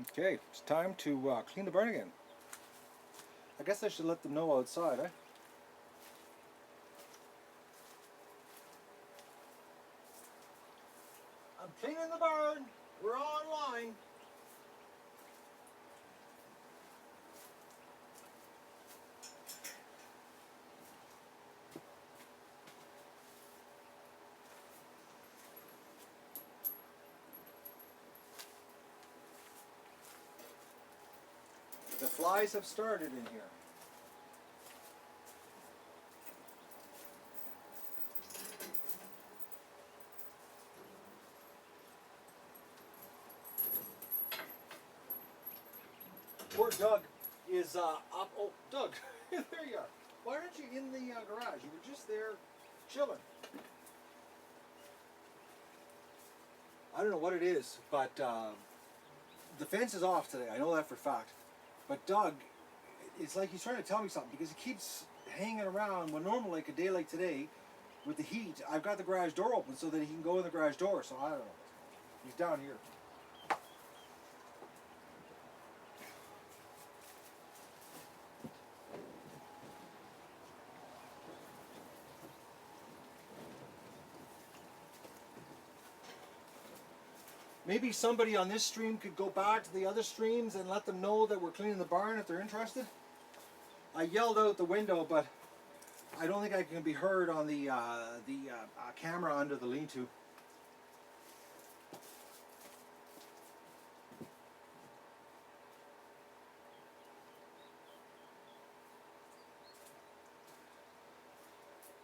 Okay, it's time to clean the barn again. I guess I should let them know outside, eh? I'm cleaning the barn. We're online. The flies have started in here. Poor Doug is up. Oh, Doug, there you are. Why aren't you in the garage? You were just there chilling. I don't know what it is, but the fence is off today. I know that for a fact. But Doug, it's like he's trying to tell me something because he keeps hanging around. When normally, like a day like today, with the heat, I've got the garage door open so that he can go in the garage door. So I don't know. He's down here. Maybe somebody on this stream could go back to the other streams and let them know that we're cleaning the barn if they're interested. I yelled out the window, but I don't think I can be heard on the camera under the lean-to.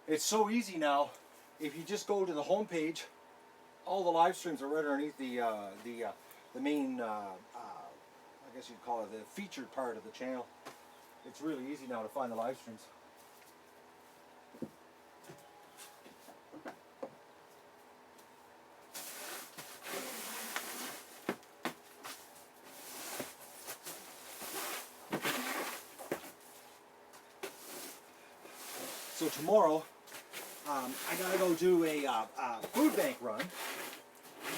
It's so easy now. If you just go to the home page, all the live streams are right underneath the main, I guess you'd call it the featured part of the channel. It's really easy now to find the live streams. So tomorrow, I gotta go do a food bank run,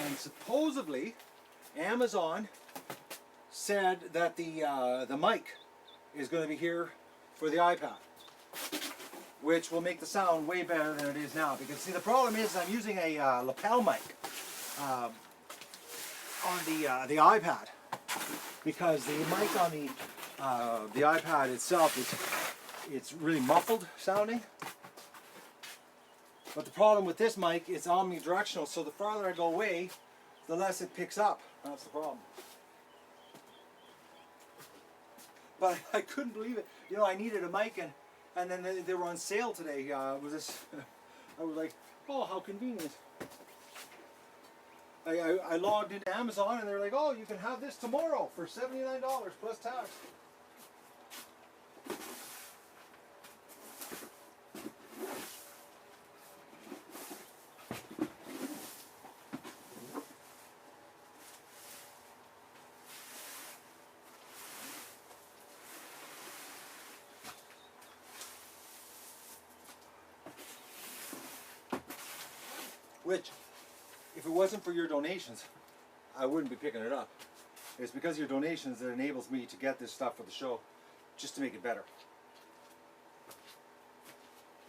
and supposedly Amazon said that the mic is going to be here for the iPad, which will make the sound way better than it is now. Because see, the problem is I'm using a lapel mic on the iPad, because the mic on the iPad itself it's really muffled sounding. But the problem with this mic, it's omnidirectional, so the farther I go away, the less it picks up. That's the problem. But I couldn't believe it. You know, I needed a mic, and then they were on sale today. I was like, oh, how convenient. I logged into Amazon, and they're like, oh, you can have this tomorrow for $79 plus tax. Which, if it wasn't for your donations, I wouldn't be picking it up. It's because of your donations that enables me to get this stuff for the show, just to make it better.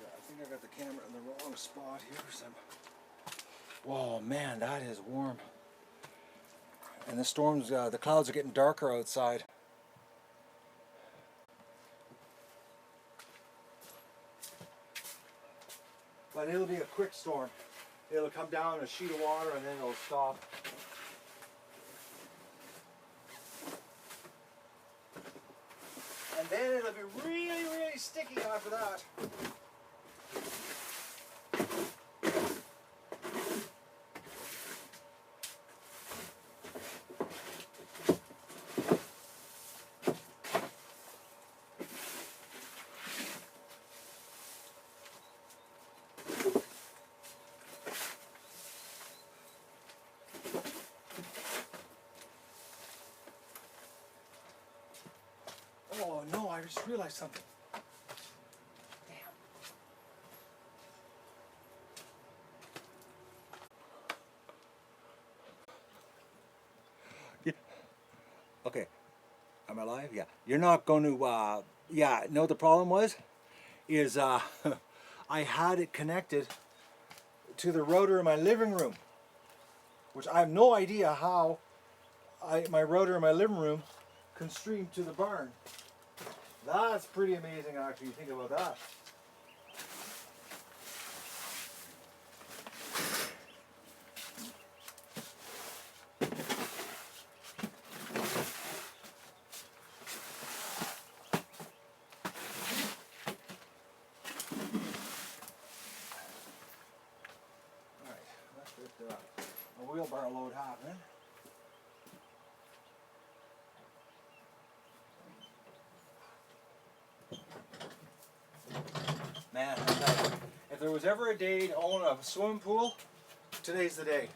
Yeah, I think I got the camera in the wrong spot here. Whoa, man, that is warm. And the storms, the clouds are getting darker outside. But it'll be a quick storm. It'll come down a sheet of water and then it'll stop. And then it'll be really, really sticky after that. Oh no, I just realized something. Damn. Yeah. Okay, am I live? Yeah. You're not going to, yeah, know what the problem was? Is I had it connected to the router in my living room, which I have no idea how my router in my living room can stream to the barn. That's pretty amazing, actually, you think about that. Alright, let's get a wheelbarrow load happening. Man, I tell you, if there was ever a day to own a swimming pool, today's the day.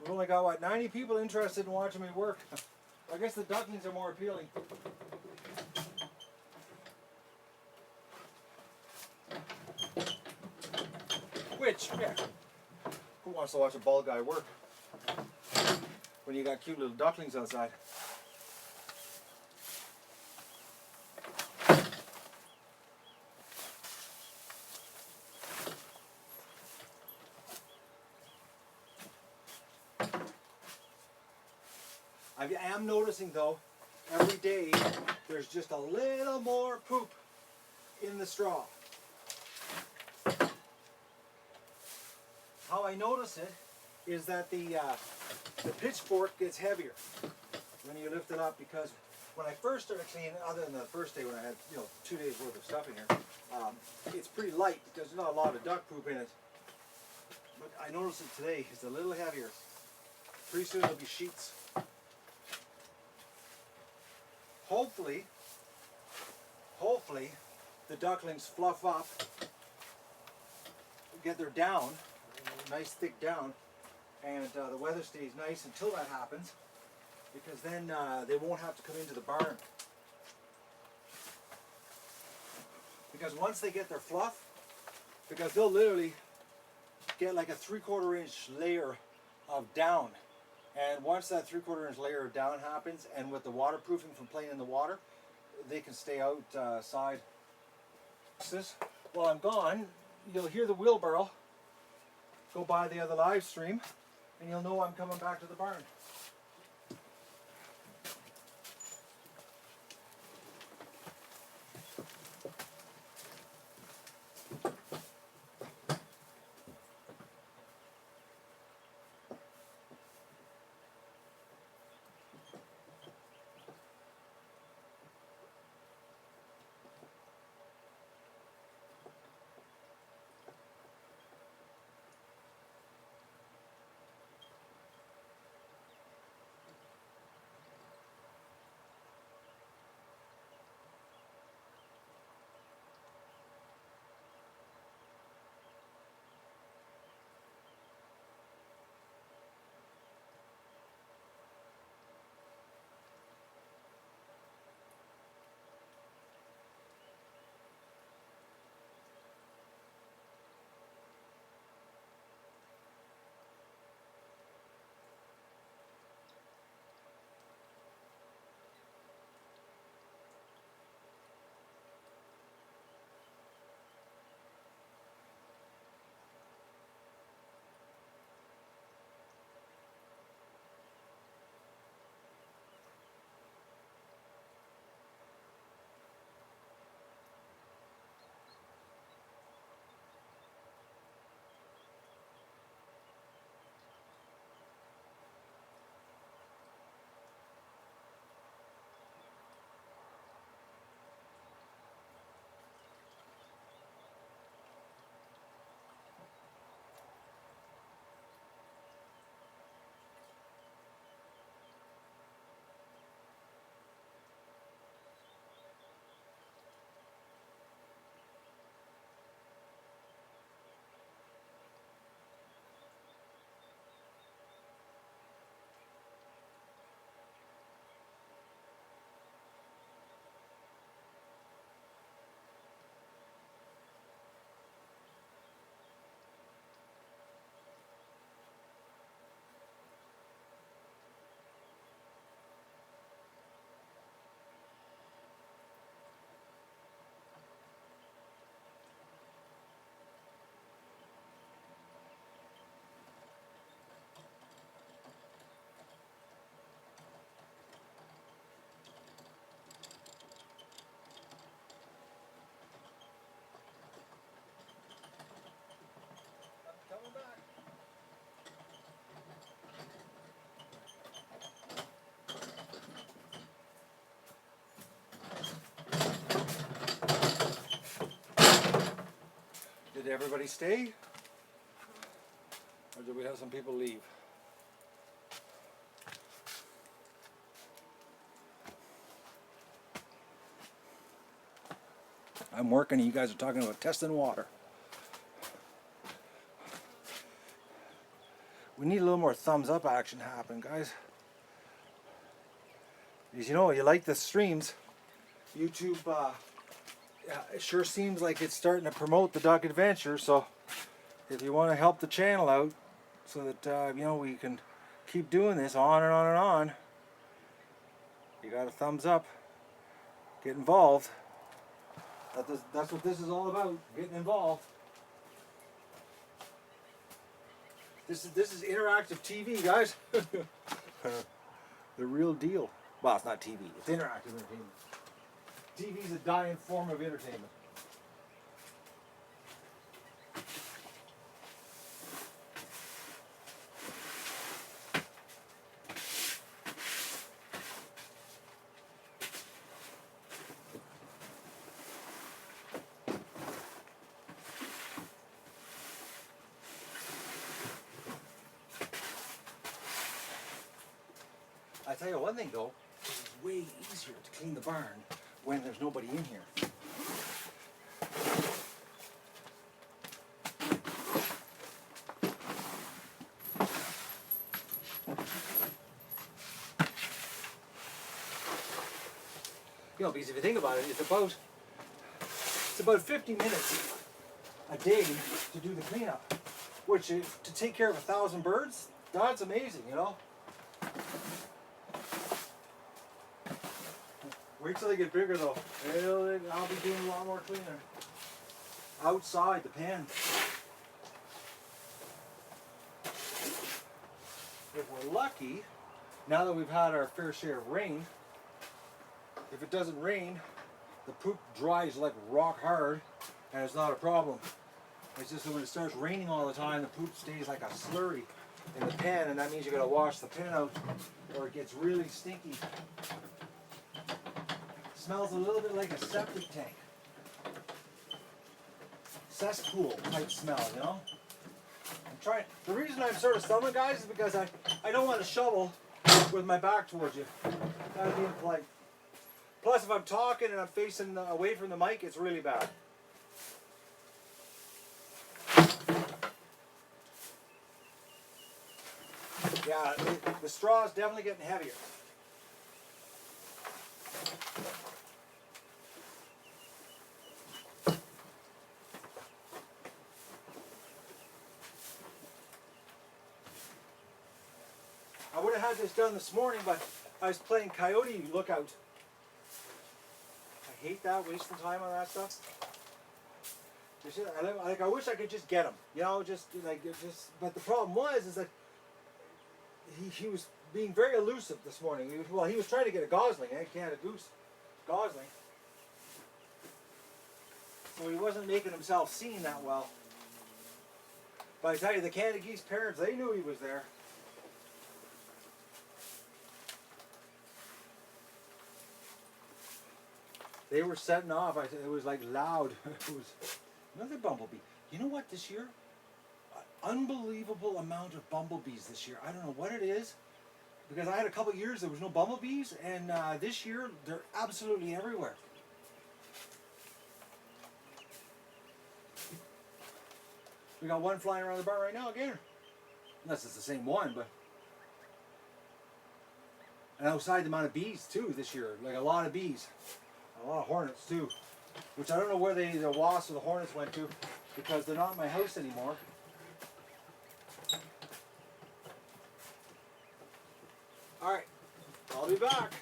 We've only got, what, 90 people interested in watching me work. I guess the ducklings are more appealing. Which, yeah, who wants to watch a bald guy work when you got cute little ducklings outside? I am noticing though, every day there's just a little more poop in the straw. How I notice it is that the pitchfork gets heavier when you lift it up, because when I first started cleaning, other than the first day when I had 2 days worth of stuff in here, it's pretty light because there's not a lot of duck poop in it. But I noticed it today, it's a little heavier. Pretty soon it'll be sheets. Hopefully the ducklings fluff up, get their down, nice thick down, and the weather stays nice until that happens, because then they won't have to come into the barn. Because once they get their fluff, because they'll literally get like a 3/4 inch layer of down, and once that 3/4 inch layer of down happens, and with the waterproofing from playing in the water, they can stay outside. While I'm gone, you'll hear the wheelbarrow go by the other live stream, and you'll know I'm coming back to the barn. Did everybody stay? Or did we have some people leave? I'm working and you guys are talking about testing water. We need a little more thumbs up action happen, guys. Because you know, you like the streams. YouTube it sure seems like it's starting to promote the Duck Adventure, so if you want to help the channel out so that you know, we can keep doing this on and on and on, you got a thumbs up. Get involved. That's what this is all about, getting involved. This is interactive TV, guys. The real deal. Well, it's not TV, it's interactive entertainment. TV is a dying form of entertainment. I tell you one thing though, it's way easier to clean the barn when there's nobody in here. You know, because if you think about it, it's about 50 minutes a day to do the cleanup, which is, to take care of 1,000 birds, that's amazing, you know. Wait till they get bigger though. I'll be doing a lot more cleaning. Outside the pen. If we're lucky, now that we've had our fair share of rain, if it doesn't rain, the poop dries like rock hard and it's not a problem. It's just that when it starts raining all the time, the poop stays like a slurry in the pen, and that means you gotta wash the pen out or it gets really stinky. Smells a little bit like a septic tank. Cesspool type smell, you know? I'm trying. The reason I'm sort of stumbling, guys, is because I don't want to shovel with my back towards you. That would be impolite. Plus, if I'm talking and I'm facing away from the mic, it's really bad. Yeah, the straw is definitely getting heavier. I would have had this done this morning, but I was playing Coyote Lookout. I hate that, wasting time on that stuff. I wish I could just get him, you know, but the problem is that he was being very elusive this morning. He was trying to get a gosling, Canada goose, gosling. So he wasn't making himself seen that well. But I tell you, the Canada geese parents, they knew he was there. They were setting off. It was like loud. It was another bumblebee. You know what, this year? Unbelievable amount of bumblebees this year. I don't know what it is, because I had a couple years there was no bumblebees, and this year they're absolutely everywhere. We got one flying around the barn right now again. Unless it's the same one, but. And outside the amount of bees too this year, like a lot of bees. A lot of hornets too, which I don't know where the wasps or the hornets went to, because they're not in my house anymore. All right, I'll be back.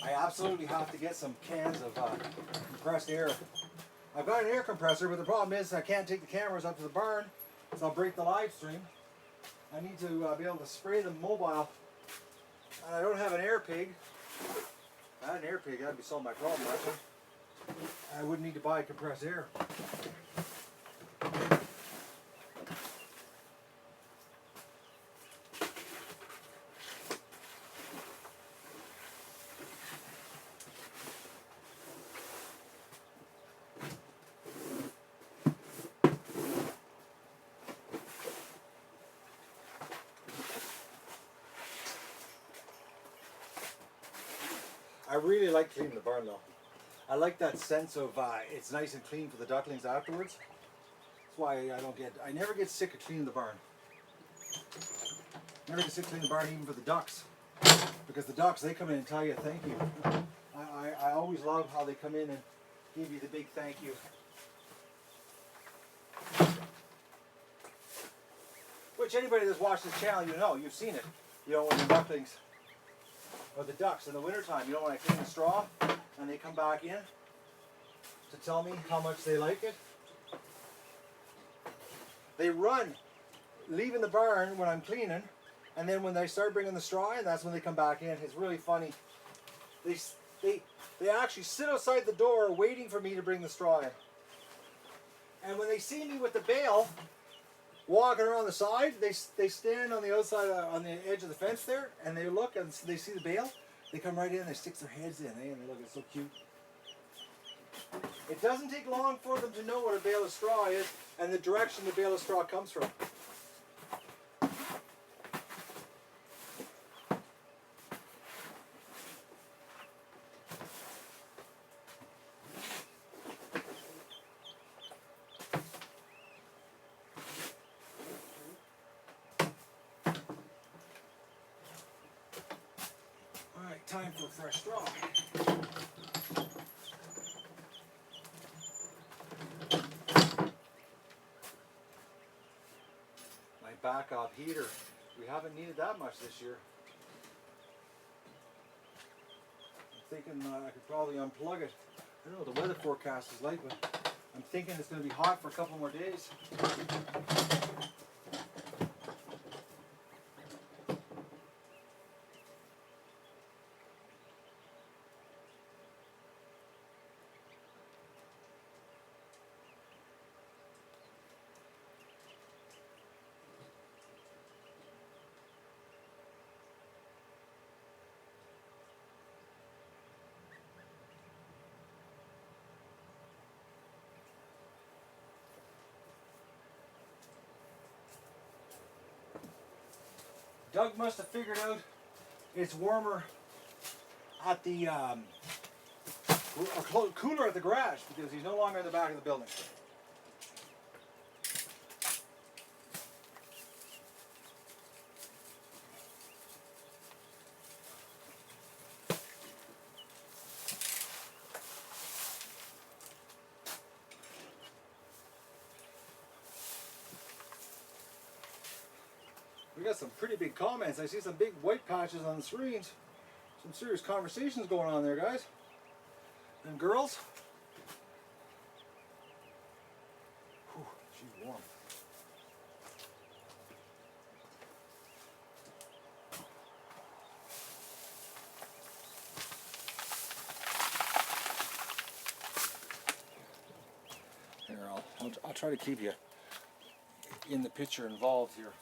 I absolutely have to get some cans of compressed air. I've got an air compressor, but the problem is I can't take the cameras up to the barn, so I'll break the live stream. I need to be able to spray them mobile, and I don't have an air pig. If I had an air pig, that'd be solved my problem, actually. I wouldn't need to buy compressed air. I really like cleaning the barn though. I like that sense of it's nice and clean for the ducklings afterwards. That's why I never get sick of cleaning the barn. Never get sick of cleaning the barn even for the ducks. Because the ducks, they come in and tell you thank you. I always love how they come in and give you the big thank you. Which anybody that's watched this channel, you know, you've seen it. You know, when the ducklings, or the ducks in the wintertime, you know, when I clean the straw and they come back in to tell me how much they like it. They run, leaving the barn when I'm cleaning, and then when they start bringing the straw in, that's when they come back in. It's really funny. They actually sit outside the door waiting for me to bring the straw in. And when they see me with the bale walking around the side, they stand on the outside, on the edge of the fence there, and they look and they see the bale. They come right in, they stick their heads in, and they look, it's so cute. It doesn't take long for them to know what a bale of straw is and the direction the bale of straw comes from. Alright, time for fresh straw. My backup heater. We haven't needed that much this year. I'm thinking I could probably unplug it. I don't know what the weather forecast is like, but I'm thinking it's going to be hot for a couple more days. Doug must have figured out it's warmer at the cooler at the garage because he's no longer in the back of the building. We got some pretty big comments. I see some big white patches on the screens. Some serious conversations going on there, guys and girls. Whew, she's warm. Here, I'll try to keep you in the picture involved here.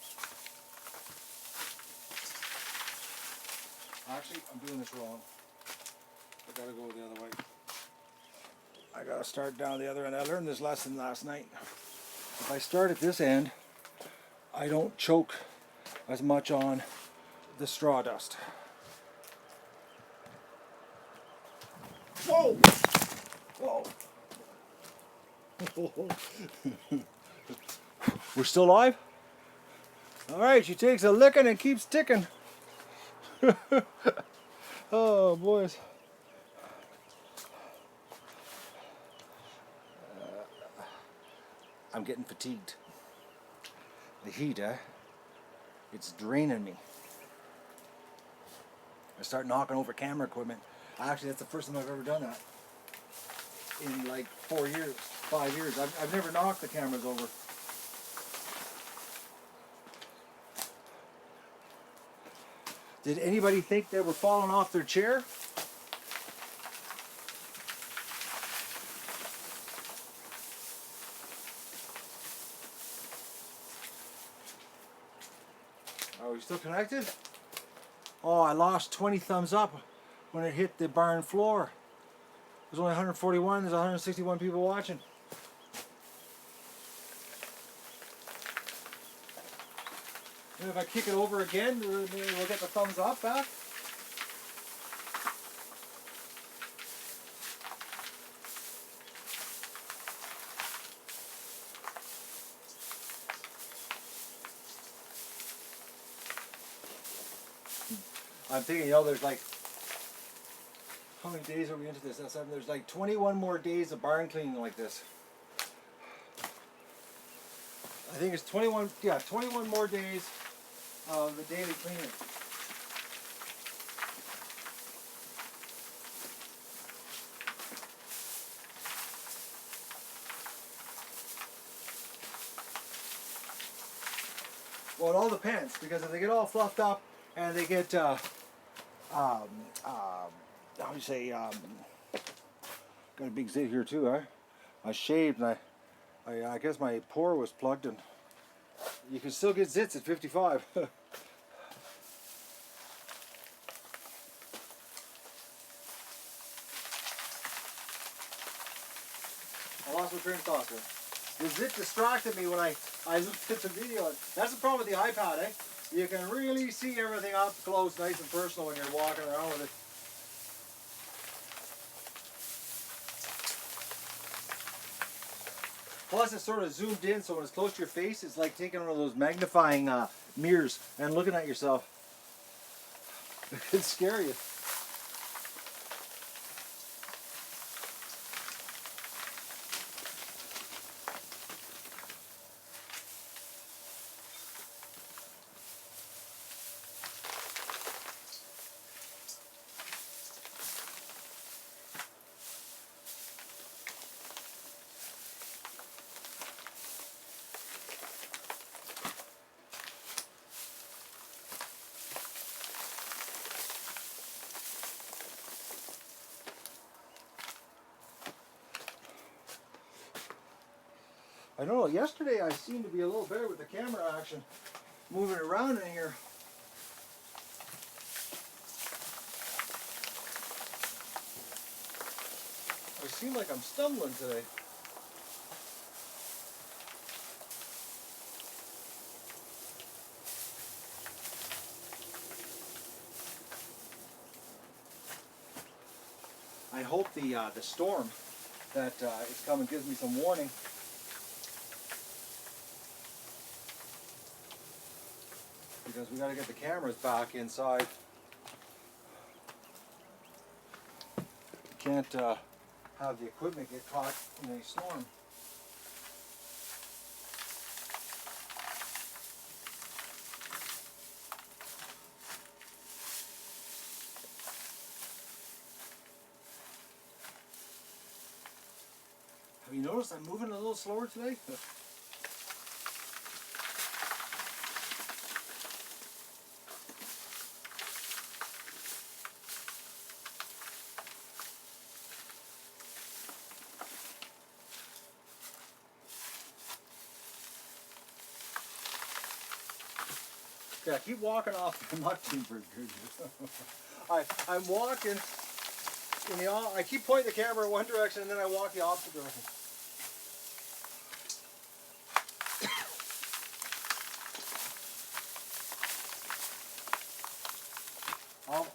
Actually, I'm doing this wrong. I gotta go the other way. I gotta start down the other end. I learned this lesson last night. If I start at this end, I don't choke as much on the straw dust. Whoa! Whoa! We're still live? Alright, she takes a licking and keeps ticking. Oh, boys. I'm getting fatigued. The heat, it's draining me. I start knocking over camera equipment Actually, that's the first time I've ever done that. In like 4 years, 5 years. I've never knocked the cameras over. Did anybody think they were falling off their chair? Are we still connected? Oh, I lost 20 thumbs up when it hit the barn floor. There's only 141, there's 161 people watching. And if I kick it over again, we'll get the thumbs up back. I'm thinking, there's like, how many days are we into this? There's like 21 more days of barn cleaning like this. I think it's 21 more days of the daily cleaning. Well, it all depends, because if they get all fluffed up and they get, how do you say, got a big zit here too, huh? I shaved and I guess my pore was plugged, and you can still get zits at 55. I lost my train of thought there. The zit distracted me when I looked at the video. That's the problem with the iPad, eh? You can really see everything up close, nice and personal when you're walking around with it. Plus it's sort of zoomed in, so when it's close to your face, it's like taking one of those magnifying mirrors and looking at yourself. It can scare you. I don't know, yesterday I seemed to be a little better with the camera action, moving around in here. I seem like I'm stumbling today. I hope the storm that is coming gives me some warning. Because we got to get the cameras back inside. Can't have the equipment get caught in a storm. Have you noticed I'm moving a little slower today? Yeah, keep walking off. I'm not doing very good. I'm walking in the. I keep pointing the camera in one direction and then I walk the opposite direction.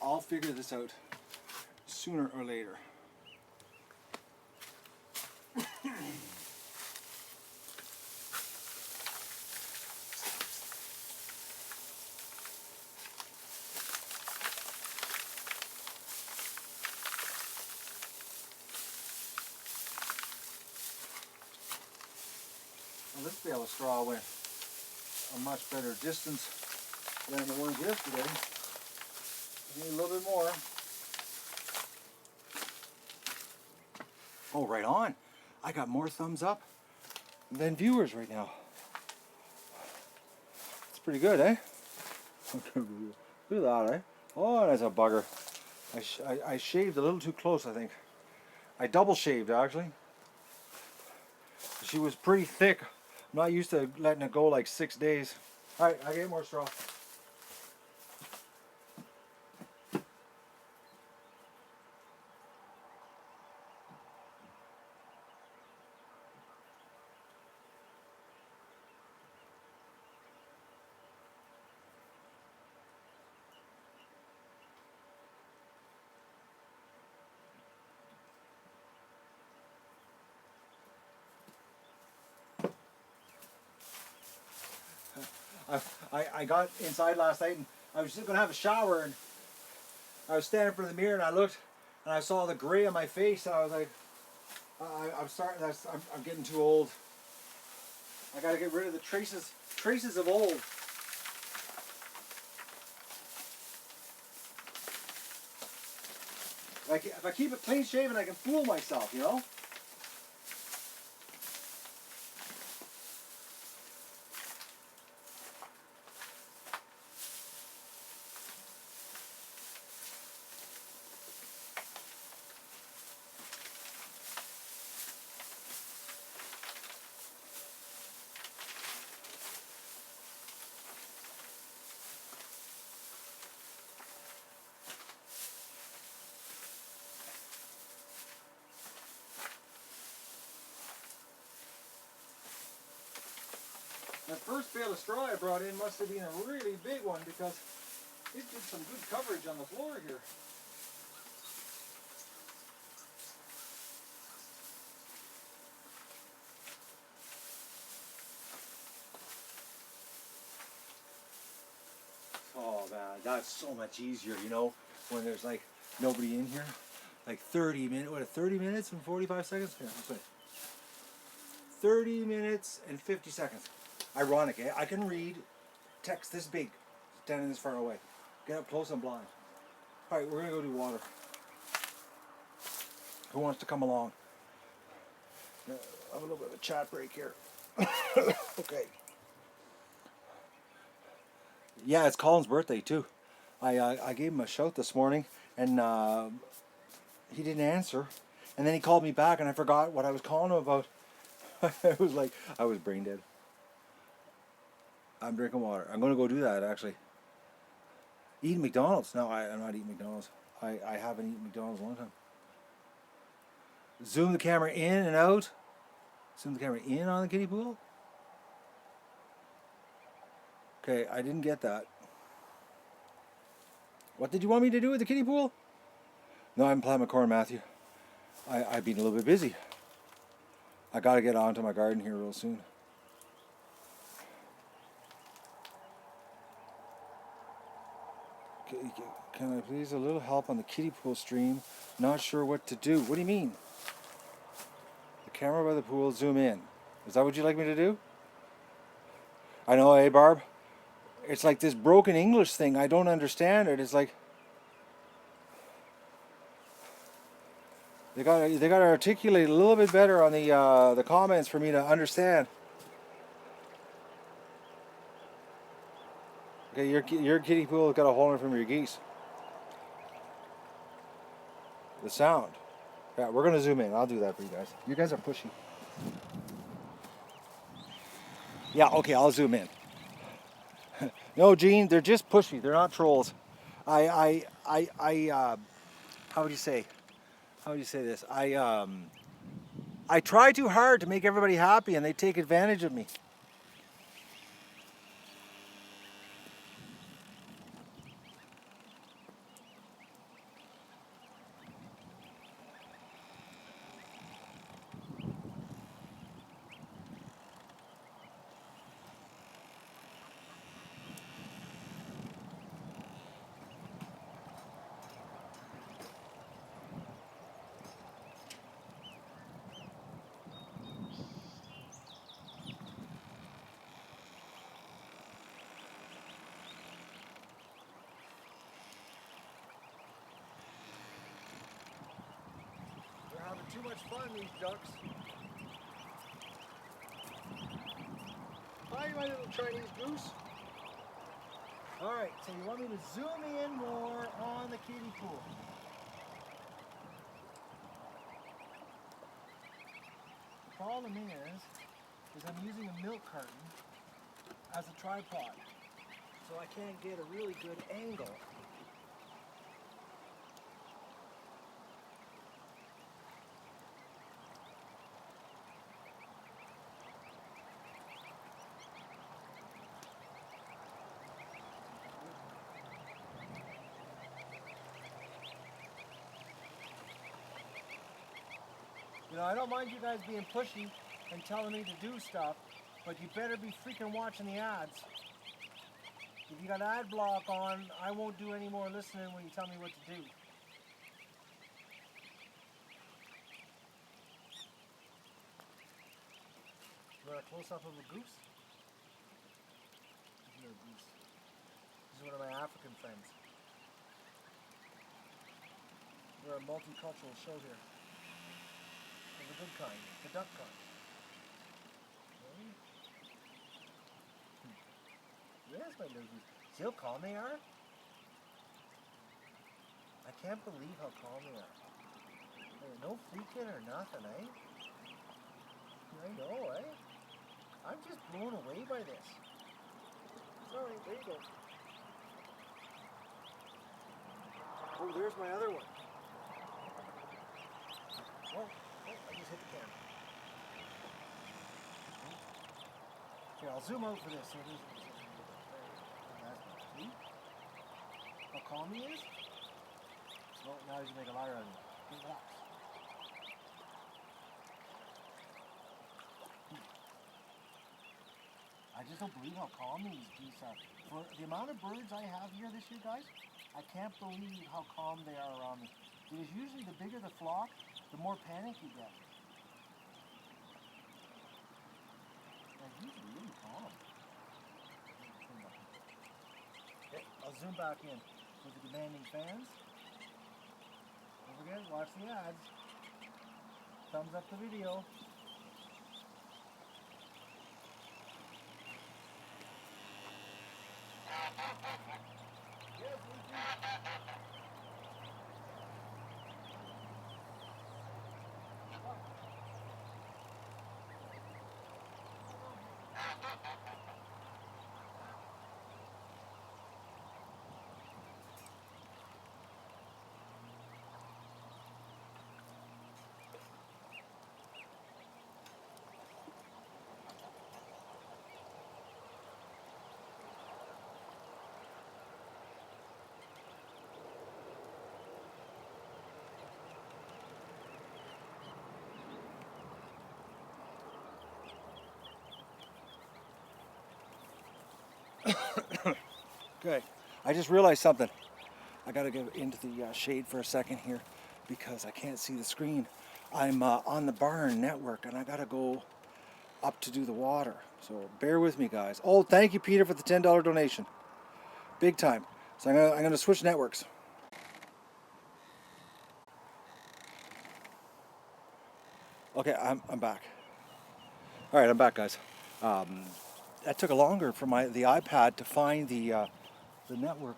I'll figure this out sooner or later. Well, this bale of straw went a much better distance than the ones yesterday. I need a little bit more. Oh, right on. I got more thumbs up than viewers right now. It's pretty good, eh? Look at that, eh? Oh, that's a bugger. I shaved a little too close, I think. I double shaved, actually. She was pretty thick. I'm not used to letting it go like 6 days. All right, I get more straw. I got inside last night and I was just gonna have a shower and I was standing in front of the mirror and I looked and I saw the gray on my face and I was like, I'm starting. I'm getting too old. I got to get rid of the traces of old. Like if I keep it clean shaven, I can fool myself, you know. That first bale of straw I brought in must have been a really big one because it did some good coverage on the floor here. Oh man, that's so much easier, you know, when there's like nobody in here. Like 30 minutes, what, 30 minutes and 45 seconds? Yeah, that's right. 30 minutes and 50 seconds. Ironic, eh? I can read text this big, standing this far away. Get up close, I'm blind. All right, we're gonna go do water. Who wants to come along? I have a little bit of a chat break here. Okay. Yeah, it's Colin's birthday too. I gave him a shout this morning, and he didn't answer. And then he called me back, and I forgot what I was calling him about. It was like I was brain dead. I'm drinking water. I'm gonna go do that actually. Eating McDonald's? No, I'm not eating McDonald's. I haven't eaten McDonald's in a long time. Zoom the camera in and out. Zoom the camera in on the kiddie pool. Okay, I didn't get that. What did you want me to do with the kiddie pool? No, I'm planting my corn, Matthew. I've been a little bit busy. I gotta get onto my garden here real soon. Can I please a little help on the kiddie pool stream? Not sure what to do. What do you mean? The camera by the pool, zoom in. Is that what you'd like me to do? I know, eh, Barb? It's like this broken English thing. I don't understand it. It's like they got to articulate a little bit better on the comments for me to understand. Okay, your kiddie pool has got a hole in it from your geese. The sound. Yeah, we're gonna zoom in. I'll do that for you guys. You guys are pushy. Yeah, okay, I'll zoom in. No, Gene, they're just pushy. They're not trolls. How would you say? How would you say this? I try too hard to make everybody happy, and they take advantage of me. too much fun, these ducks. Hi, my little Chinese goose. Alright, so you want me to zoom in more on the kiddie pool. The problem is I'm using a milk carton as a tripod, so I can't get a really good angle. You know, I don't mind you guys being pushy and telling me to do stuff, but you better be freaking watching the ads. If you got ad block on, I won't do any more listening when you tell me what to do. You want a close-up of a goose? Here's a goose. This is one of my African friends. We're a multicultural show here. Of the good kind, the duck kind. Yes, my little goose. See how calm they are? I can't believe how calm they are. There's no freaking or nothing, eh? I know, eh? I'm just blown away by this. Sorry, there you go. Oh, there's my other one. Oh, I just hit the camera. Here, I'll zoom out for this. Here, see? How calm he is? So now he's going to make a liar out of me. Relax. I just don't believe how calm these geese are. For the amount of birds I have here this year, guys, I can't believe how calm they are around me. Because usually the bigger the flock, the more panic you get. They're usually really calm. Okay, I'll zoom back in with the demanding fans. Don't forget, watch the ads. Thumbs up the video. Yes, Okay, I just realized something. I gotta get into the shade for a second here because I can't see the screen. I'm on the barn network and I gotta go up to do the water. So bear with me, guys. Oh, thank you, Peter, for the $10 donation. Big time. So I'm gonna switch networks. Okay, I'm back. All right, I'm back, guys. That took longer for the iPad to find the network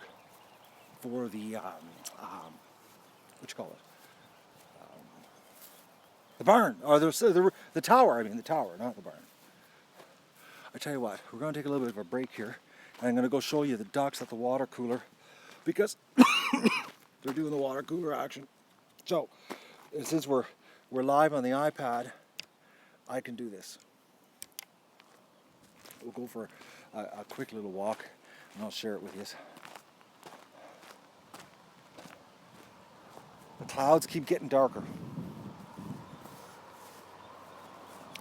for the what you call it, the barn or the tower. I mean the tower, not the barn. I tell you what, we're going to take a little bit of a break here, and I'm going to go show you the ducks at the water cooler because they're doing the water cooler action. So since we're live on the iPad, I can do this. We'll go for a quick little walk, and I'll share it with you. The clouds keep getting darker,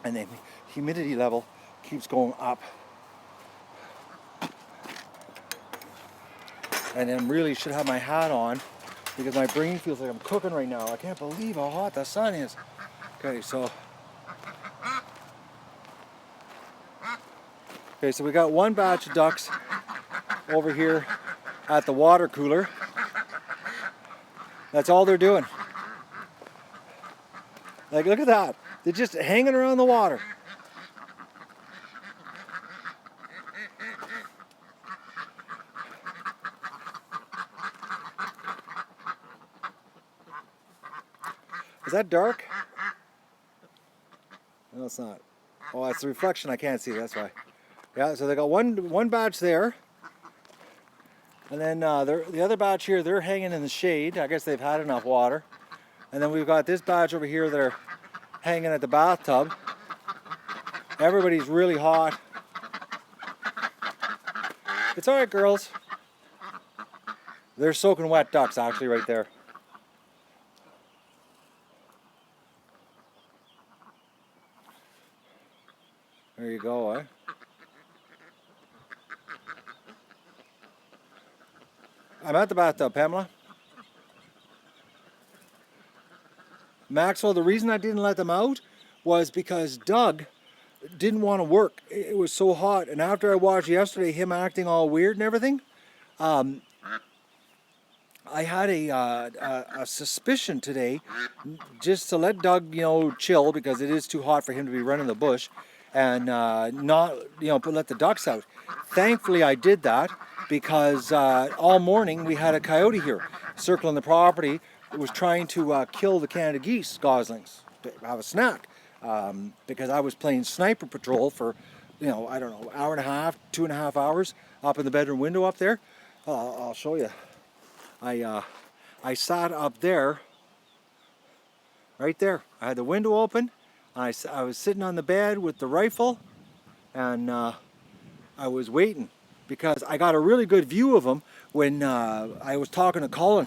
and the humidity level keeps going up. And then really should have my hat on because my brain feels like I'm cooking right now. I can't believe how hot the sun is. Okay, so we got one batch of ducks over here at the water cooler. That's all they're doing. Like, look at that. They're just hanging around the water. Is that dark? No, it's not. Oh, it's the reflection. I can't see. That's why. Yeah, so they got one batch there. And then the other batch here, they're hanging in the shade. I guess they've had enough water. And then we've got this batch over here that are hanging at the bathtub. Everybody's really hot. It's all right, girls. They're soaking wet ducks, actually, right there. There you go, eh? I'm at the bathtub, Pamela. Maxwell, the reason I didn't let them out was because Doug didn't want to work. It was so hot. And after I watched yesterday him acting all weird and everything, I had a suspicion today just to let Doug, chill because it is too hot for him to be running the bush and not, let the ducks out. Thankfully, I did that because all morning we had a coyote here circling the property. It was trying to kill the Canada geese goslings to have a snack because I was playing sniper patrol for, I don't know, hour and a half, 2.5 hours up in the bedroom window up there. I'll show you. I sat up there, right there. I had the window open. I was sitting on the bed with the rifle, and I was waiting because I got a really good view of him when I was talking to Colin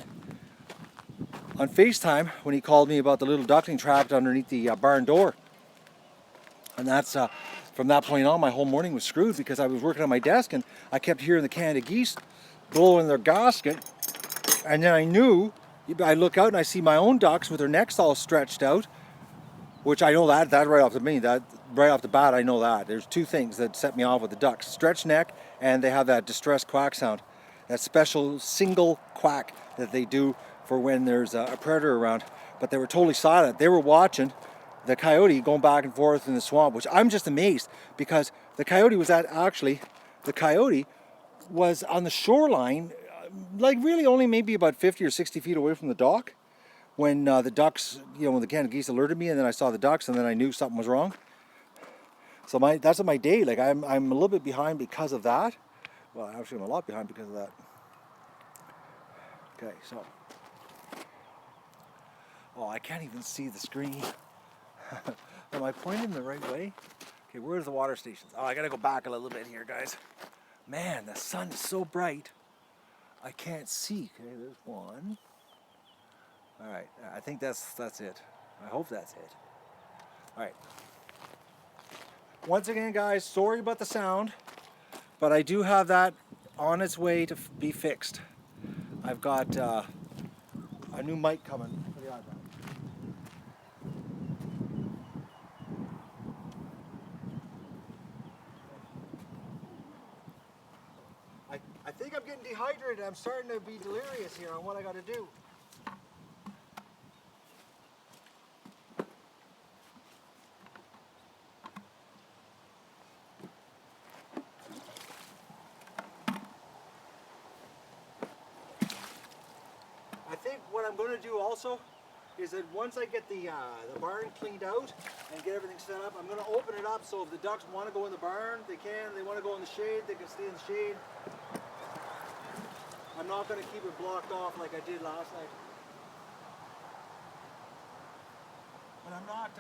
on FaceTime when he called me about the little duckling trapped underneath the barn door. And that's from that point on, my whole morning was screwed because I was working on my desk and I kept hearing the Canada geese blowing their gasket. And then I knew, I look out and I see my own ducks with their necks all stretched out, which I know that right off right off the bat, I know that. There's two things that set me off with the ducks: stretched neck, and they have that distressed quack sound, that special single quack that they do for when there's a predator around. But they were totally silent. They were watching the coyote going back and forth in the swamp, which I'm just amazed because the coyote was on the shoreline, like really only maybe about 50 or 60 feet away from the dock when the ducks, when the Canada geese alerted me, and then I saw the ducks and then I knew something was wrong. So that's my day. Like I'm a little bit behind because of that. Well, actually I'm a lot behind because of that. Okay, so. Oh, I can't even see the screen. Am I pointing the right way? Okay, where's the water stations? Oh, I gotta go back a little bit here, guys. Man, the sun is so bright. I can't see. Okay, there's one. All right, I think that's it. I hope that's it. All right. Once again, guys, sorry about the sound, but I do have that on its way to be fixed. I've got a new mic coming for the iPad. I think I'm getting dehydrated. I'm starting to be delirious here on what I got to do. I think what I'm going to do also is that once I get the barn cleaned out and get everything set up, I'm going to open it up so if the ducks want to go in the barn, they can. They want to go in the shade, they can stay in the shade. I'm not going to keep it blocked off like I did last night. And I'm not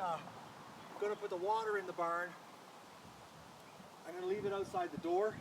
going to put the water in the barn. I'm going to leave it outside the door.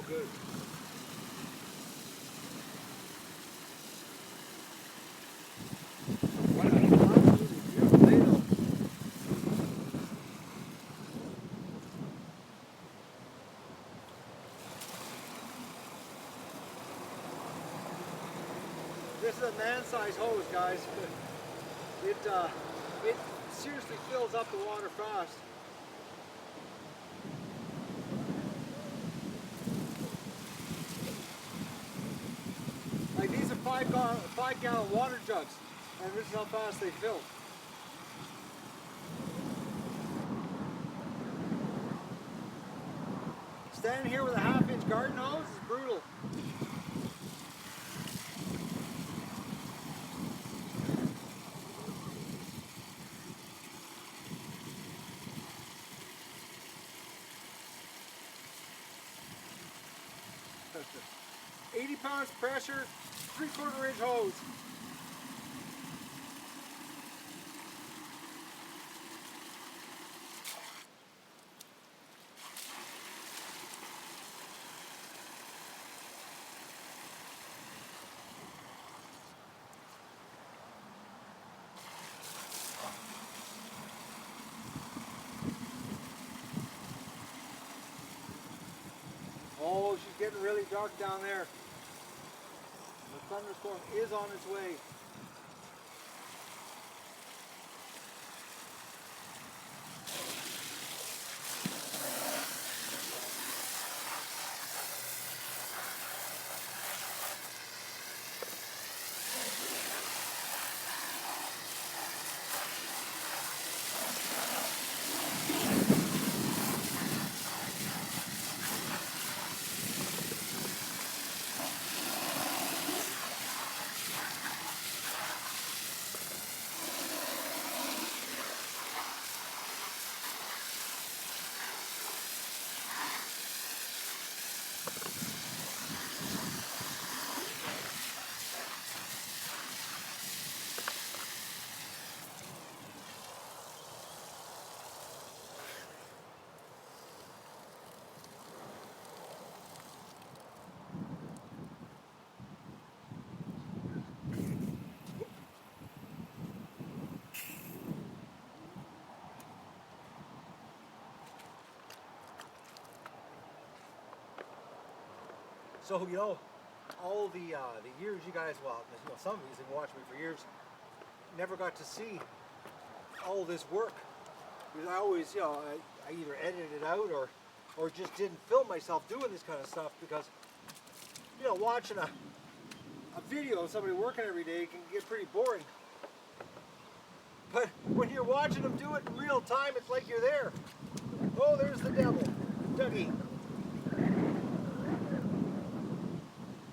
good. What an absolutely beautiful day though. This is a man-sized hose, guys. It seriously fills up the water fast. Like these are 5 gallon water jugs, and this is how fast they fill. Standing here with a 1/2 inch garden hose is brutal. That's 80 pounds pressure, 3/4 inch hose. Oh, she's getting really dark down there. The thunderstorm is on its way. So, you know, all the years you guys, well, you know, some of you have been watching me for years, never got to see all this work. Because I always, you know, I either edited it out or just didn't film myself doing this kind of stuff because, you know, watching a video of somebody working every day can get pretty boring. But when you're watching them do it in real time, it's like you're there. Oh, there's the devil, Dougie.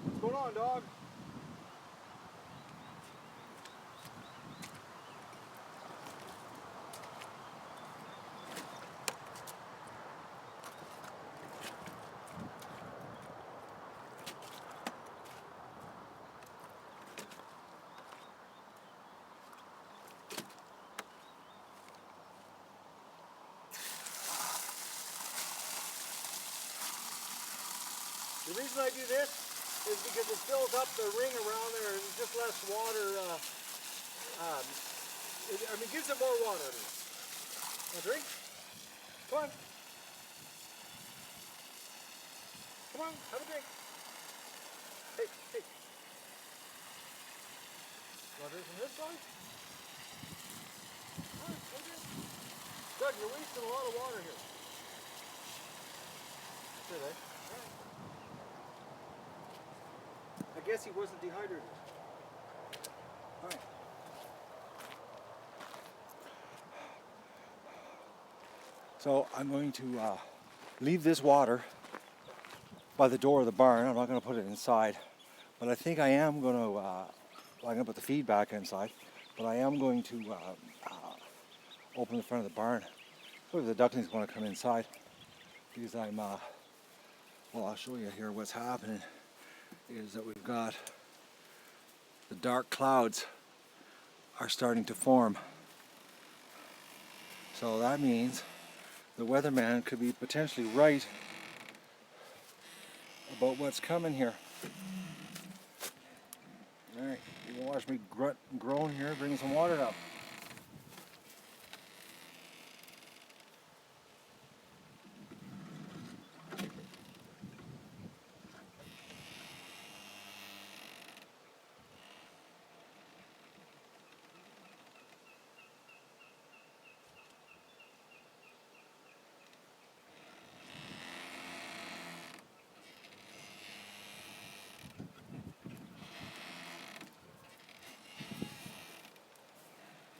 What's going on, dog? The reason I do this is because it fills up the ring around there and just less water. It gives it more water. Want a drink? Come on. Come on, have a drink. Hey, hey. Want a drink from this side? Come on, have a drink. Doug, you're wasting a lot of water here. That's it, eh? All right. I guess he wasn't dehydrated. All right. So I'm going to leave this water by the door of the barn. I'm not going to put it inside, but I think I am going to. I'm going to put the feed back inside, but I am going to open the front of the barn. Look, the ducklings want to come inside because I'm. Well, I'll show you here what's happening. Is that we've got the dark clouds are starting to form. So that means the weatherman could be potentially right about what's coming here. All right, you can watch me grunt and groan here, bringing some water up.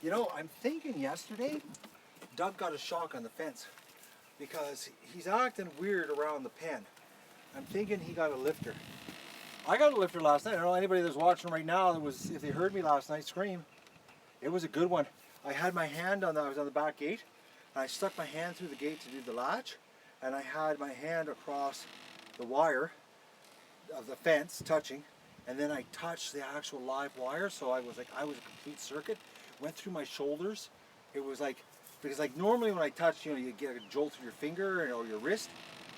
You know, I'm thinking yesterday, Doug got a shock on the fence because he's acting weird around the pen. I'm thinking he got a lifter. I got a lifter last night. I don't know anybody that's watching right now that was, if they heard me last night scream, it was a good one. I had my hand on I was on the back gate, and I stuck my hand through the gate to do the latch, and I had my hand across the wire of the fence touching, and then I touched the actual live wire, so I was a complete circuit. Went through my shoulders. It was like, because like normally when I touch, you know, you get a jolt through your finger or your wrist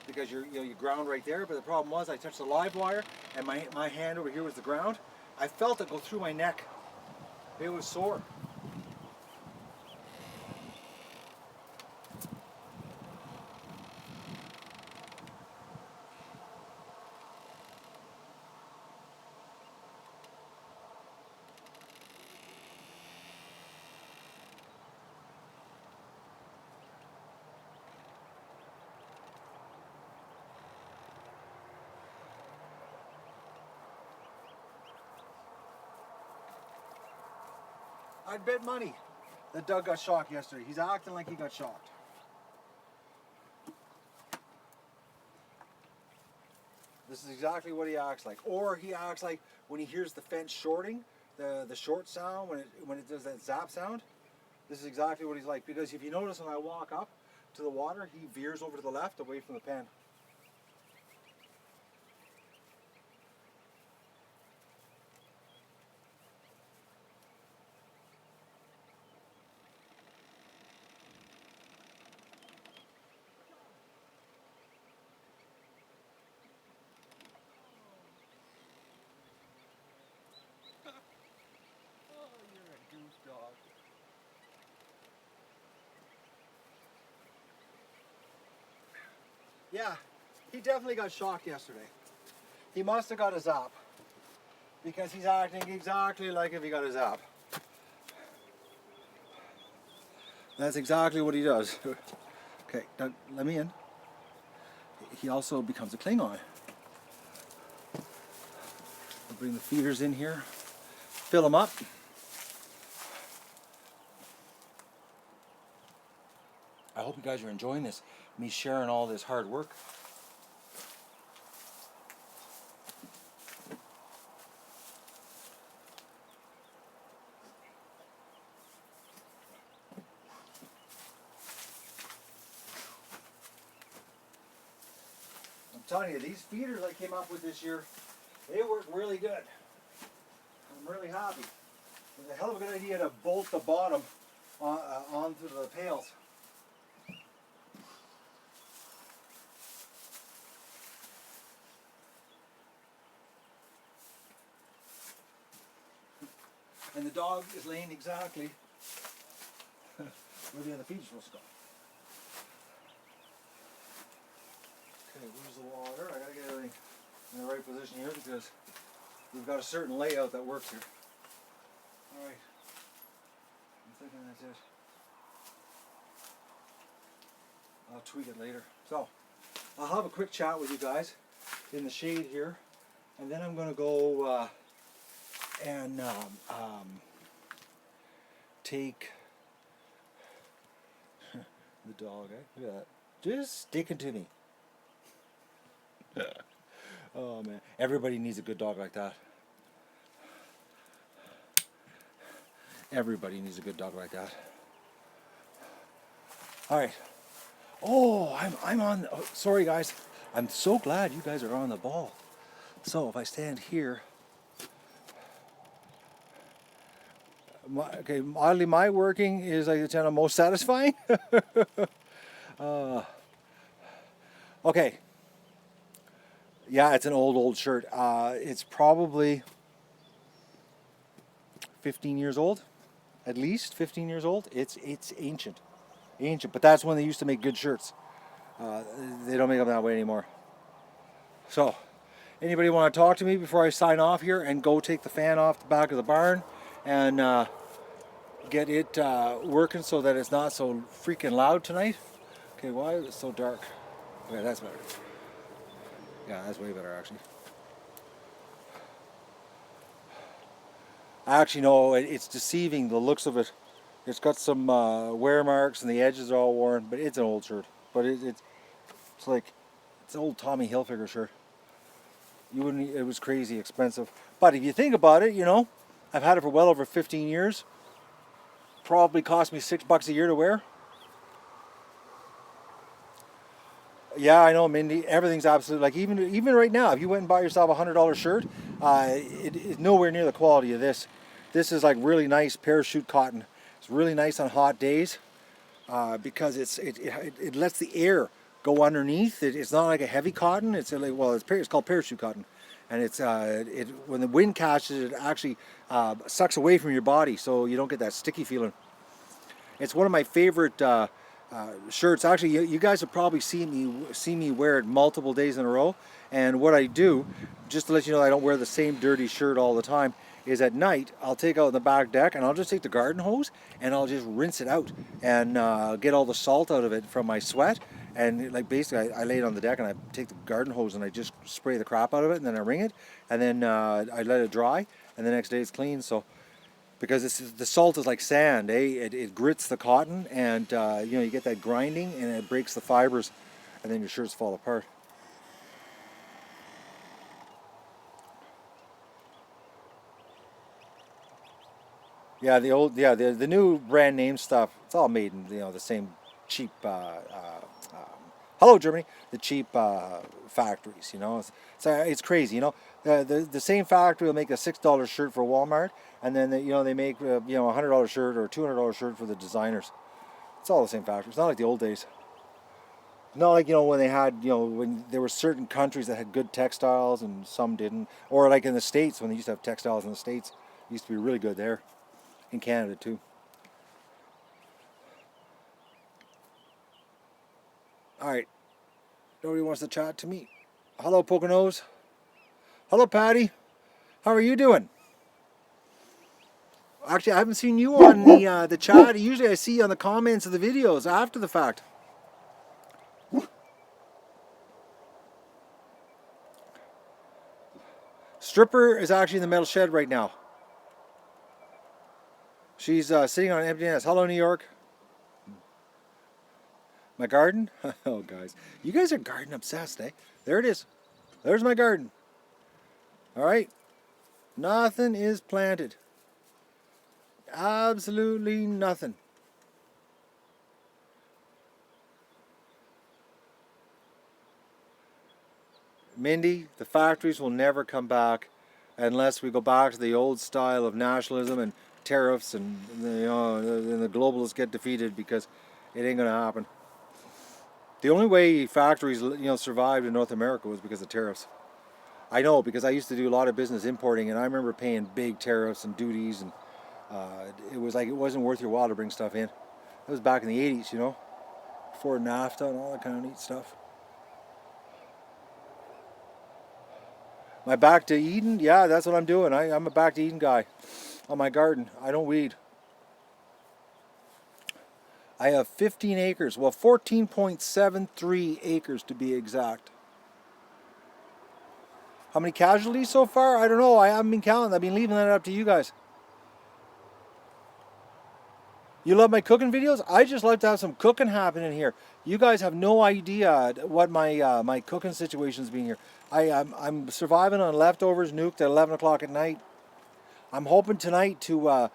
because you ground right there. But the problem was I touched the live wire and my hand over here was the ground. I felt it go through my neck. It was sore. I'd bet money that Doug got shocked yesterday. He's acting like he got shocked. This is exactly what he acts like. Or he acts like when he hears the fence shorting, the short sound, when it does that zap sound. This is exactly what he's like. Because if you notice when I walk up to the water, he veers over to the left away from the pen. Dog. Yeah, he definitely got shocked yesterday. He must have got a zap because he's acting exactly like if he got a zap. That's exactly what he does. Okay, Doug, let me in. He also becomes a Klingon. We'll bring the feeders in here, fill them up. I hope you guys are enjoying this, me sharing all this hard work. I'm telling you, these feeders I came up with this year, they work really good. I'm really happy. It was a hell of a good idea to bolt the bottom onto the pails. And the dog is laying exactly where the other feed's supposed to go. Okay, where's the water? I gotta get everything in the right position here because we've got a certain layout that works here. Alright. I'm thinking that's it. I'll tweak it later. So, I'll have a quick chat with you guys in the shade here, and then I'm gonna go and take the dog, eh? Look at that. Just sticking to me. Oh man, everybody needs a good dog like that. Everybody needs a good dog like that. All right. Oh, I'm on. Oh, sorry guys. I'm so glad you guys are on the ball. So if I stand here, oddly my working is like the channel most satisfying. Okay. Yeah, it's an old shirt. It's probably 15 years old, at least 15 years old. It's ancient. But that's when they used to make good shirts. Uh, they don't make them that way anymore. So, anybody want to talk to me before I sign off here and go take the fan off the back of the barn and get it working so that it's not so freaking loud tonight? Okay, why is it so dark? Okay, that's better. Yeah, that's way better actually. Actually, no, it's deceiving, the looks of it. It's got some wear marks and the edges are all worn, but it's an old shirt. But it's like, it's an old Tommy Hilfiger shirt. You wouldn't, it was crazy expensive. But if you think about it, you know, I've had it for well over 15 years. Probably cost me $6 a year to wear. Yeah, I know, Mindy. Everything's absolutely, like, even right now, if you went and bought yourself a $100 shirt, it's nowhere near the quality of this. This is like really nice parachute cotton. It's really nice on hot days because it lets the air go underneath. It's not like a heavy cotton. It's like, well, it's called parachute cotton, and it's when the wind catches it, actually sucks away from your body, so you don't get that sticky feeling. It's one of my favorite shirts. Actually, you guys have probably seen me wear it multiple days in a row. And what I do, just to let you know, I don't wear the same dirty shirt all the time. Is at night I'll take out the back deck and I'll just take the garden hose and I'll just rinse it out and get all the salt out of it from my sweat. And like basically, I lay it on the deck and I take the garden hose and I just spray the crap out of it and then I wring it and then I let it dry and the next day it's clean. So. Because the salt is like sand, it grits the cotton and you know, you get that grinding and it breaks the fibers and then your shirts fall apart. Yeah, the new brand name stuff, it's all made in, you know, the same cheap hello Germany, the cheap factories, you know. It's crazy, you know. The same factory will make a $6 shirt for Walmart, and then you know, they make you know, a $100 shirt or a $200 shirt for the designers. It's all the same factory. It's not like the old days. Not like, you know, when they had, you know, when there were certain countries that had good textiles and some didn't, or like in the States when they used to have textiles in the States, it used to be really good there. In Canada too. All right. Nobody wants to chat to me. Hello, Poconos. Hello, Patty. How are you doing? Actually, I haven't seen you on the chat. Usually I see you on the comments of the videos after the fact. Stripper is actually in the metal shed right now. She's sitting on an empty nest. Hello, New York. My garden? Oh, guys. You guys are garden obsessed, eh? There it is. There's my garden. All right. Nothing is planted. Absolutely nothing. Mindy, the factories will never come back unless we go back to the old style of nationalism and tariffs and, you know, and the globalists get defeated, because it ain't going to happen. The only way factories, you know, survived in North America was because of tariffs. I know, because I used to do a lot of business importing, and I remember paying big tariffs and duties, and it was like it wasn't worth your while to bring stuff in. That was back in the 80s, you know, before NAFTA and all that kind of neat stuff. My back to Eden? Yeah, that's what I'm doing. I'm a back to Eden guy on my garden. I don't weed. I have 15 acres. Well, 14.73 acres to be exact. How many casualties so far? I don't know. I haven't been counting. I've been leaving that up to you guys. You love my cooking videos? I just like to have some cooking happening here. You guys have no idea what my cooking situation's been here. I'm surviving on leftovers nuked at 11 o'clock at night. I'm hoping tonight to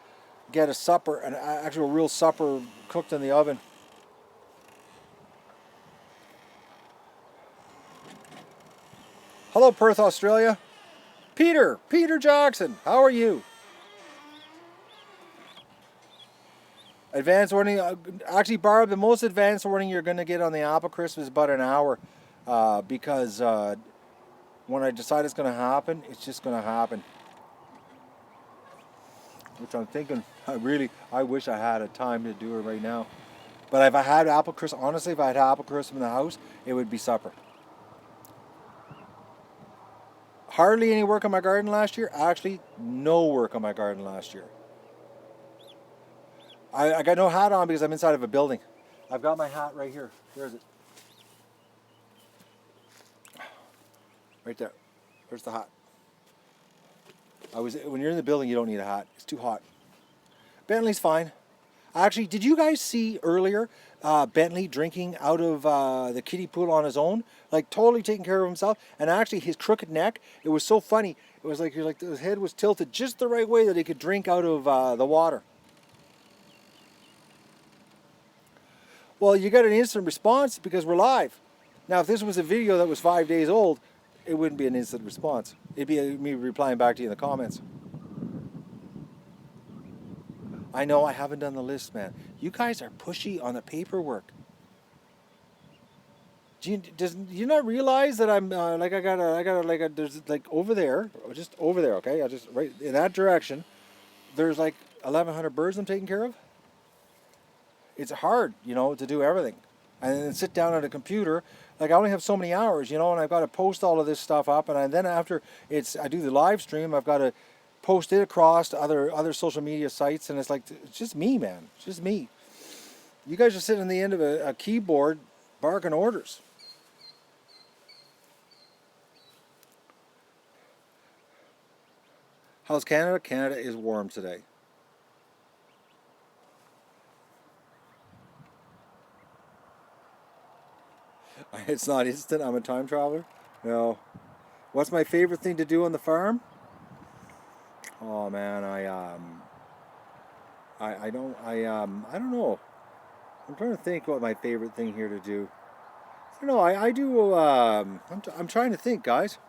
get a supper, an actual real supper cooked in the oven. Hello, Perth, Australia. Peter Jackson, how are you? Advanced warning. Actually, Barb, the most advanced warning you're going to get on the apple crisp is about an hour, because when I decide it's going to happen, it's just going to happen. Which I'm thinking, I wish I had a time to do it right now. But if I had apple crisp, honestly, if I had apple crisp in the house, it would be supper. Hardly any work on my garden last year. Actually, no work on my garden last year. I got no hat on because I'm inside of a building. I've got my hat right here. Where is it? Right there. Where's the hat? When you're in the building, you don't need a hat. It's too hot. Bentley's fine. Actually, did you guys see earlier Bentley drinking out of the kiddie pool on his own? Like totally taking care of himself. And actually his crooked neck, it was so funny. It was like his head was tilted just the right way that he could drink out of the water. Well, you got an instant response because we're live. Now, if this was a video that was 5 days old, it wouldn't be an instant response. It'd be me replying back to you in the comments. I know I haven't done the list, man. You guys are pushy on the paperwork. Do you not realize that I'm there's like over there, just over there, okay? I just right in that direction. There's like 1,100 birds I'm taking care of. It's hard, to do everything, and then sit down at a computer. Like I only have so many hours, and I've got to post all of this stuff up, and then after I do the live stream, I've got to post it across to other social media sites, and it's just me, man. It's just me. You guys are sitting on the end of a keyboard barking orders. How's Canada? Canada is warm today. It's not instant. I'm a time traveler. No. What's my favorite thing to do on the farm? Oh man, I don't know. I'm trying to think what my favorite thing here to do. I don't know. I do. I'm trying to think, guys.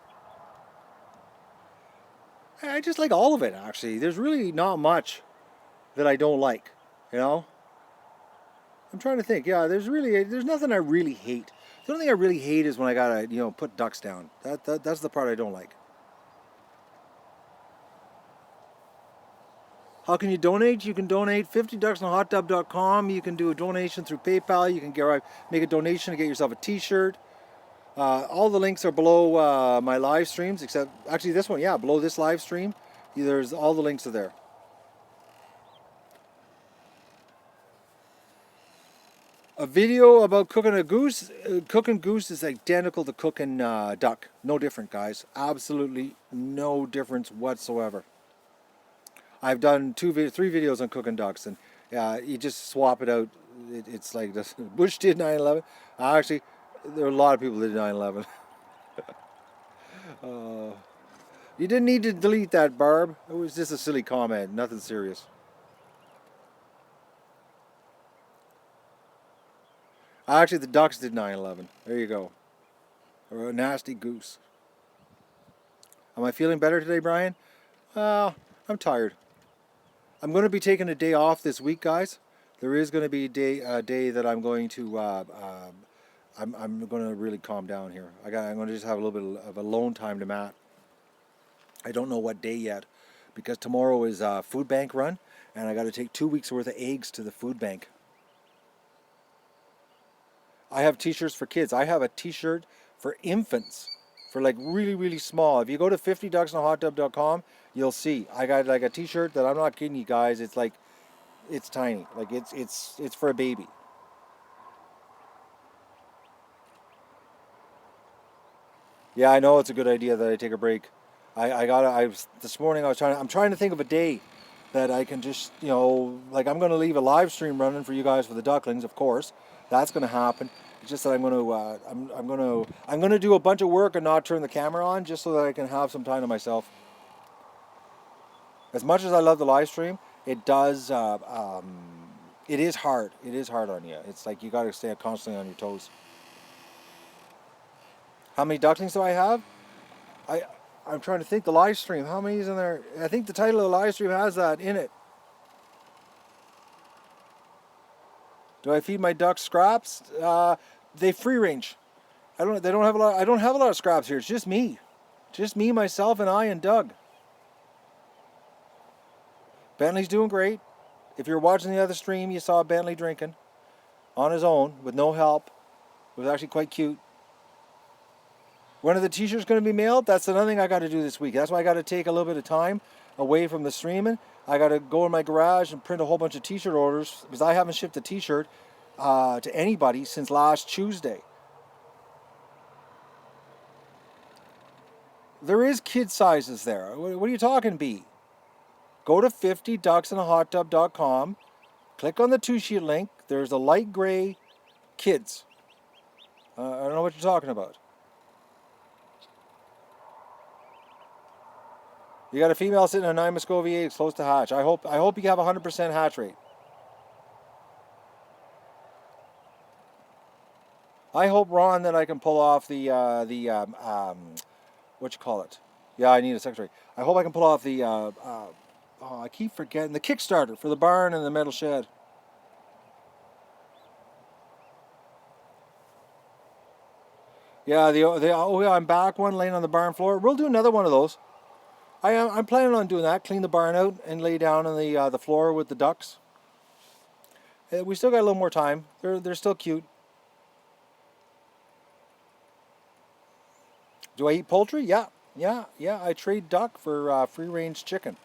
I just like all of it. Actually, there's really not much that I don't like. I'm trying to think. Yeah, there's nothing I really hate. The only thing I really hate is when I gotta put ducks down. That's the part I don't like. How can you donate? You can donate 50ducksonahottub.com. You can do a donation through PayPal. You can make a donation to get yourself a t-shirt. All the links are below my live streams, except actually this one, below this live stream. There's all the links are there. A video about cooking a goose. Cooking goose is identical to cooking duck. No different, guys. Absolutely no difference whatsoever. I've done 3 videos on cooking ducks, and you just swap it out. It's like this. Bush did 9/11. Actually, there are a lot of people that did 9/11. You didn't need to delete that, Barb. It was just a silly comment. Nothing serious. Actually, the ducks did 9/11. There you go. Or a nasty goose. Am I feeling better today, Brian? Well, I'm tired. I'm going to be taking a day off this week, guys. There is going to be a day that I'm going to I'm going to really calm down here. I'm going to just have a little bit of alone time to Matt. I don't know what day yet, because tomorrow is a food bank run, and I got to take 2 weeks worth of eggs to the food bank. I have t-shirts for kids. I have a t-shirt for infants, for like really, really small. If you go to 50ducksonahottub.com, you'll see. I got like a t-shirt that I'm not kidding you guys. It's like, it's tiny. Like it's for a baby. Yeah, I know it's a good idea that I take a break. This morning I'm trying to think of a day that I can just, like I'm going to leave a live stream running for you guys for the ducklings, of course. That's going to happen. It's just that I'm going to do a bunch of work and not turn the camera on, just so that I can have some time to myself. As much as I love the live stream, it does. It is hard. It is hard on you. It's like you got to stay constantly on your toes. How many ducklings do I have? I'm trying to think. The live stream. How many is in there? I think the title of the live stream has that in it. Do I feed my ducks scraps? They free range. They don't have a lot. I don't have a lot of scraps here. It's just me. Just me, myself, and I, and Doug. Bentley's doing great. If you're watching the other stream, you saw Bentley drinking on his own with no help. It was actually quite cute. When are the t-shirts going to be mailed? That's another thing I got to do this week. That's why I got to take a little bit of time away from the streaming. I got to go in my garage and print a whole bunch of t-shirt orders because I haven't shipped a t-shirt to anybody since last Tuesday. There is kid sizes there. What are you talking, B? Go to 50ducksinahot.com. Click on the 2-sheet link. There's a light gray kids. I don't know what you're talking about. You got a female sitting on 9 Muscovy eggs close to hatch. I hope you have a 100% hatch rate. I hope, Ron, that I can pull off the what you call it? Yeah, I need a secretary. I hope I can pull off the I keep forgetting the Kickstarter for the barn and the metal shed. Yeah, I'm back one laying on the barn floor. We'll do another one of those. I'm planning on doing that. Clean the barn out and lay down on the floor with the ducks. We still got a little more time. They're still cute. Do I eat poultry? Yeah. I trade duck for free range chicken.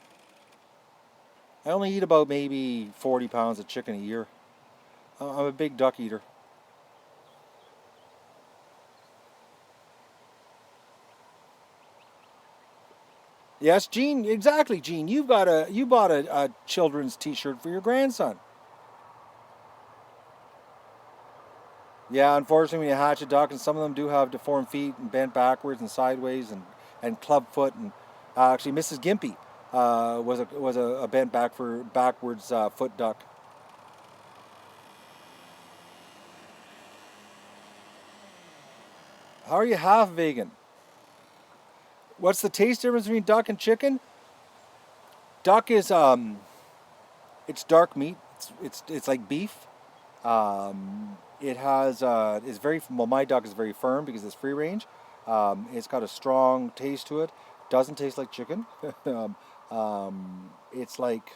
I only eat about maybe 40 pounds of chicken a year. I'm a big duck eater. Yes, Gene, exactly, Gene. You bought a children's T-shirt for your grandson. Yeah, unfortunately, when you hatch a duck, and some of them do have deformed feet and bent backwards and sideways and club foot, and actually, Mrs. Gimpy was a bent backwards foot duck. How are you half vegan? What's the taste difference between duck and chicken? Duck is it's dark meat. It's like beef. It has is very well. My duck is very firm because it's free range. It's got a strong taste to it. Doesn't taste like chicken. It's like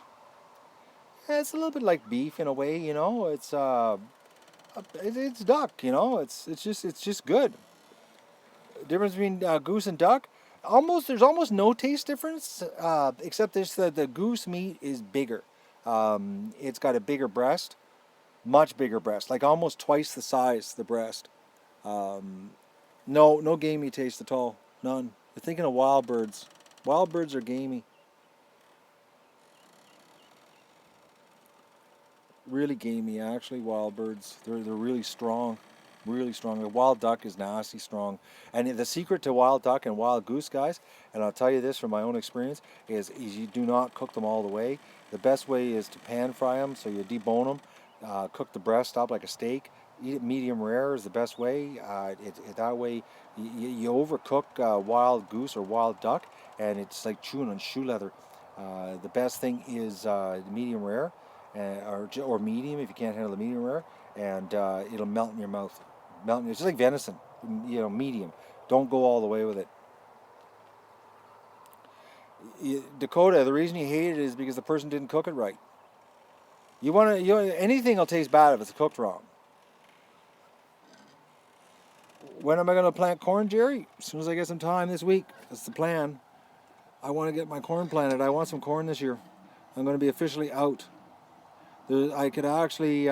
it's a little bit like beef in a way. You know, it's duck. You know, it's just good. Difference between goose and duck. There's almost no taste difference, except the goose meat is bigger. It's got a bigger breast, much bigger breast, like almost twice the size the breast. No gamey taste at all, none. You're thinking of wild birds. Wild birds are gamey. Really gamey, actually. Wild birds, they're really strong. Really strong. The wild duck is nasty strong. And the secret to wild duck and wild goose, guys, and I'll tell you this from my own experience, is you do not cook them all the way. The best way is to pan fry them, so you debone them, cook the breast up like a steak. Eat it medium rare is the best way. That way you overcook wild goose or wild duck, and it's like chewing on shoe leather. The best thing is medium rare, or medium if you can't handle the medium rare, and it'll melt in your mouth. It's just like venison, medium. Don't go all the way with it. Dakota, the reason you hate it is because the person didn't cook it right. Anything will taste bad if it's cooked wrong. When am I going to plant corn, Jerry? As soon as I get some time this week. That's the plan. I want to get my corn planted. I want some corn this year. I'm going to be officially out. I could actually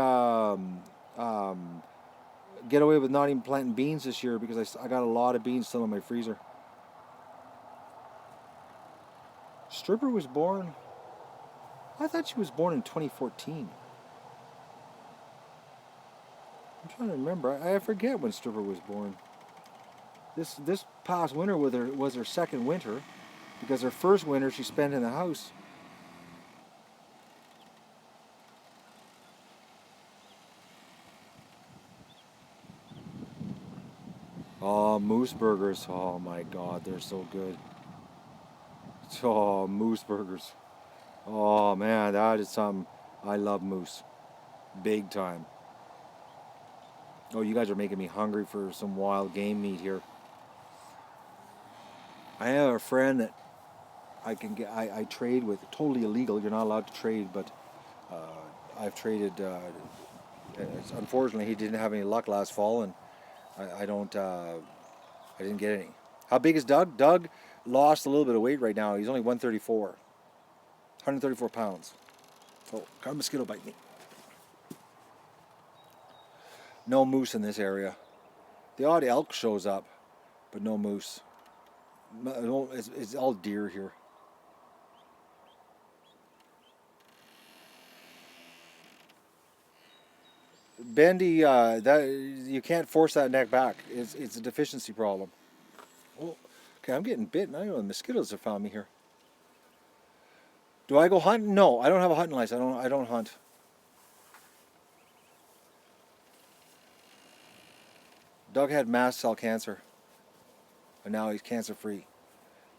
get away with not even planting beans this year because I got a lot of beans still in my freezer. Stripper was born... I thought she was born in 2014. I'm trying to remember. I forget when Stripper was born. This past winter was her second winter because her first winter she spent in the house. Oh, moose burgers. Oh my God, they're so good. Oh, moose burgers. Oh man, that is something. I love moose. Big time. Oh, you guys are making me hungry for some wild game meat here. I have a friend that I trade with, totally illegal. You're not allowed to trade, but I've traded. Unfortunately, he didn't have any luck last fall, and I don't. I didn't get any. How big is Doug? Doug lost a little bit of weight right now. He's only 134, 134 pounds. Oh, got a mosquito bite me. No moose in this area. The odd elk shows up, but no moose. It's all deer here. Bendy, that you can't force that neck back. It's a deficiency problem. Oh, okay, I'm getting bitten. I know the mosquitoes have found me here. Do I go hunting? No, I don't have a hunting license. I don't hunt. Doug had mast cell cancer, and now he's cancer free.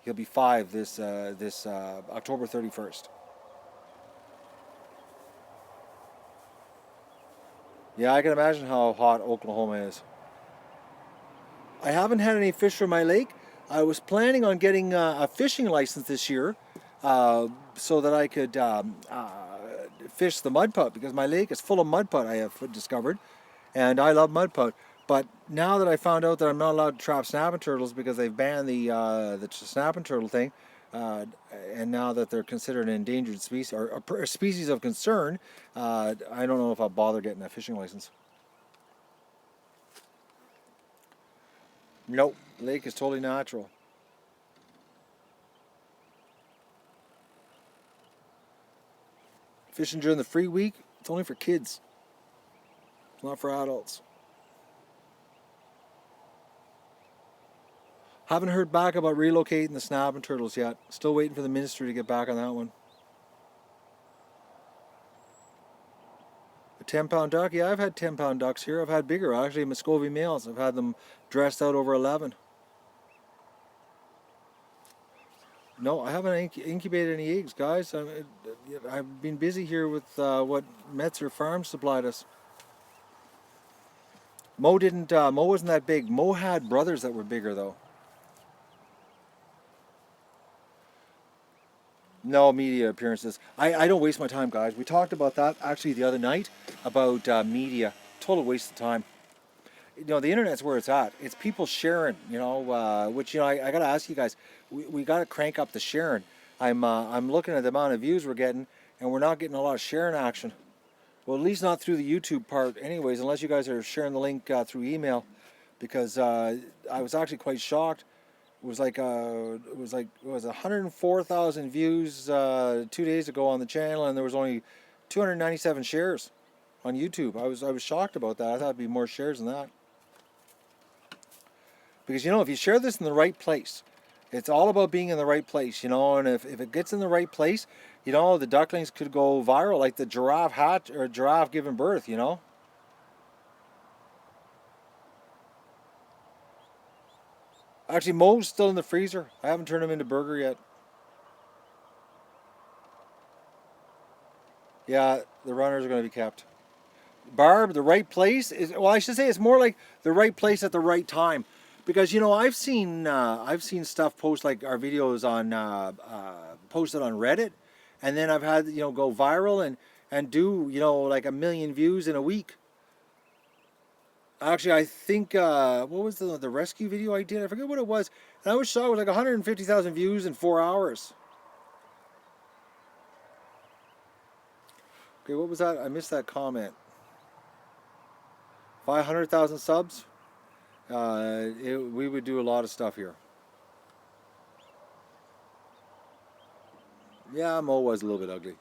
He'll be 5 this October 31st. Yeah, I can imagine how hot Oklahoma is. I haven't had any fish from my lake. I was planning on getting a fishing license this year, so that I could fish the mud putt, because my lake is full of mud putt, I have discovered, and I love mud putt. But now that I found out that I'm not allowed to trap snapping turtles because they've banned the snapping turtle thing, and now that they're considered an endangered species or a species of concern, I don't know if I'll bother getting a fishing license. Nope, lake is totally natural. Fishing during the free week, it's only for kids. It's not for adults. Haven't heard back about relocating the snapping turtles yet. Still waiting for the ministry to get back on that one. A 10-pound duck? Yeah, I've had 10-pound ducks here. I've had bigger, actually, Muscovy males. I've had them dressed out over 11. No, I haven't incubated any eggs, guys. I've been busy here with what Metzer Farms supplied us. Mo didn't. Mo wasn't that big. Mo had brothers that were bigger, though. No media appearances. I don't waste my time, guys. We talked about that actually the other night about media. Total waste of time. You know, the internet's where it's at. It's people sharing. You know, which I got to ask you guys. We got to crank up the sharing. I'm looking at the amount of views we're getting, and we're not getting a lot of sharing action. Well, at least not through the YouTube part, anyways. Unless you guys are sharing the link through email, because I was actually quite shocked. It was 104,000 views 2 days ago on the channel, and there was only 297 shares on YouTube. I was shocked about that. I thought it'd be more shares than that. Because if you share this in the right place, it's all about being in the right place, and if it gets in the right place, the ducklings could go viral, like the giraffe hatch or giraffe giving birth. Actually, Mo's still in the freezer. I haven't turned him into burger yet. Yeah, the runners are going to be kept. Barb, the right place is, well, I should say it's more like the right place at the right time, because I've seen stuff post, like our videos on posted on Reddit, and then I've had go viral and do like 1 million views in a week. Actually, I think what was the rescue video I did? I forget what it was, and I was shocked. It was like 150,000 views in 4 hours. Okay, what was that? I missed that comment. 500,000 subs. We would do a lot of stuff here. Yeah, Mo was a little bit ugly.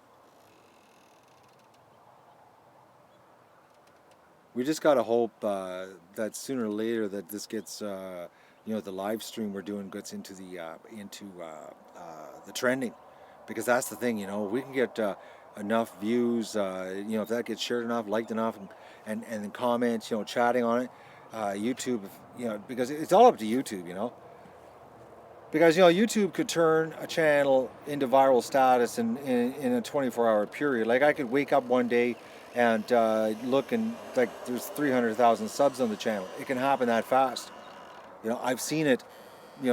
We just gotta hope that sooner or later that this gets, the live stream we're doing gets into the trending, because that's the thing. We can get enough views. If that gets shared enough, liked enough, and comments, chatting on it. YouTube, because it's all up to YouTube. Because YouTube could turn a channel into viral status in a 24-hour period. Like, I could wake up one day and look, and like there's 300,000 subs on the channel. It can happen that fast. I've seen it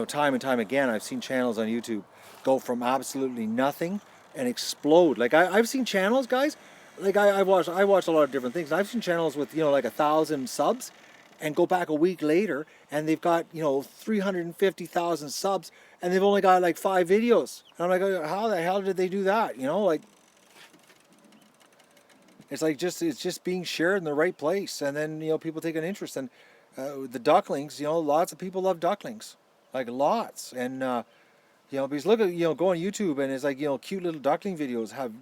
time and time again, I've seen channels on YouTube go from absolutely nothing and explode. Like I've seen channels, guys. Like I watch a lot of different things. I've seen channels with like 1,000 subs, and go back a week later, and they've got 350,000 subs, and they've only got like 5 videos. And I'm like, how the hell did they do that? Like it's just being shared in the right place, and then people take an interest. And the ducklings, lots of people love ducklings, like lots. And because look at go on YouTube, and it's like cute little duckling videos have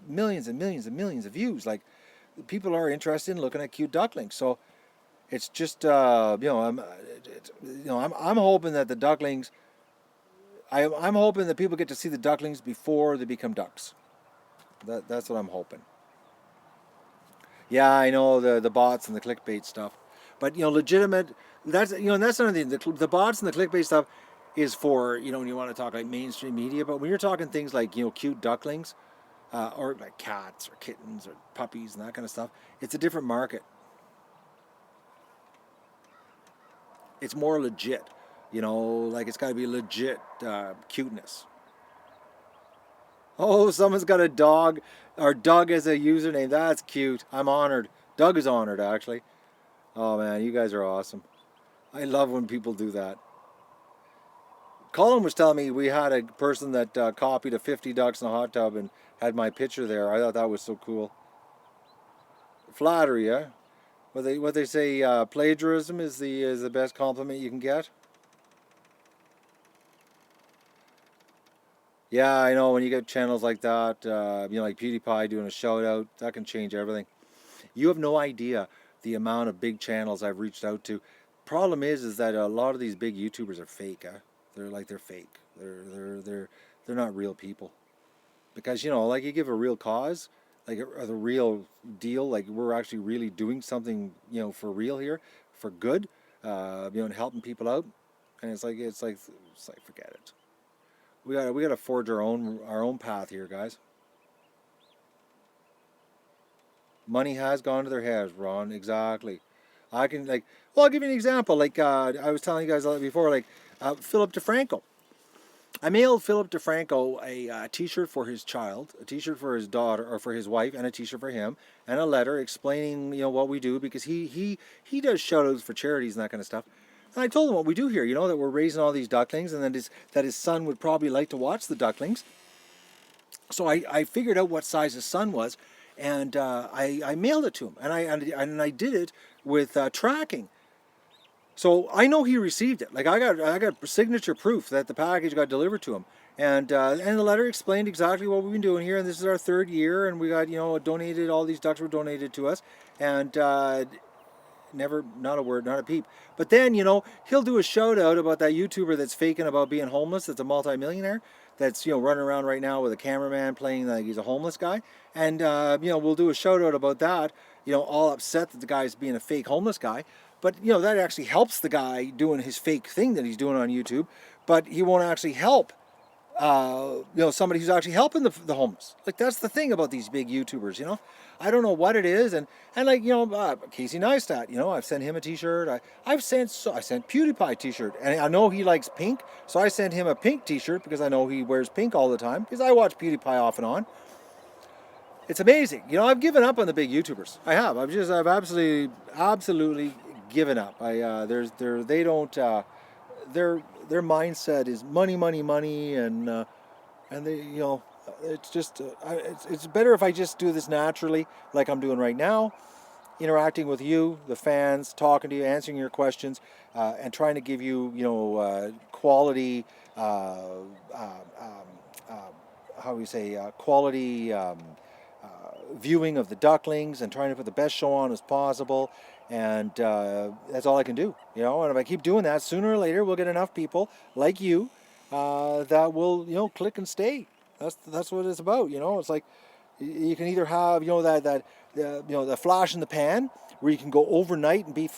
millions and millions and millions of views. Like people are interested in looking at cute ducklings. So it's just I'm hoping that the ducklings. I'm hoping that people get to see the ducklings before they become ducks. That's what I'm hoping. Yeah, I know the bots and the clickbait stuff, but legitimate. That's and that's another thing. The bots and the clickbait stuff is for when you want to talk like mainstream media. But when you're talking things like cute ducklings, or like cats or kittens or puppies and that kind of stuff, it's a different market. It's more legit. Like it's got to be legit cuteness. Oh, someone's got a dog or Doug as a username. That's cute. I'm honored. Doug is honored, actually. Oh man, you guys are awesome. I love when people do that. Colin was telling me we had a person that copied a 50 ducks in a hot tub and had my picture there. I thought that was so cool. Flattery, yeah. What they say, plagiarism is the best compliment you can get. Yeah, I know when you get channels like that, like PewDiePie doing a shout out, that can change everything. You have no idea the amount of big channels I've reached out to. Problem is that a lot of these big YouTubers are fake. They're fake. They're not real people. Because like you give a real cause, like the real deal, like we're actually really doing something, for real here, for good, and helping people out. And it's like forget it. We gotta forge our own path here, guys. Money has gone to their heads, Ron. Exactly. I can I'll give you an example. Like I was telling you guys before, like Philip DeFranco. I mailed Philip DeFranco a T-shirt for his child, a T-shirt for his daughter or for his wife, and a T-shirt for him, and a letter explaining what we do, because he does shout-outs for charities and that kind of stuff. And I told him what we do here, that we're raising all these ducklings, and that his son would probably like to watch the ducklings. So I figured out what size his son was, and I mailed it to him, and I did it with tracking. So I know he received it. Like I got signature proof that the package got delivered to him, and the letter explained exactly what we've been doing here. And this is our 3rd year, and we got donated. All these ducks were donated to us, and never, not a word, not a peep. But then he'll do a shout out about that YouTuber that's faking about being homeless. That's a multimillionaire. That's running around right now with a cameraman playing like he's a homeless guy, and we'll do a shout out about that. All upset that the guy's being a fake homeless guy. But that actually helps the guy doing his fake thing that he's doing on YouTube. But he won't actually help somebody who's actually helping the homeless. Like that's the thing about these big YouTubers. I don't know what it is, and like Casey Neistat. I've sent him a T-shirt. I sent PewDiePie T-shirt, and I know he likes pink, so I sent him a pink T-shirt because I know he wears pink all the time. Because I watch PewDiePie off and on. It's amazing. I've given up on the big YouTubers. I have. I've absolutely given up. They don't. Their mindset is money, money, money, and they it's just it's better if I just do this naturally, like I'm doing right now, interacting with you, the fans, talking to you, answering your questions, and trying to give you quality. How do we say quality viewing of the ducklings, and trying to put the best show on as possible. And that's all I can do, And if I keep doing that, sooner or later we'll get enough people like you that will, click and stay. That's what it's about, It's like you can either have, the flash in the pan where you can go overnight and be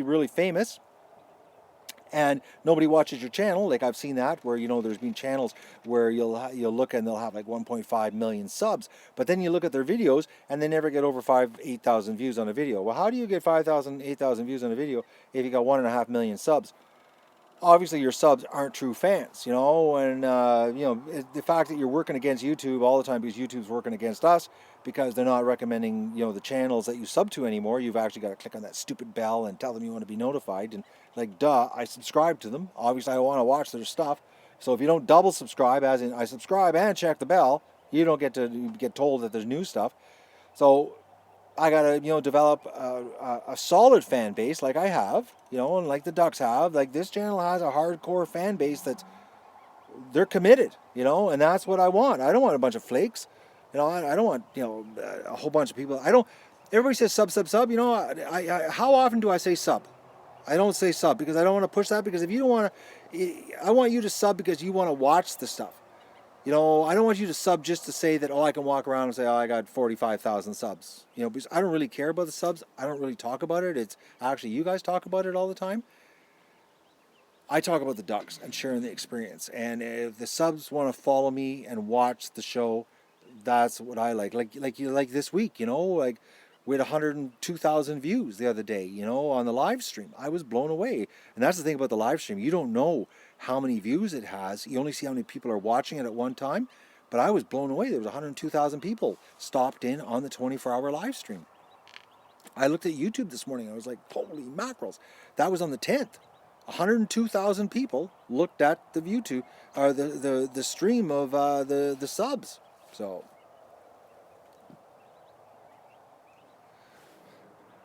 really famous, and nobody watches your channel. Like I've seen that where there's been channels where you'll look and they'll have like 1.5 million subs, but then you look at their videos and they never get over 8,000 views on a video. Well, how do you get 5,000, 8,000 views on a video if you got 1.5 million subs? obviously your subs aren't true fans, you know, and the fact that you're working against YouTube all the time because YouTube's working against us because they're not recommending, the channels that you sub to anymore. You've actually got to click on that stupid bell and tell them you want to be notified. And like, duh, I subscribe to them. Obviously, I want to watch their stuff. So if you don't double subscribe, as in I subscribe and check the bell, you don't get to get told that there's new stuff. So I gotta, develop a solid fan base like I have, and like the Ducks have. Like this channel has a hardcore fan base that's they're committed, and that's what I want. I don't want a bunch of flakes, I don't want a whole bunch of people. I don't. Everybody says sub, sub, sub. How often do I say sub? I don't say sub because I don't want to push that. Because if you don't want to, I want you to sub because you want to watch the stuff. I don't want you to sub just to say that, I can walk around and say, I got 45,000 subs. Because I don't really care about the subs. I don't really talk about it. It's actually, you guys talk about it all the time. I talk about the Ducks and sharing the experience. And if the subs want to follow me and watch the show, that's what I like. Like this week, like we had 102,000 views the other day, on the live stream. I was blown away. And that's the thing about the live stream. You don't know how many views it has. You only see how many people are watching it at one time. But I was blown away. There was 102,000 people stopped in on the 24-hour live stream. I looked at YouTube this morning. I was like, holy mackerels. That was on the 10th. 102,000 people looked at the YouTube or the stream of the subs. So,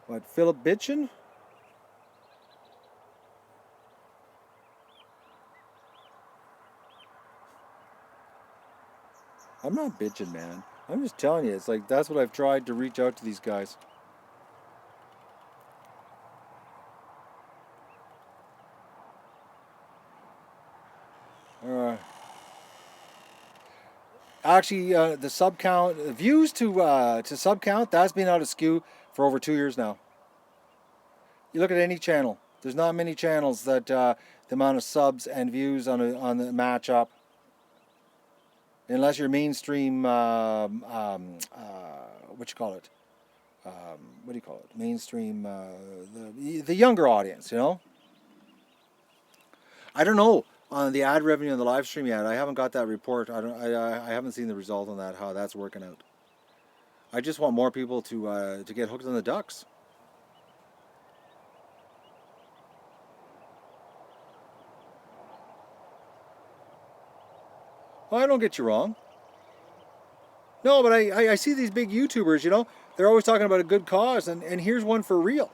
what, Philip bitchin'? I'm not bitching, man. I'm just telling you, it's like that's what I've tried to reach out to these guys. Actually, the sub count, views to sub count, that's been out of skew for over 2 years now. You look at any channel, there's not many channels that the amount of subs and views on the match up, unless you're mainstream. What you call it? What do you call it? Mainstream. The younger audience, I don't know on the ad revenue on the live stream yet. I haven't got that report. I haven't seen the result on that, how that's working out. I just want more people to get hooked on the Ducks. Well, I don't get you wrong. No, but I see these big YouTubers, they're always talking about a good cause, and here's one for real.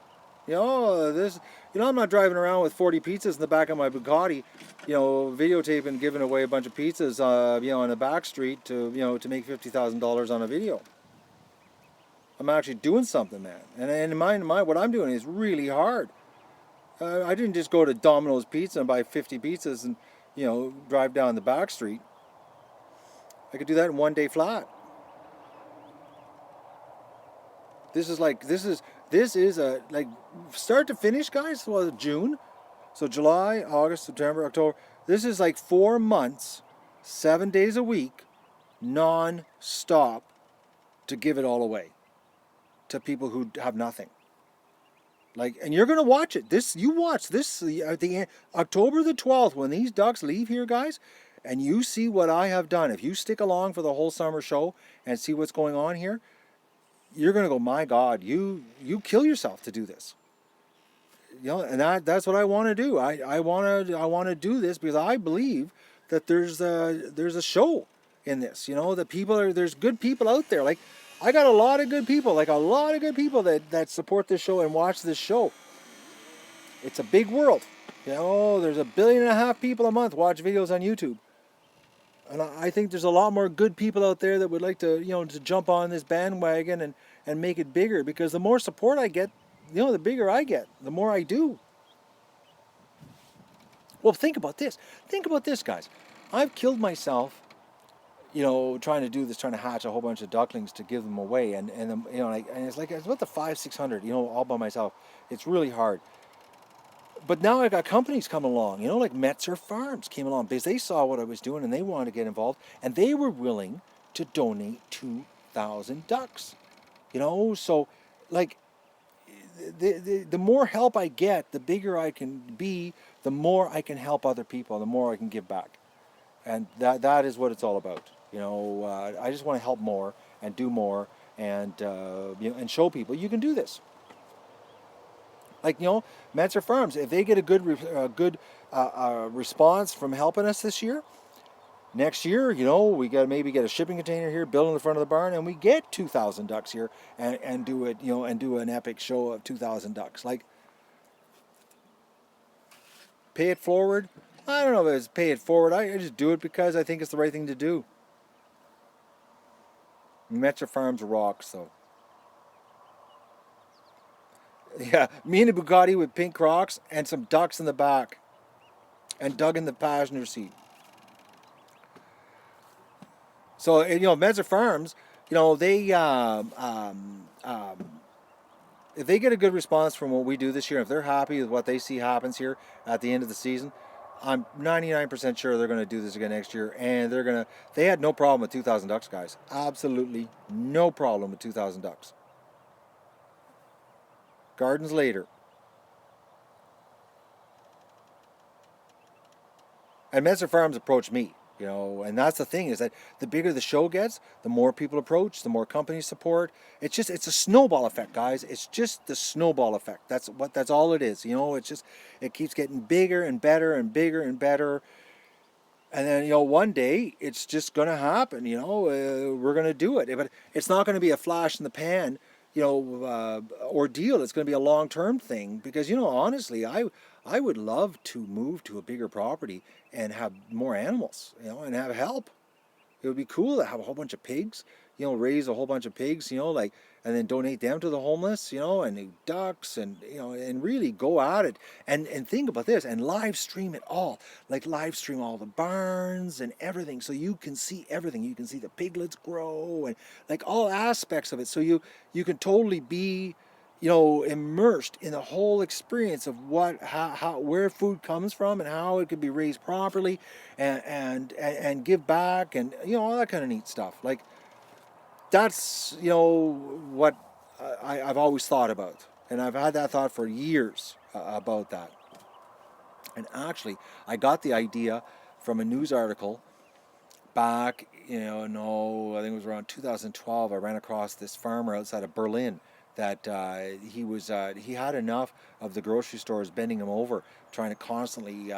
I'm not driving around with 40 pizzas in the back of my Bugatti, videotaping, giving away a bunch of pizzas, on the back street to make $50,000 on a video. I'm actually doing something, man. And in my what I'm doing is really hard. I didn't just go to Domino's Pizza and buy 50 pizzas and, drive down the back street. I could do that in one day flat. This is a, like, start to finish, guys. Well, June. So July, August, September, October. This is like 4 months, 7 days a week, non-stop to give it all away to people who have nothing. Like, and you're going to watch it. You watch this at the October the 12th when these Ducks leave here, guys, and you see what I have done. If you stick along for the whole summer show and see what's going on here, you're going to go, my God, you kill yourself to do this. And that's what I want to do. I want to do this because I believe that there's a show in this. That there's good people out there. Like, I got a lot of good people, that support this show and watch this show. It's a big world. There's 1.5 billion people a month watch videos on YouTube. And I think there's a lot more good people out there that would like to, to jump on this bandwagon and make it bigger. Because the more support I get, the bigger I get, the more I do. Well, think about this. Think about this, guys. I've killed myself, trying to do this, trying to hatch a whole bunch of ducklings to give them away. And it's about the 500-600, all by myself. It's really hard. But now I got companies coming along, like Metzer Farms came along because they saw what I was doing and they wanted to get involved and they were willing to donate 2,000 ducks. So like the more help I get, the bigger I can be the more I can help other people, the more I can give back. And that is what it's all about. I just want to help more and do more, and and show people you can do this. Like Metzer Farms, if they get a good response from helping us this year, next year, we got to maybe get a shipping container here, build in the front of the barn, and we get 2,000 ducks here, and do it, and do an epic show of 2,000 ducks. Like, pay it forward. I don't know if it's pay it forward. I just do it because I think it's the right thing to do. Metzer Farms rocks, though. Yeah, me in a Bugatti with pink Crocs and some ducks in the back, and Doug in the passenger seat. So Metzer Farms, they if they get a good response from what we do this year, if they're happy with what they see happens here at the end of the season, I'm 99% sure they're going to do this again next year, and they had no problem with 2,000 ducks, guys. Absolutely no problem with 2,000 ducks. Gardens later. And Metzer Farms approached me, and that's the thing, is that the bigger the show gets, the more people approach, the more companies support. It's a snowball effect, guys. It's just the snowball effect. That's all it is. It keeps getting bigger and better and bigger and better. And then, one day it's just going to happen, we're going to do it. But it's not going to be a flash in the pan, ordeal. It's going to be a long-term thing because, honestly, I would love to move to a bigger property and have more animals, and have help. It would be cool to have a whole bunch of pigs, raise a whole bunch of pigs, and then donate them to the homeless, and ducks, and really go at it. And think about this, and live stream it all. Like live stream all the barns and everything, so you can see everything. You can see the piglets grow and like all aspects of it. So you can totally be immersed in the whole experience of how where food comes from and how it could be raised properly, and give back, and all that kind of neat stuff. Like, that's what I've always thought about, and I've had that thought for years about that. And actually, I got the idea from a news article back, no, I think it was around 2012. I ran across this farmer outside of Berlin that he had enough of the grocery stores bending him over, trying to constantly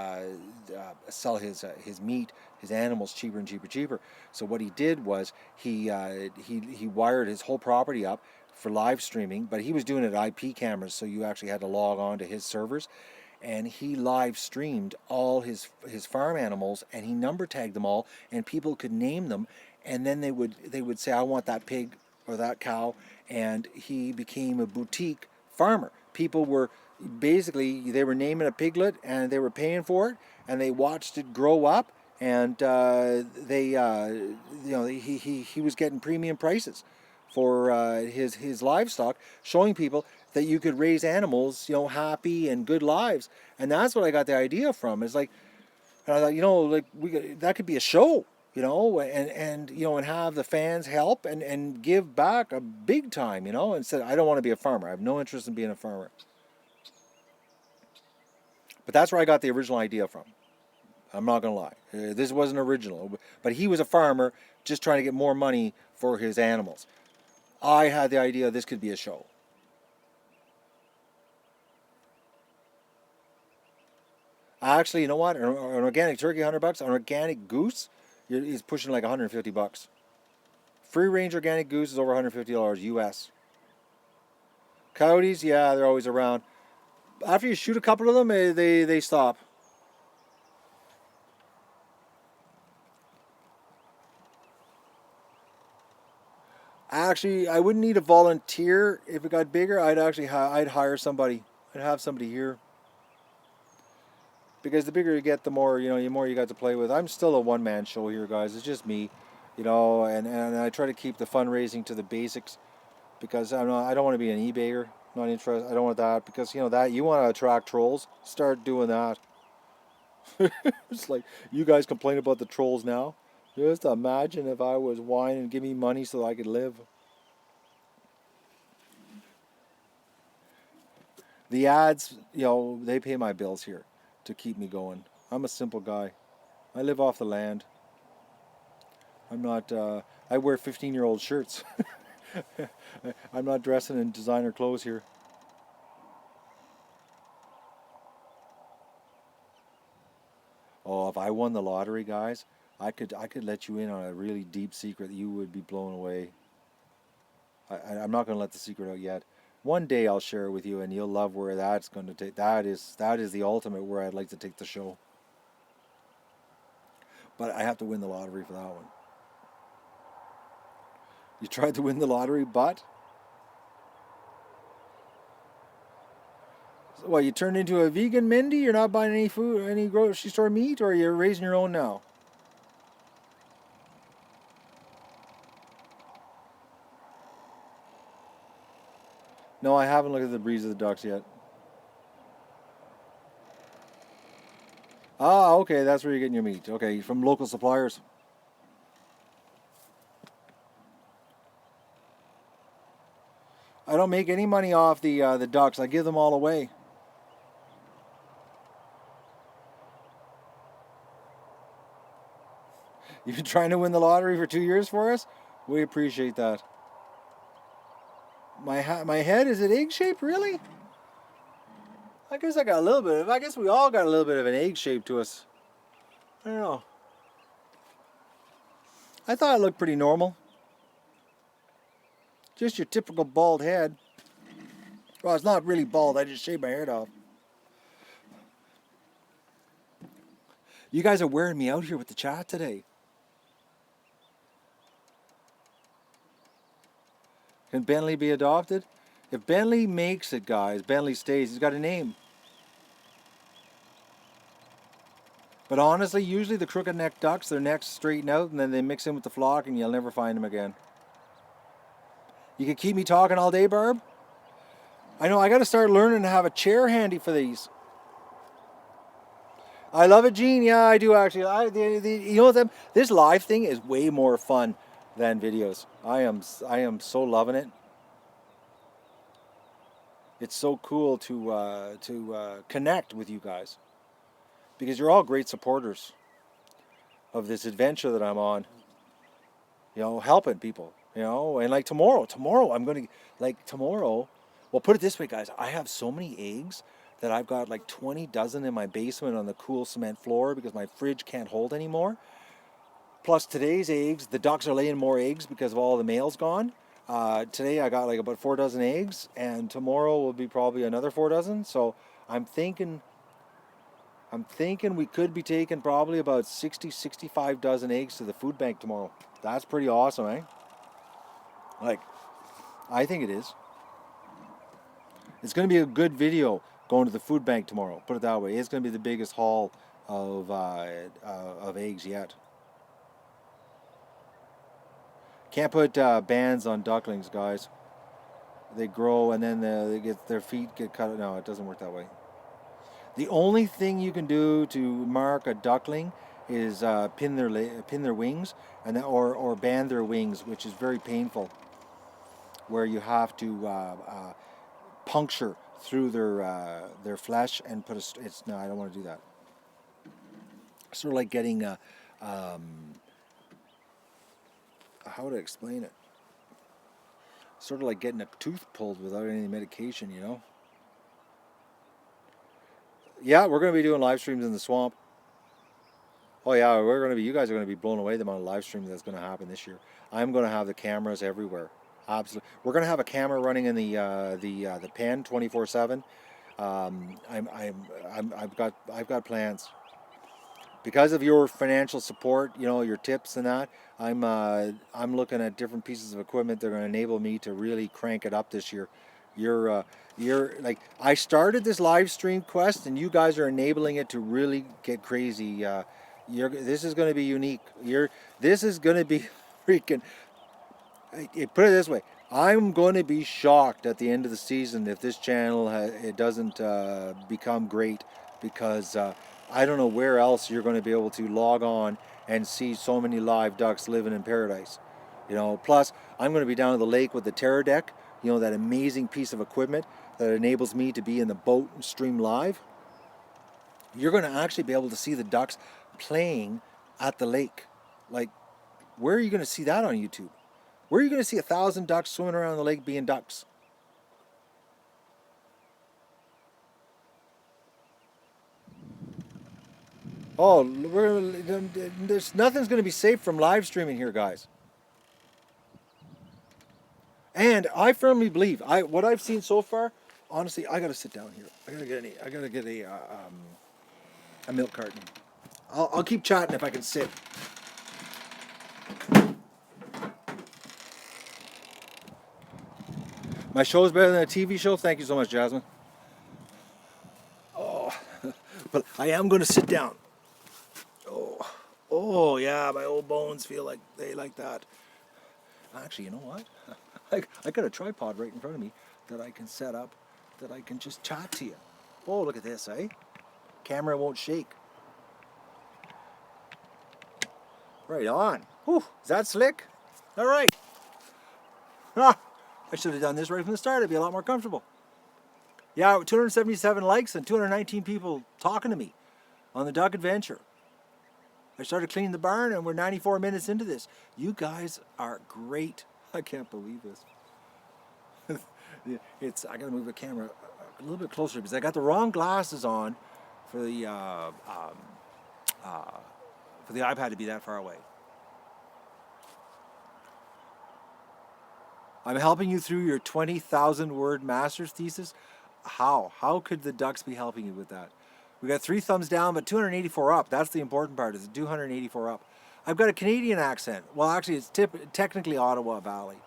sell his meat, his animals cheaper and cheaper. So what he did was he wired his whole property up for live streaming, but he was doing it IP cameras, so you actually had to log on to his servers. And he live streamed all his farm animals, and he number tagged them all, and people could name them, and then they would say, I want that pig or that cow, and he became a boutique farmer. People were they were naming a piglet, and they were paying for it, and they watched it grow up, and he was getting premium prices for his livestock, showing people that you could raise animals, happy and good lives. And that's what I got the idea from. It's like, and I thought, like that could be a show, and have the fans help and give back a big time, and said, I don't want to be a farmer. I have no interest in being a farmer. But that's where I got the original idea from. I'm not going to lie. This wasn't original, but he was a farmer just trying to get more money for his animals. I had the idea this could be a show. Actually, you know what? An organic turkey, $100. An organic goose, is pushing like $150. Free range organic goose is over $150 US. Coyotes, yeah, they're always around. After you shoot a couple of them, they stop. Actually, I wouldn't need a volunteer if it got bigger. I'd hire somebody. I'd have somebody here. Because the bigger you get, the more the more you got to play with. I'm still a one-man show here, guys. It's just me, and I try to keep the fundraising to the basics, because I don't want to be an eBayer. Not interested. I don't want that, because that you want to attract trolls. Start doing that. It's like you guys complain about the trolls now. Just imagine if I was whining and give me money so I could live. The ads, they pay my bills here. to keep me going. I'm a simple guy. I live off the land. I'm not. I wear 15-year-old shirts. I'm not dressing in designer clothes here. Oh, if I won the lottery, guys, I could let you in on a really deep secret that you would be blown away. I'm not going to let the secret out yet. One day I'll share it with you, and you'll love where that's going to take. That is the ultimate where I'd like to take the show. But I have to win the lottery for that one. You tried to win the lottery, but well, you turned into a vegan, Mindy. You're not buying any food, any grocery store meat, or you're raising your own now. No, I haven't looked at the breeds of the ducks yet. Ah, okay, that's where you're getting your meat. Okay, from local suppliers. I don't make any money off the ducks. I give them all away. You've been trying to win the lottery for 2 years for us. We appreciate that. My head is it egg shaped, really? I guess I got a little bit of. I guess we all got a little bit of an egg shape to us. I don't know. I thought it looked pretty normal. Just your typical bald head. Well, it's not really bald. I just shaved my head off. You guys are wearing me out here with the chat today. Can Bentley be adopted? If Bentley makes it, guys, Bentley stays. He's got a name. But honestly, usually the crooked neck ducks, their necks straighten out and then they mix in with the flock and you'll never find them again. You can keep me talking all day, Barb? I know, I got to start learning to have a chair handy for these. I love it, Gene. Yeah, I do actually. You know what? This live thing is way more fun than videos. I am so loving it. It's so cool to connect with you guys because you're all great supporters of this adventure that I'm on. You know, helping people. You know, and like tomorrow I'm gonna like tomorrow. Well, put it this way, guys. I have so many eggs that I've got like 20 dozen in my basement on the cool cement floor because my fridge can't hold anymore. Plus today's eggs, the ducks are laying more eggs because of all the males gone. Today I got like about 4 dozen eggs, and tomorrow will be probably another 4 dozen. So I'm thinking we could be taking probably about 65 dozen eggs to the food bank tomorrow. That's pretty awesome, eh? Like, I think it is. It's going to be a good video going to the food bank tomorrow. Put it that way. It's going to be the biggest haul of eggs yet. Can't put bands on ducklings, guys. They grow and then they get their feet get cut. No, it doesn't work that way. The only thing you can do to mark a duckling is pin their wings or band their wings, which is very painful. Where you have to puncture through their flesh and put a. It's no, I don't want to do that. Sort of like getting how to explain it. Sort of like getting a tooth pulled without any medication, you know. Yeah, we're going to be doing live streams in the swamp. Oh yeah, you guys are going to be blown away the amount of live streams that's going to happen this year. I'm going to have the cameras everywhere. Absolutely. We're going to have a camera running in the pen 24/7. I've got plans. Because of your financial support, you know, your tips and that, I'm looking at different pieces of equipment that are going to enable me to really crank it up this year. You're like I started this live stream quest, and you guys are enabling it to really get crazy. This is going to be unique. This is going to be freaking. Put it this way, I'm going to be shocked at the end of the season if this channel it doesn't become great because. I don't know where else you're going to be able to log on and see so many live ducks living in paradise. You know, plus I'm going to be down at the lake with the Terra deck, you know, that amazing piece of equipment that enables me to be in the boat and stream live. you're going to actually be able to see the ducks playing at the lake. Like, where are you going to see that on YouTube? Where are you going to see 1,000 ducks swimming around the lake being ducks? Oh, there's nothing's going to be safe from live streaming here, guys. And I firmly believe what I've seen so far. Honestly, I got to sit down here. I gotta get a milk carton. I'll keep chatting if I can sit. My show is better than a TV show. Thank you so much, Jasmine. Oh, but I am going to sit down. Oh yeah, my old bones feel like they like that. Actually, you know what? I got a tripod right in front of me that I can set up, that I can just chat to you. Oh, look at this, eh? Camera won't shake. Right on. Whew, is that slick? All right. Ah, I should have done this right from the start. It'd be a lot more comfortable. Yeah, 277 likes and 219 people talking to me on the duck adventure. I started cleaning the barn and we're 94 minutes into this. You guys are great. I can't believe this. I gotta move the camera a little bit closer because I got the wrong glasses on for the iPad to be that far away. I'm helping you through your 20,000 word master's thesis. How? How could the ducks be helping you with that? We got 3 thumbs down, but 284 up. That's the important part, is 284 up. I've got a Canadian accent. Well, actually, it's technically Ottawa Valley.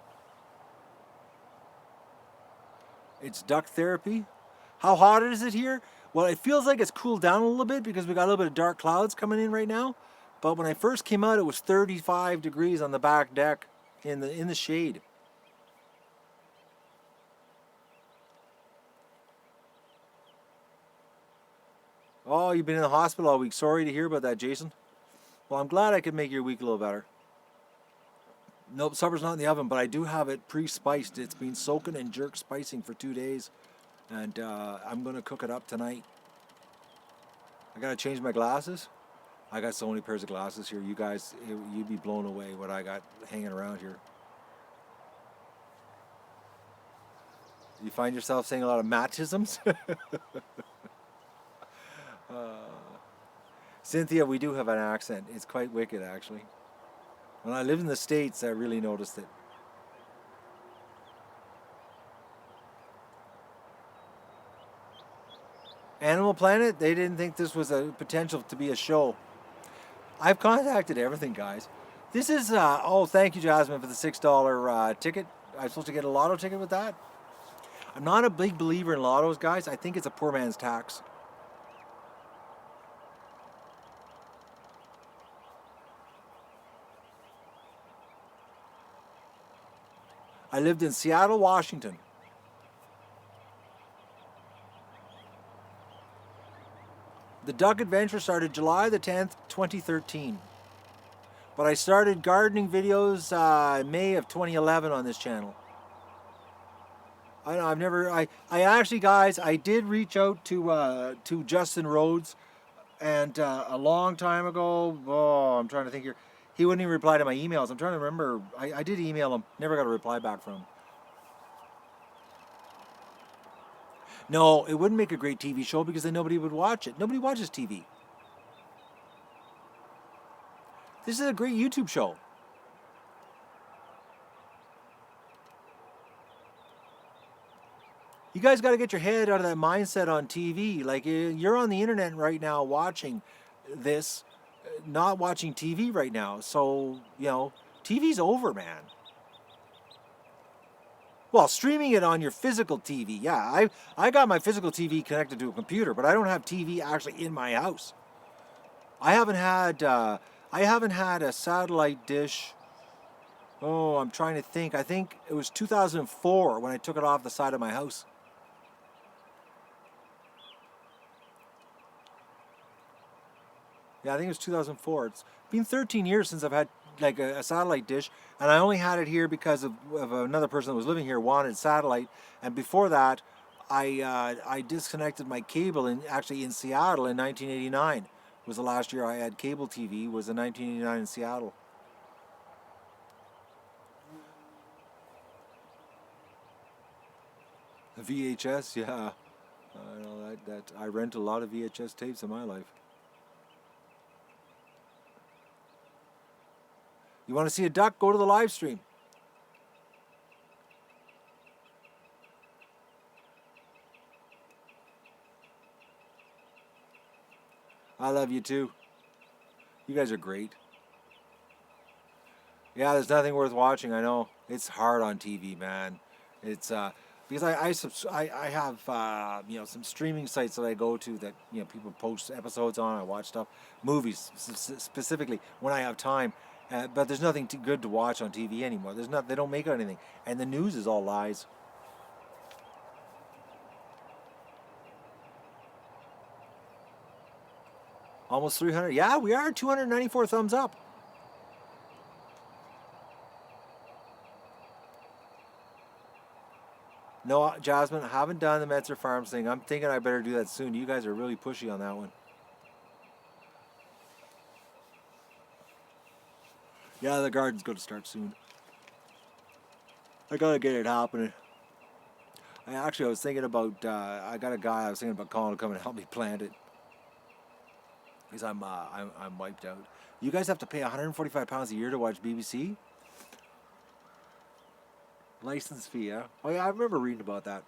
It's duck therapy. How hot is it here? Well, it feels like it's cooled down a little bit because we got a little bit of dark clouds coming in right now. But when I first came out, it was 35 degrees on the back deck in the shade. Oh, you've been in the hospital all week. Sorry to hear about that, Jason. Well, I'm glad I could make your week a little better. Nope, supper's not in the oven, but I do have it pre-spiced. It's been soaking in jerk spicing for 2 days. And I'm going to cook it up tonight. I got to change my glasses. I got so many pairs of glasses here. You guys, you'd be blown away what I got hanging around here. You find yourself saying a lot of Mattisms? Cynthia, we do have an accent. It's quite wicked, actually. When I lived in the States, I really noticed it. Animal Planet, they didn't think this was a potential to be a show. I've contacted everything, guys. This is, oh, thank you, Jasmine, for the $6 ticket. I'm supposed to get a lotto ticket with that. I'm not a big believer in lottos, guys. I think it's a poor man's tax. I lived in Seattle, Washington. The Duck Adventure started July the 10th, 2013. But I started gardening videos May of 2011 on this channel. I actually, guys, I did reach out to Justin Rhodes, and a long time ago, oh, I'm trying to think here. He wouldn't even reply to my emails. I'm trying to remember. I did email him. Never got a reply back from him. No, it wouldn't make a great TV show because then nobody would watch it. Nobody watches TV. This is a great YouTube show. You guys got to get your head out of that mindset on TV. Like, you're on the internet right now watching this, not watching TV right now. So, you know, TV's over, man. Well, streaming it on your physical TV, yeah. I got my physical TV connected to a computer, but I don't have TV actually in my house. I haven't had a satellite dish. Oh, I'm trying to think. I think it was 2004 when I took it off the side of my house. Yeah, I think it was 2004. It's been 13 years since I've had like a satellite dish, and I only had it here because of another person that was living here wanted satellite. And before that, I disconnected my cable in Seattle in 1989. Was the last year I had cable TV. Was in 1989 in Seattle. The VHS, yeah. I know that I rent a lot of VHS tapes in my life. You want to see a duck? Go to the live stream. I love you too. You guys are great. Yeah, there's nothing worth watching. I know it's hard on TV, man. It's because I have some streaming sites that I go to that people post episodes on. I watch stuff, movies specifically when I have time. But there's nothing too good to watch on TV anymore. There's not. They don't make anything, and the news is all lies. Almost 300. Yeah, we are 294 thumbs up. No, Jasmine, I haven't done the Metzer Farms thing. I'm thinking I better do that soon. You guys are really pushy on that one. Yeah, the garden's going to start soon. I gotta get it happening. I was thinking about. I got a guy I was thinking about calling to come and help me plant it because I'm wiped out. You guys have to pay 145 pounds a year to watch BBC. License fee, yeah. Oh yeah, I remember reading about that.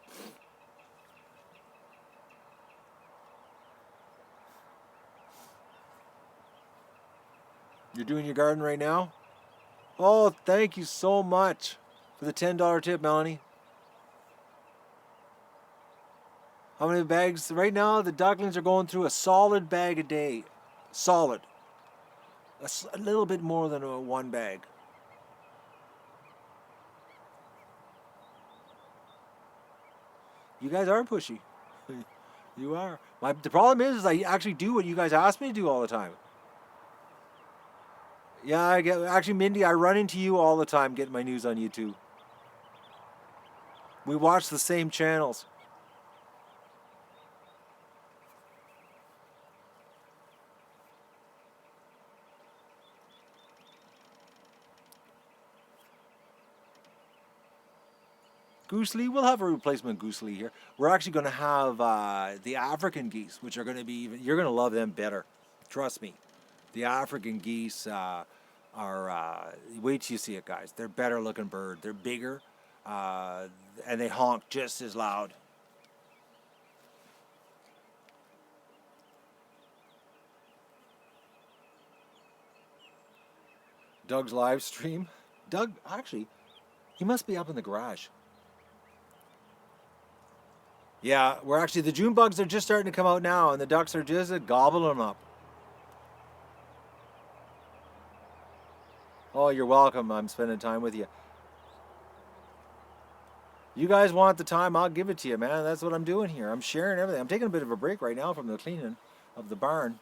You're doing your garden right now? Oh, thank you so much for the $10 tip, Melanie. How many bags? Right now, the ducklings are going through a solid bag a day. Solid. A little bit more than one bag. You guys are pushy. You are. The problem is I actually do what you guys ask me to do all the time. Yeah, actually, Mindy, I run into you all the time getting my news on YouTube. We watch the same channels. Gooselee, we'll have a replacement gooselee here. We're actually going to have the African geese, which are going to be you're going to love them better. Trust me. The African geese wait till you see it, guys. They're better looking bird. They're bigger, and they honk just as loud. Doug's live stream. Doug, actually, he must be up in the garage. Yeah, we're actually, the June bugs are just starting to come out now, and the ducks are just gobbling them up. Oh, you're welcome. I'm spending time with you. You guys want the time, I'll give it to you, man. That's what I'm doing here. I'm sharing everything. I'm taking a bit of a break right now from the cleaning of the barn.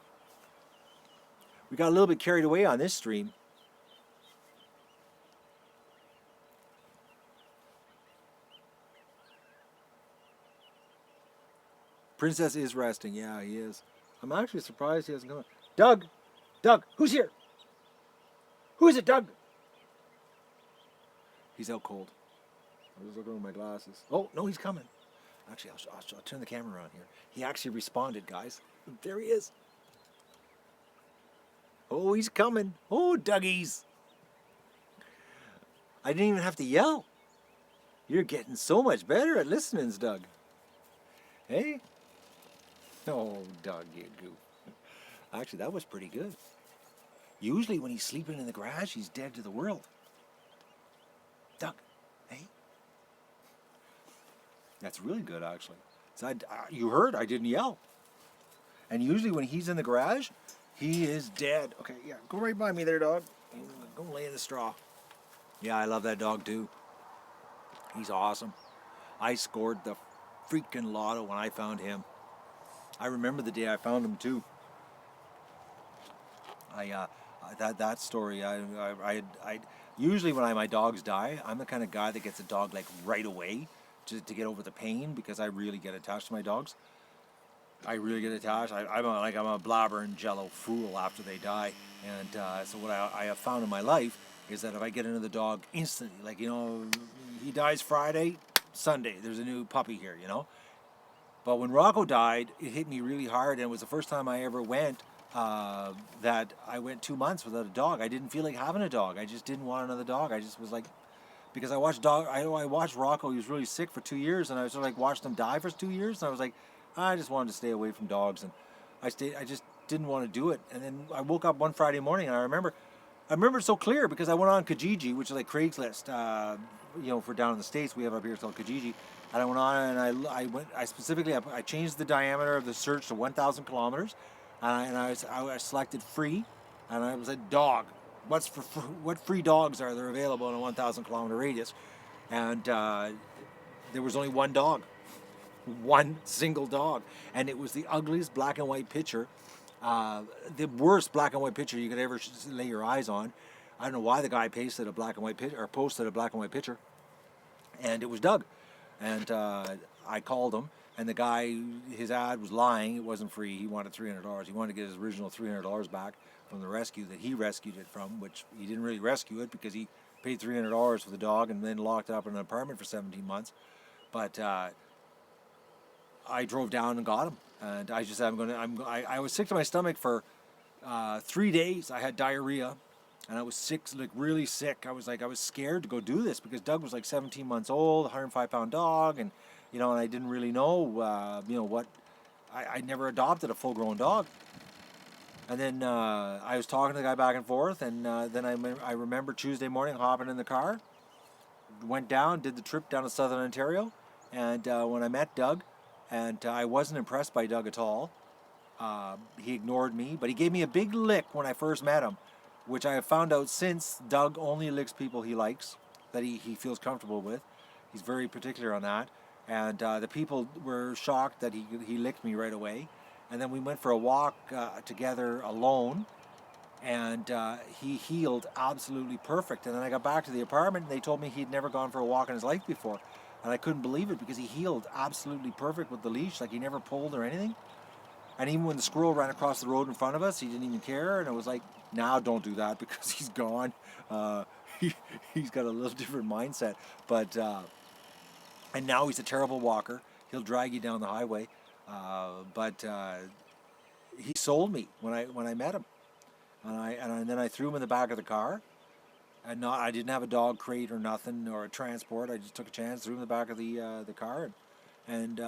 We got a little bit carried away on this stream. Princess is resting. Yeah, he is. I'm actually surprised he hasn't come. Doug! Doug! Who's here? Who is it, Doug? He's out cold. I'm just looking with my glasses. Oh, no, he's coming. Actually, I'll turn the camera on here. He actually responded, guys. There he is. Oh, he's coming. Oh, Douggies. I didn't even have to yell. You're getting so much better at listening, Doug. Hey? Oh, Doug, you goof. Actually, that was pretty good. Usually when he's sleeping in the garage, he's dead to the world. Doug, hey? That's really good, actually. So you heard, I didn't yell. And usually when he's in the garage, he is dead. Okay, yeah, go right by me there, dog. Go lay in the straw. Yeah, I love that dog, too. He's awesome. I scored the freaking lotto when I found him. I remember the day I found him, too. That story, I usually when my dogs die, I'm the kind of guy that gets a dog like right away to get over the pain, because I really get attached to my dogs. I really get attached. I'm a blabber and jello fool after they die. And so what I have found in my life is that if I get another dog instantly, like, he dies Friday, Sunday, there's a new puppy here, But when Rocco died, it hit me really hard, and it was the first time I ever went that I went 2 months without a dog. I didn't feel like having a dog. I just didn't want another dog. I just was like, because I watched Rocco. He was really sick for 2 years, and I sort of like watched him die for 2 years, and I was like, I just wanted to stay away from dogs, and I just didn't want to do it. And then I woke up one Friday morning, and I remember it so clear, because I went on Kijiji, which is like Craigslist. For down in the States, we have up here, it's called Kijiji. And I went on, and I changed the diameter of the search to 1,000 kilometers, and I selected free, and I was a dog. What free dogs are there available in a 1,000 kilometer radius? And there was only one dog, one single dog, and it was the ugliest black and white picture, the worst black and white picture you could ever lay your eyes on. I don't know why the guy posted a black and white picture, and it was Doug. And I called him, and the guy, his ad was lying. It wasn't free. He wanted $300. He wanted to get his original $300 back from the rescue that he rescued it from, which he didn't really rescue it, because he paid $300 for the dog and then locked it up in an apartment for 17 months. But I drove down and got him, and I just I was sick to my stomach for 3 days. I had diarrhea, and I was sick, like really sick. I was scared to go do this, because Doug was like 17 months old, 105-pound dog, and and I didn't really know what. I never adopted a full-grown dog. And then I was talking to the guy back and forth, and then I remember Tuesday morning hopping in the car, went down, did the trip down to Southern Ontario, and when I met Doug, and I wasn't impressed by Doug at all. He ignored me, but he gave me a big lick when I first met him, which I have found out since. Doug only licks people he likes, that he feels comfortable with. He's very particular on that. And the people were shocked that he licked me right away. And then we went for a walk together alone, and he healed absolutely perfect. And then I got back to the apartment, and they told me he'd never gone for a walk in his life before. And I couldn't believe it, because he healed absolutely perfect with the leash. Like, he never pulled or anything. And even when the squirrel ran across the road in front of us, he didn't even care. And it was like, now don't do that, because he's gone. He's got a little different mindset. But and now he's a terrible walker. He'll drag you down the highway. But he sold me when I met him. And then I threw him in the back of the car. And I didn't have a dog crate or nothing, or a transport. I just took a chance, threw him in the back of the car. And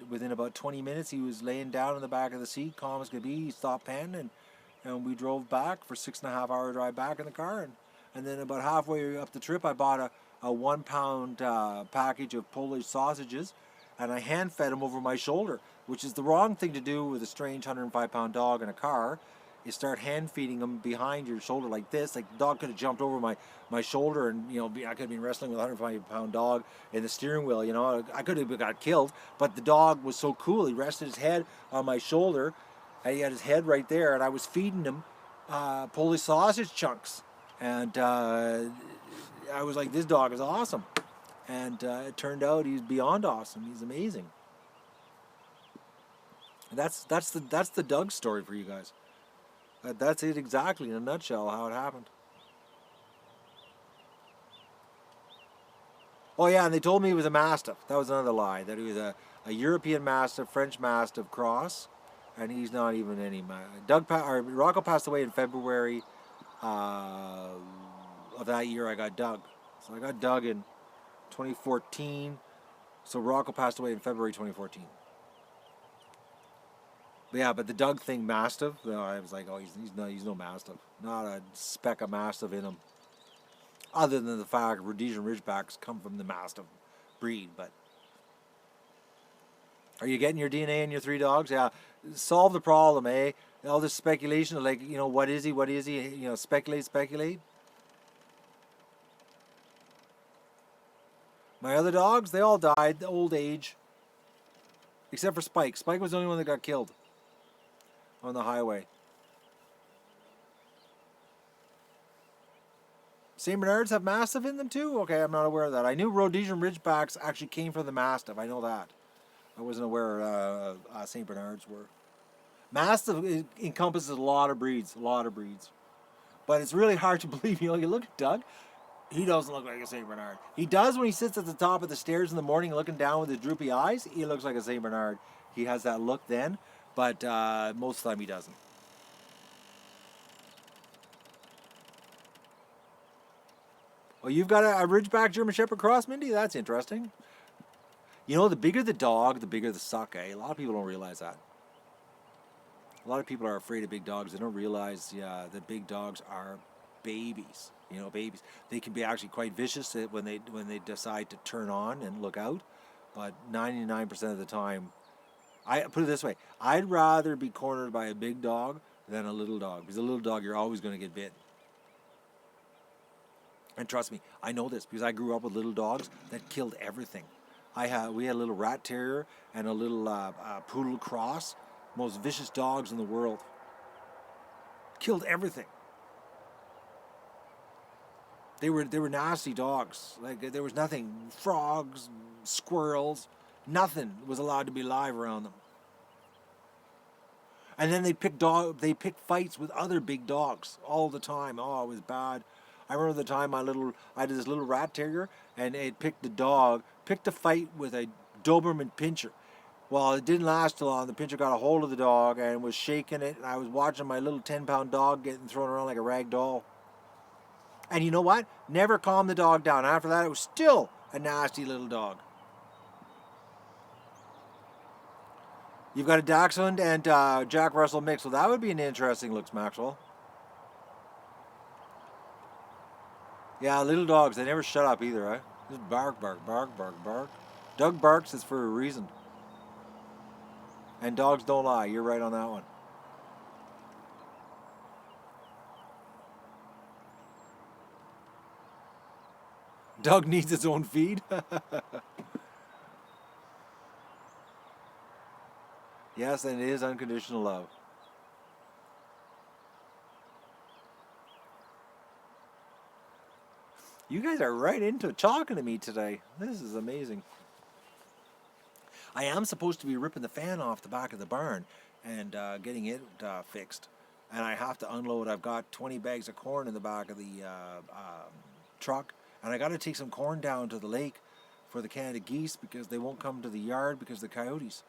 within about 20 minutes, he was laying down in the back of the seat, calm as could be. He stopped panting, and we drove back for 6.5-hour drive back in the car. And then about halfway up the trip, I bought a 1 pound package of Polish sausages, and I hand fed him over my shoulder, which is the wrong thing to do with a strange 105-pound dog in a car. You start hand feeding them behind your shoulder like this. Like, the dog could have jumped over my shoulder, and I could have been wrestling with a 105-pound dog in the steering wheel. I could have got killed. But the dog was so cool. He rested his head on my shoulder, and he had his head right there, and I was feeding him Polish sausage chunks. And I was like, this dog is awesome. And it turned out he's beyond awesome. He's amazing. And that's the Doug story for you guys. That's it exactly in a nutshell, how it happened. Oh yeah, and they told me he was a Mastiff. That was another lie, that he was a European Mastiff, French Mastiff cross, and he's not even any. Rocco passed away in February of that year. I got Doug, so I got Doug in 2014. So Rocco passed away in February 2014. But the Doug thing, Mastiff, I was like, oh, he's no Mastiff. Not a speck of Mastiff in him. Other than the fact Rhodesian Ridgebacks come from the Mastiff breed. But are you getting your DNA in your 3 dogs? Yeah. Solve the problem, eh? All this speculation, like, what is he? Speculate. My other dogs, they all died, old age. Except for Spike. Spike was the only one that got killed on the highway. St. Bernards have Mastiff in them too? Okay, I'm not aware of that. I knew Rhodesian Ridgebacks actually came from the Mastiff. I know that. I wasn't aware St. Bernards were. Mastiff encompasses a lot of breeds, But it's really hard to believe. You know, you look at Doug, he doesn't look like a St. Bernard. He does when he sits at the top of the stairs in the morning looking down with his droopy eyes. He looks like a St. Bernard. He has that look then, but most of the time he doesn't. Oh, you've got a Ridgeback German Shepherd cross, Mindy? That's interesting. You know, the bigger the dog, the bigger the suck, eh? A lot of people don't realize that. A lot of people are afraid of big dogs. They don't realize that big dogs are babies. You know, babies. They can be actually quite vicious when they decide to turn on and look out. But 99% of the time, I put it this way: I'd rather be cornered by a big dog than a little dog. Because a little dog, you're always going to get bit. And trust me, I know this because I grew up with little dogs that killed everything. We had a little rat terrier and a little poodle cross, most vicious dogs in the world. Killed everything. They were nasty dogs. Like there was nothing, frogs, squirrels, nothing was allowed to be live around them. And then they pick fights with other big dogs all the time. Oh, it was bad. I remember the time I had this little rat terrier, and it picked a fight with a Doberman Pinscher. Well, it didn't last too long. The Pinscher got a hold of the dog and was shaking it, and I was watching my little 10-pound dog getting thrown around like a rag doll. And you know what? Never calmed the dog down. After that, it was still a nasty little dog. You've got a Dachshund and Jack Russell mix, so that would be an interesting look, Maxwell. Yeah, little dogs, they never shut up either, eh? Just bark, bark, bark, bark, bark. Doug barks is for a reason. And dogs don't lie. You're right on that one. Doug needs its own feed. Yes, and it is unconditional love. You guys are right into talking to me today. This is amazing. I am supposed to be ripping the fan off the back of the barn and getting it fixed. And I have to unload. I've got 20 bags of corn in the back of the truck. And I got to take some corn down to the lake for the Canada geese because they won't come to the yard because of the coyotes.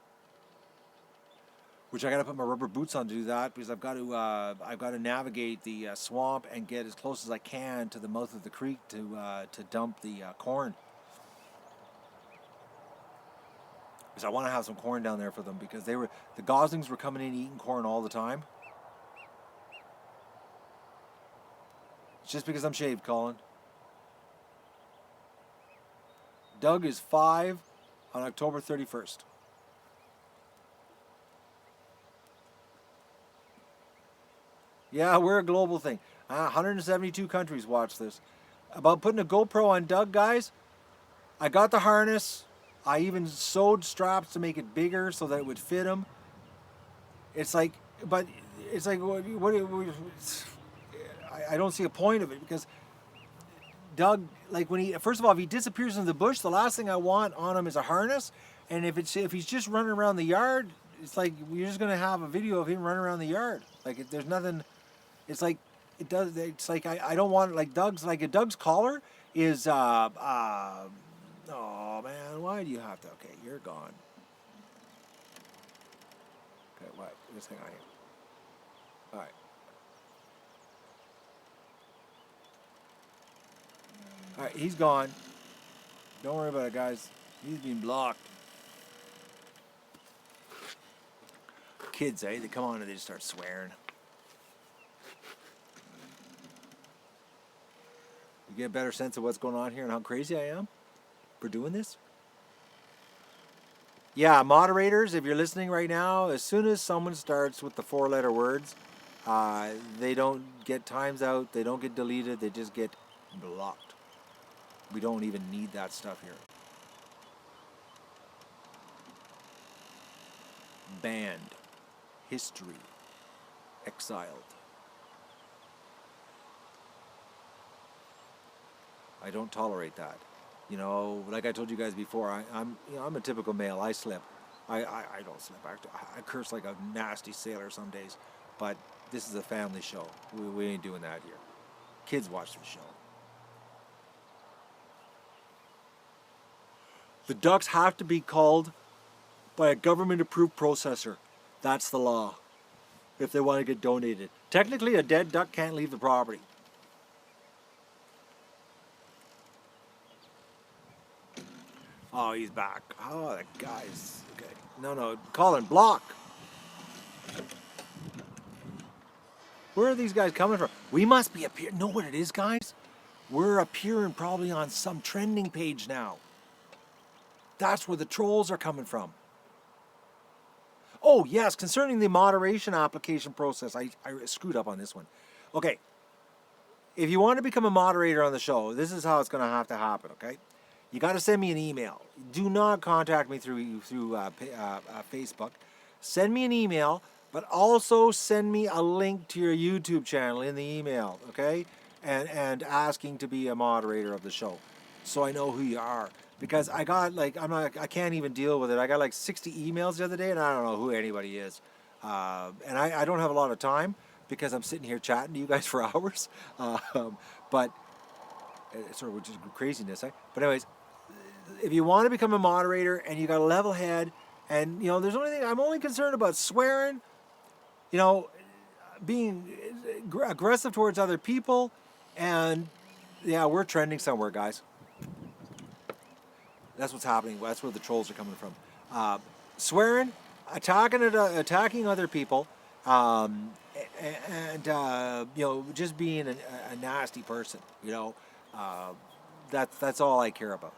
Which I got to put my rubber boots on to do that because I've got to navigate the swamp and get as close as I can to the mouth of the creek to dump the corn. Because I want to have some corn down there for them because the goslings were coming in eating corn all the time. It's just because I'm shaved, Colin. Doug is 5 on October 31st. Yeah, we're a global thing. 172 countries watch this. About putting a GoPro on Doug, guys, I got the harness. I even sewed straps to make it bigger so that it would fit him. It's like, but it's like, I don't see a point of it because Doug, like first of all, if he disappears into the bush, the last thing I want on him is a harness. And if he's just running around the yard, it's like you're just gonna have a video of him running around the yard. Like there's nothing. It's like it does. It's like I don't want like Doug's collar is. Oh man, why do you have to? Okay, you're gone. Okay, what? Just hang on here. All right. All right, he's gone. Don't worry about it, guys. He's being blocked. Kids, eh? They come on and they just start swearing. You get a better sense of what's going on here and how crazy I am for doing this? Yeah, moderators, if you're listening right now, as soon as someone starts with the 4-letter words, they don't get times out, they don't get deleted, they just get blocked. We don't even need that stuff here. Banned. History. Exiled. I don't tolerate that. You know, like I told you guys before, I'm a typical male. I slip. I don't slip. I curse like a nasty sailor some days, but this is a family show. We ain't doing that here. Kids watch the show. The ducks have to be called by a government-approved processor. That's the law. If they want to get donated. Technically, a dead duck can't leave the property. Oh, he's back. Oh, that guy's... Okay. No. Colin, block. Where are these guys coming from? We must be appearing... Know what it is, guys? We're appearing probably on some trending page now. That's where the trolls are coming from. Oh, yes, concerning the moderation application process. I screwed up on this one. Okay. If you want to become a moderator on the show, this is how it's going to have to happen, okay? You got to send me an email. Do not contact me through Facebook. Send me an email, but also send me a link to your YouTube channel in the email, okay? And asking to be a moderator of the show, so I know who you are. Because I got like I can't even deal with it. I got like 60 emails the other day, and I don't know who anybody is. And I don't have a lot of time because I'm sitting here chatting to you guys for hours. But sort of which is craziness, eh? But anyways, if you want to become a moderator and you got a level head, and you know, there's only thing I'm only concerned about swearing, you know, being aggressive towards other people, and yeah, we're trending somewhere, guys. That's what's happening. That's where the trolls are coming from. Swearing, attacking other people, and you know, just being a nasty person. You know, that's all I care about.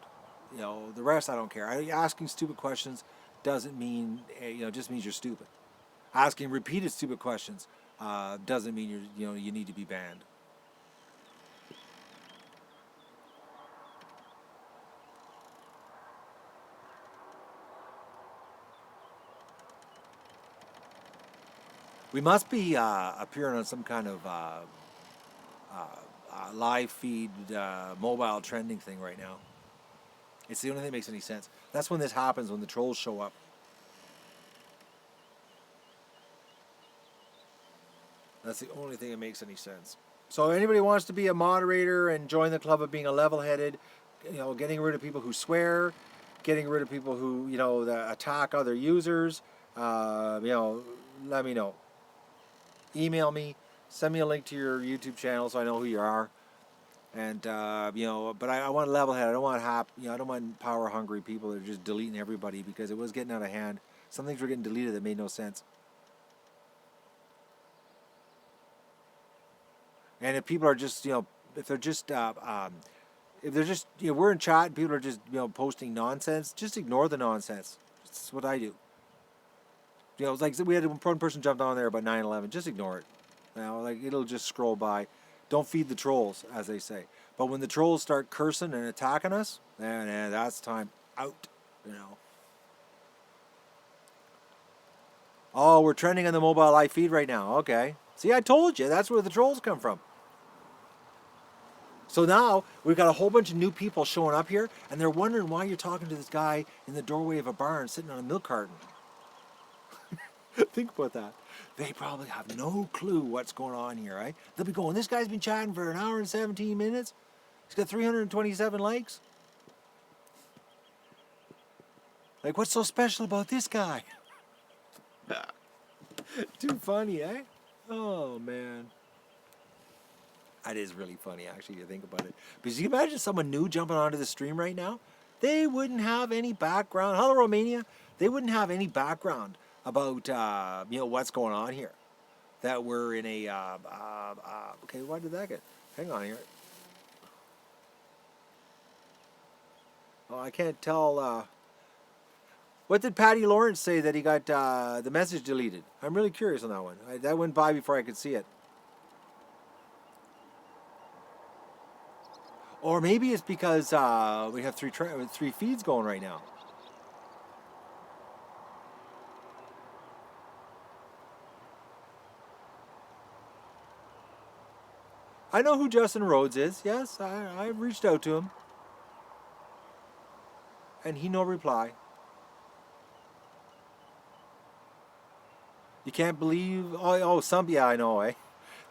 You know, the rest I don't care. Asking stupid questions doesn't mean you know, just means you're stupid. Asking repeated stupid questions doesn't mean you need to be banned. We must be appearing on some kind of live feed, mobile trending thing right now. It's the only thing that makes any sense. That's when this happens, when the trolls show up. That's the only thing that makes any sense. So anybody wants to be a moderator and join the club of being a level-headed, you know, getting rid of people who swear, getting rid of people who, you know, that attack other users, you know, let me know. Email me, send me a link to your YouTube channel so I know who you are. And you know, but I want level head. I don't want I don't want power hungry people that are just deleting everybody, because it was getting out of hand. Some things were getting deleted that made no sense. And if people are just, you know, if they're just you know, we're in chat and people are just, you know, posting nonsense, just ignore the nonsense. That's what I do. You know, it's like we had one person jumped on there about 9/11. Just ignore it. You know, like it'll just scroll by. Don't feed the trolls, as they say. But when the trolls start cursing and attacking us, then that's time out. You know. Oh, we're trending on the mobile live feed right now. Okay. See, I told you that's where the trolls come from. So now we've got a whole bunch of new people showing up here, and they're wondering why you're talking to this guy in the doorway of a barn sitting on a milk carton. Think about that. They probably have no clue what's going on here, right? They'll be going, this guy's been chatting for an hour and 17 minutes. He's got 327 likes. Like, what's so special about this guy? Too funny, eh? Oh, man. That is really funny, actually, to think about it. Because you can imagine someone new jumping onto the stream right now. They wouldn't have any background. Hello, Romania. They wouldn't have any background about, you know, what's going on here. That we're in a, okay, why did that get? Hang on here. Oh, I can't tell, what did Patty Lawrence say that he got the message deleted? I'm really curious on that one. That went by before I could see it. Or maybe it's because we have three feeds going right now. I know who Justin Rhodes is. Yes, I reached out to him. And he no reply. You can't believe... yeah, I know, eh?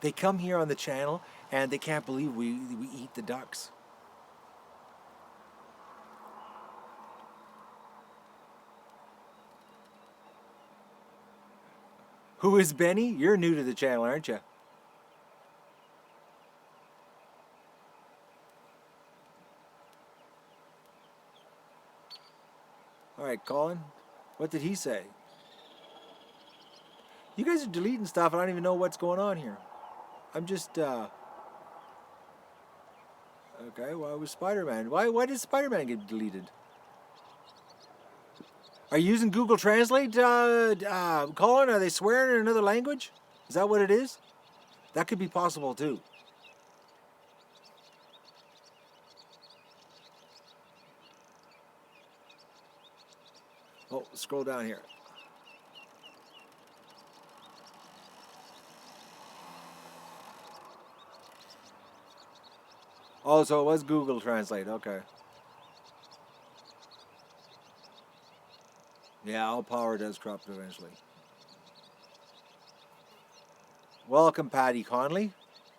They come here on the channel and they can't believe we eat the ducks. Who is Benny? You're new to the channel, aren't you? All right, Colin. What did he say? You guys are deleting stuff. I don't even know what's going on here. I'm just... Okay, well, it was Spider-Man. Why did Spider-Man get deleted? Are you using Google Translate, Colin? Are they swearing in another language? Is that what it is? That could be possible, too. Oh, scroll down here. Oh, so it was Google Translate. Okay. Yeah, all power does corrupt eventually. Welcome, Patty Conley,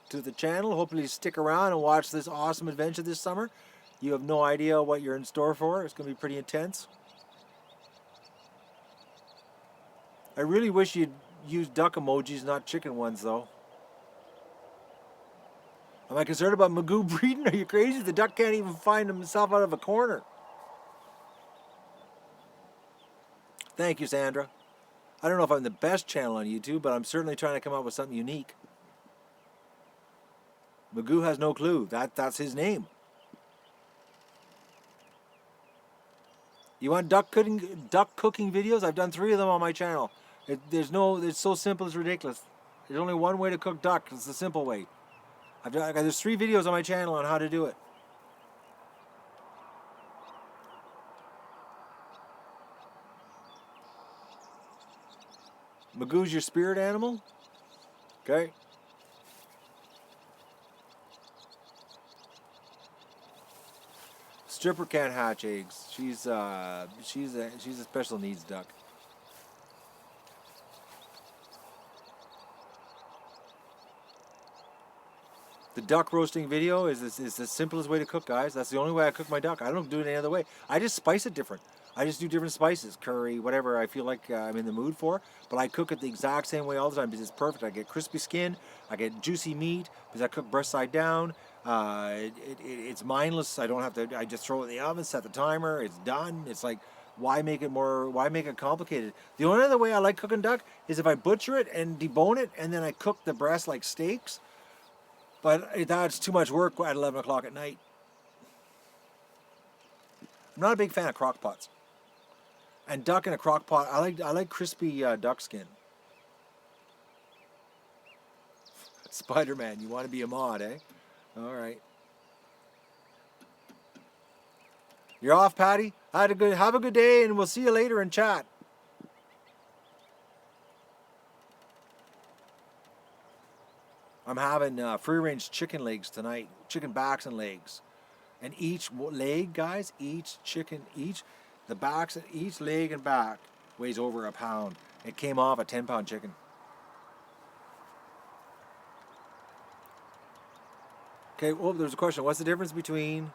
to the channel. Hopefully you stick around and watch this awesome adventure this summer. You have no idea what you're in store for. It's going to be pretty intense. I really wish you'd use duck emojis, not chicken ones, though. Am I concerned about Magoo breeding? Are you crazy? The duck can't even find himself out of a corner. Thank you, Sandra. I don't know if I'm the best channel on YouTube, but I'm certainly trying to come up with something unique. Magoo has no clue. That's his name. You want duck cooking videos? I've done 3 of them on my channel. It's so simple it's ridiculous. There's only one way to cook duck. It's the simple way. There's 3 videos on my channel on how to do it. Magoo's your spirit animal? Okay. Stripper can't hatch eggs. She's a special needs duck. The duck roasting video is the simplest way to cook, guys. That's the only way I cook my duck. I don't do it any other way. I just spice it different. I just do different spices, curry, whatever I feel like I'm in the mood for. But I cook it the exact same way all the time because it's perfect. I get crispy skin, I get juicy meat because I cook breast side down. It's mindless. I don't have to. I just throw it in the oven, set the timer. It's done. It's like, why make it more? Why make it complicated? The only other way I like cooking duck is if I butcher it and debone it, and then I cook the breast like steaks. But that's too much work at 11 o'clock at night. I'm not a big fan of crock pots. And duck in a crock pot, I like crispy duck skin. Spider-Man, you want to be a mod, eh? All right. You're off, Patty. Have a good day, and we'll see you later in chat. I'm having free-range chicken legs tonight, chicken backs and legs. And each leg, guys, the backs, each leg and back weighs over a pound. It came off a 10-pound chicken. Okay, well, there's a question. What's the difference between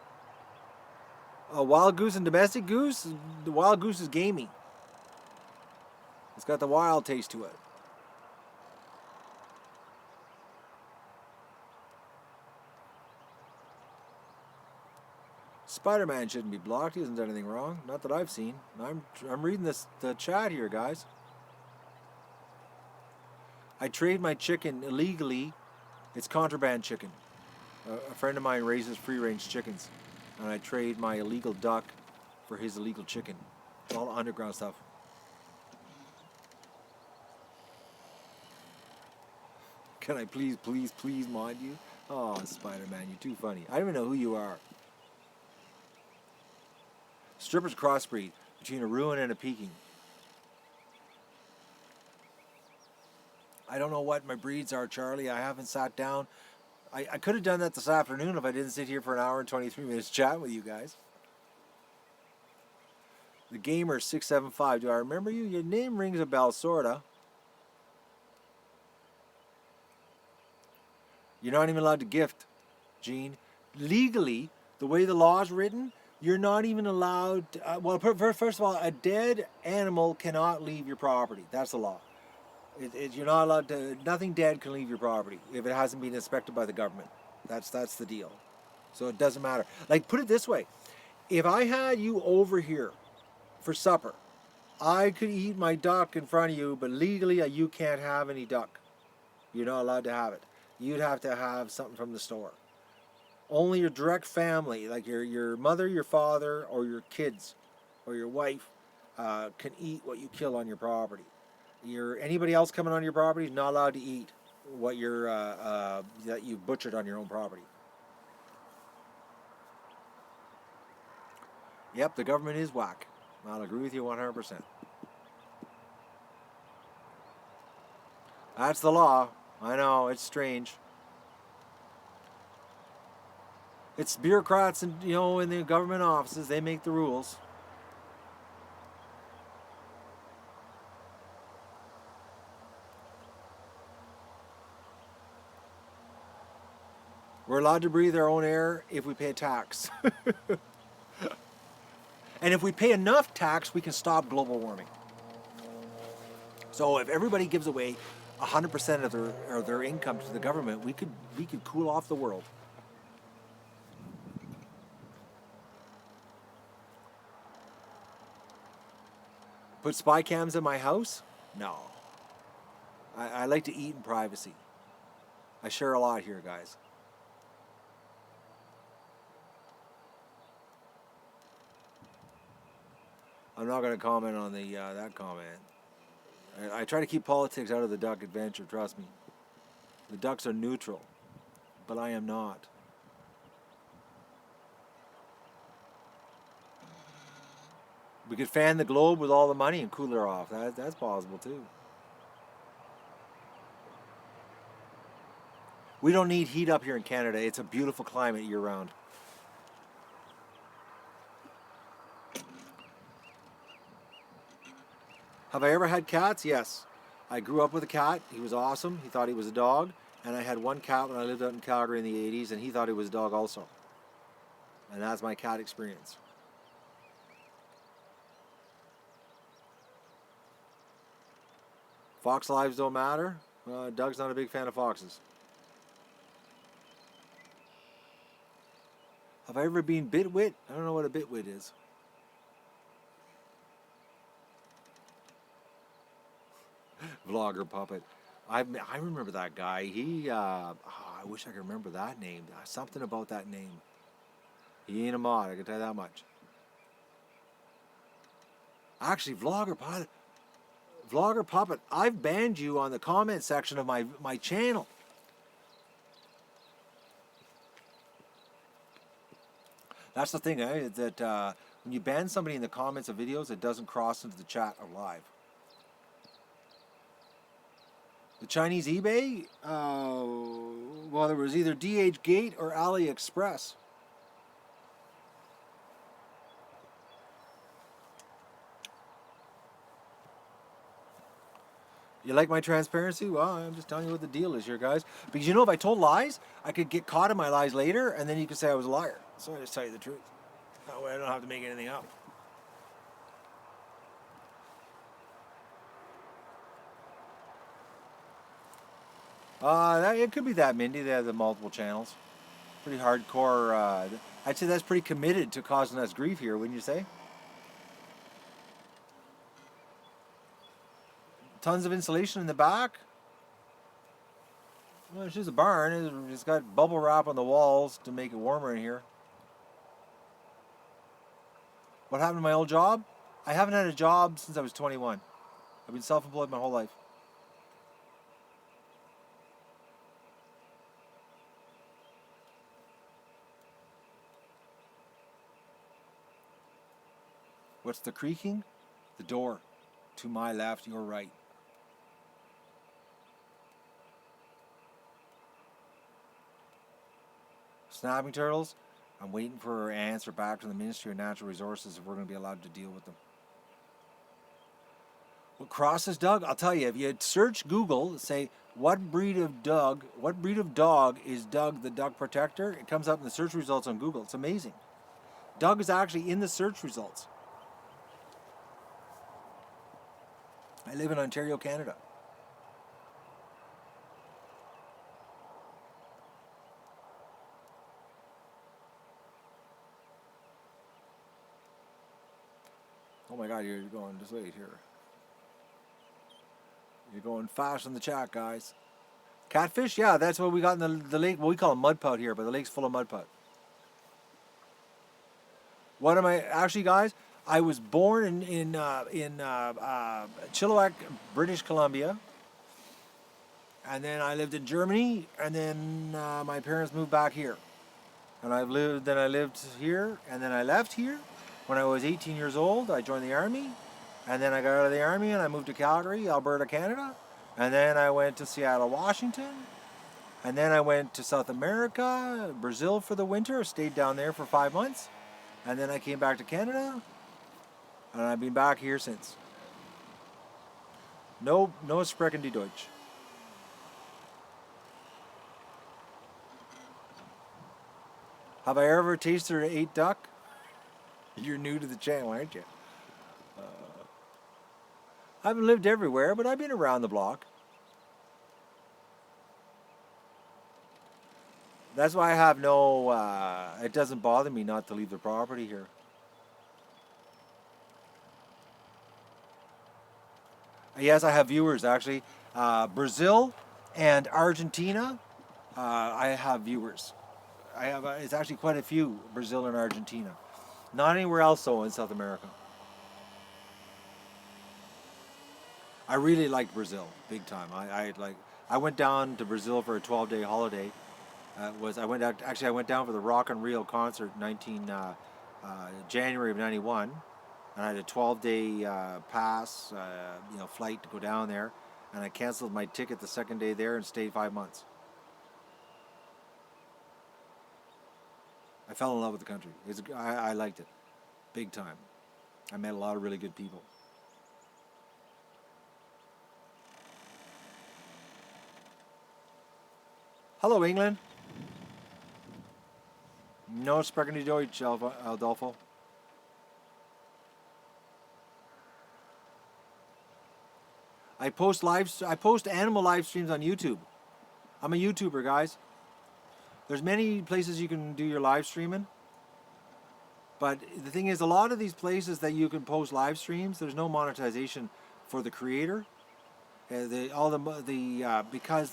a wild goose and domestic goose? The wild goose is gamey. It's got the wild taste to it. Spider-Man shouldn't be blocked. He hasn't done anything wrong. Not that I've seen. I'm reading the chat here, guys. I trade my chicken illegally. It's contraband chicken. A friend of mine raises free-range chickens, and I trade my illegal duck for his illegal chicken. It's all underground stuff. Can I please mod you? Oh, Spider-Man, you're too funny. I don't even know who you are. Stripper's crossbreed between a Rouen and a Peking. I don't know what my breeds are, Charlie. I haven't sat down. I could have done that this afternoon if I didn't sit here for an hour and 23 minutes chatting with you guys. The Gamer 675. Do I remember you? Your name rings a bell, sorta. You're not even allowed to gift, Gene. Legally, the way the law is written, you're not even allowed to, well, first of all, a dead animal cannot leave your property. That's the law. You're not allowed to, nothing dead can leave your property if it hasn't been inspected by the government. That's the deal. So it doesn't matter. Like, put it this way. If I had you over here for supper, I could eat my duck in front of you, but legally you can't have any duck. You're not allowed to have it. You'd have to have something from the store. Only your direct family, like your mother, your father, or your kids, or your wife, can eat what you kill on your property. Anybody else coming on your property is not allowed to eat what that you butchered on your own property. Yep, the government is whack. I'll agree with you 100%. That's the law. I know, it's strange. It's bureaucrats and in the government offices, they make the rules. We're allowed to breathe our own air if we pay a tax. And if we pay enough tax, we can stop global warming. So if everybody gives away 100% of their income to the government, we could cool off the world. Put spy cams in my house? No. I like to eat in privacy. I share a lot here, guys. I'm not going to comment on that comment. I try to keep politics out of the duck adventure, trust me. The ducks are neutral, but I am not. We could fan the globe with all the money and cool her off. That's possible too. We don't need heat up here in Canada. It's a beautiful climate year round. Have I ever had cats? Yes. I grew up with a cat. He was awesome. He thought he was a dog. And I had one cat when I lived out in Calgary in the 80s, and he thought he was a dog also. And that's my cat experience. Fox lives don't matter. Doug's not a big fan of foxes. Have I ever been bitwit? I don't know what a bitwit is. Vlogger puppet. I remember that guy. I wish I could remember that name. Something about that name. He ain't a mod, I can tell you that much. Actually, Vlogger puppet, I've banned you on the comment section of my channel. That's the thing, that when you ban somebody in the comments of videos, it doesn't cross into the chat or live. The Chinese eBay? Well, there was either DH Gate or AliExpress. You like my transparency? Well, I'm just telling you what the deal is here, guys. Because if I told lies, I could get caught in my lies later, and then you could say I was a liar. So I just tell you the truth. That way I don't have to make anything up. It could be that, Mindy. They have the multiple channels. Pretty hardcore. I'd say that's pretty committed to causing us grief here, wouldn't you say? Tons of insulation in the back. Well, it's just a barn. It's got bubble wrap on the walls to make it warmer in here. What happened to my old job? I haven't had a job since I was 21. I've been self-employed my whole life. What's the creaking? The door. To my left, your right. Snapping turtles, I'm waiting for an answer back from the Ministry of Natural Resources if we're going to be allowed to deal with them. What crosses Doug? I'll tell you, if you search Google, say, what breed of dog is Doug the duck protector? It comes up in the search results on Google. It's amazing. Doug is actually in the search results. I live in Ontario, Canada. Oh my God, you're going just wait here. You're going fast in the chat, guys. Catfish? Yeah, that's what we got in the lake. Well, we call them mud pout here, but the lake's full of mud pout. What am I actually, guys? I was born in Chilliwack, British Columbia, and then I lived in Germany, and then my parents moved back here, and I lived here, and then I left here. When I was 18 years old, I joined the army, and then I got out of the army and I moved to Calgary, Alberta, Canada, and then I went to Seattle, Washington, and then I went to South America, Brazil for the winter, stayed down there for 5 months, and then I came back to Canada, and I've been back here since. No sprechen die Deutsch. Have I ever tasted or ate duck? You're new to the channel, aren't you? I haven't lived everywhere, but I've been around the block. That's why I have it doesn't bother me not to leave the property here. Yes, I have viewers actually. Brazil and Argentina, I have viewers. It's actually quite a few, Brazil and Argentina. Not anywhere else though in South America. I really liked Brazil, big time. I went down to Brazil for a 12-day holiday. I went down for the Rock and Rio concert in January of '91, and I had a 12-day pass, flight to go down there, and I canceled my ticket the second day there and stayed 5 months. I fell in love with the country. I liked it, big time. I met a lot of really good people. Hello, England. No sprechen die Deutsch, Adolfo. I post animal live streams on YouTube. I'm a YouTuber, guys. There's many places you can do your live streaming. But the thing is, a lot of these places that you can post live streams, there's no monetization for the creator. Because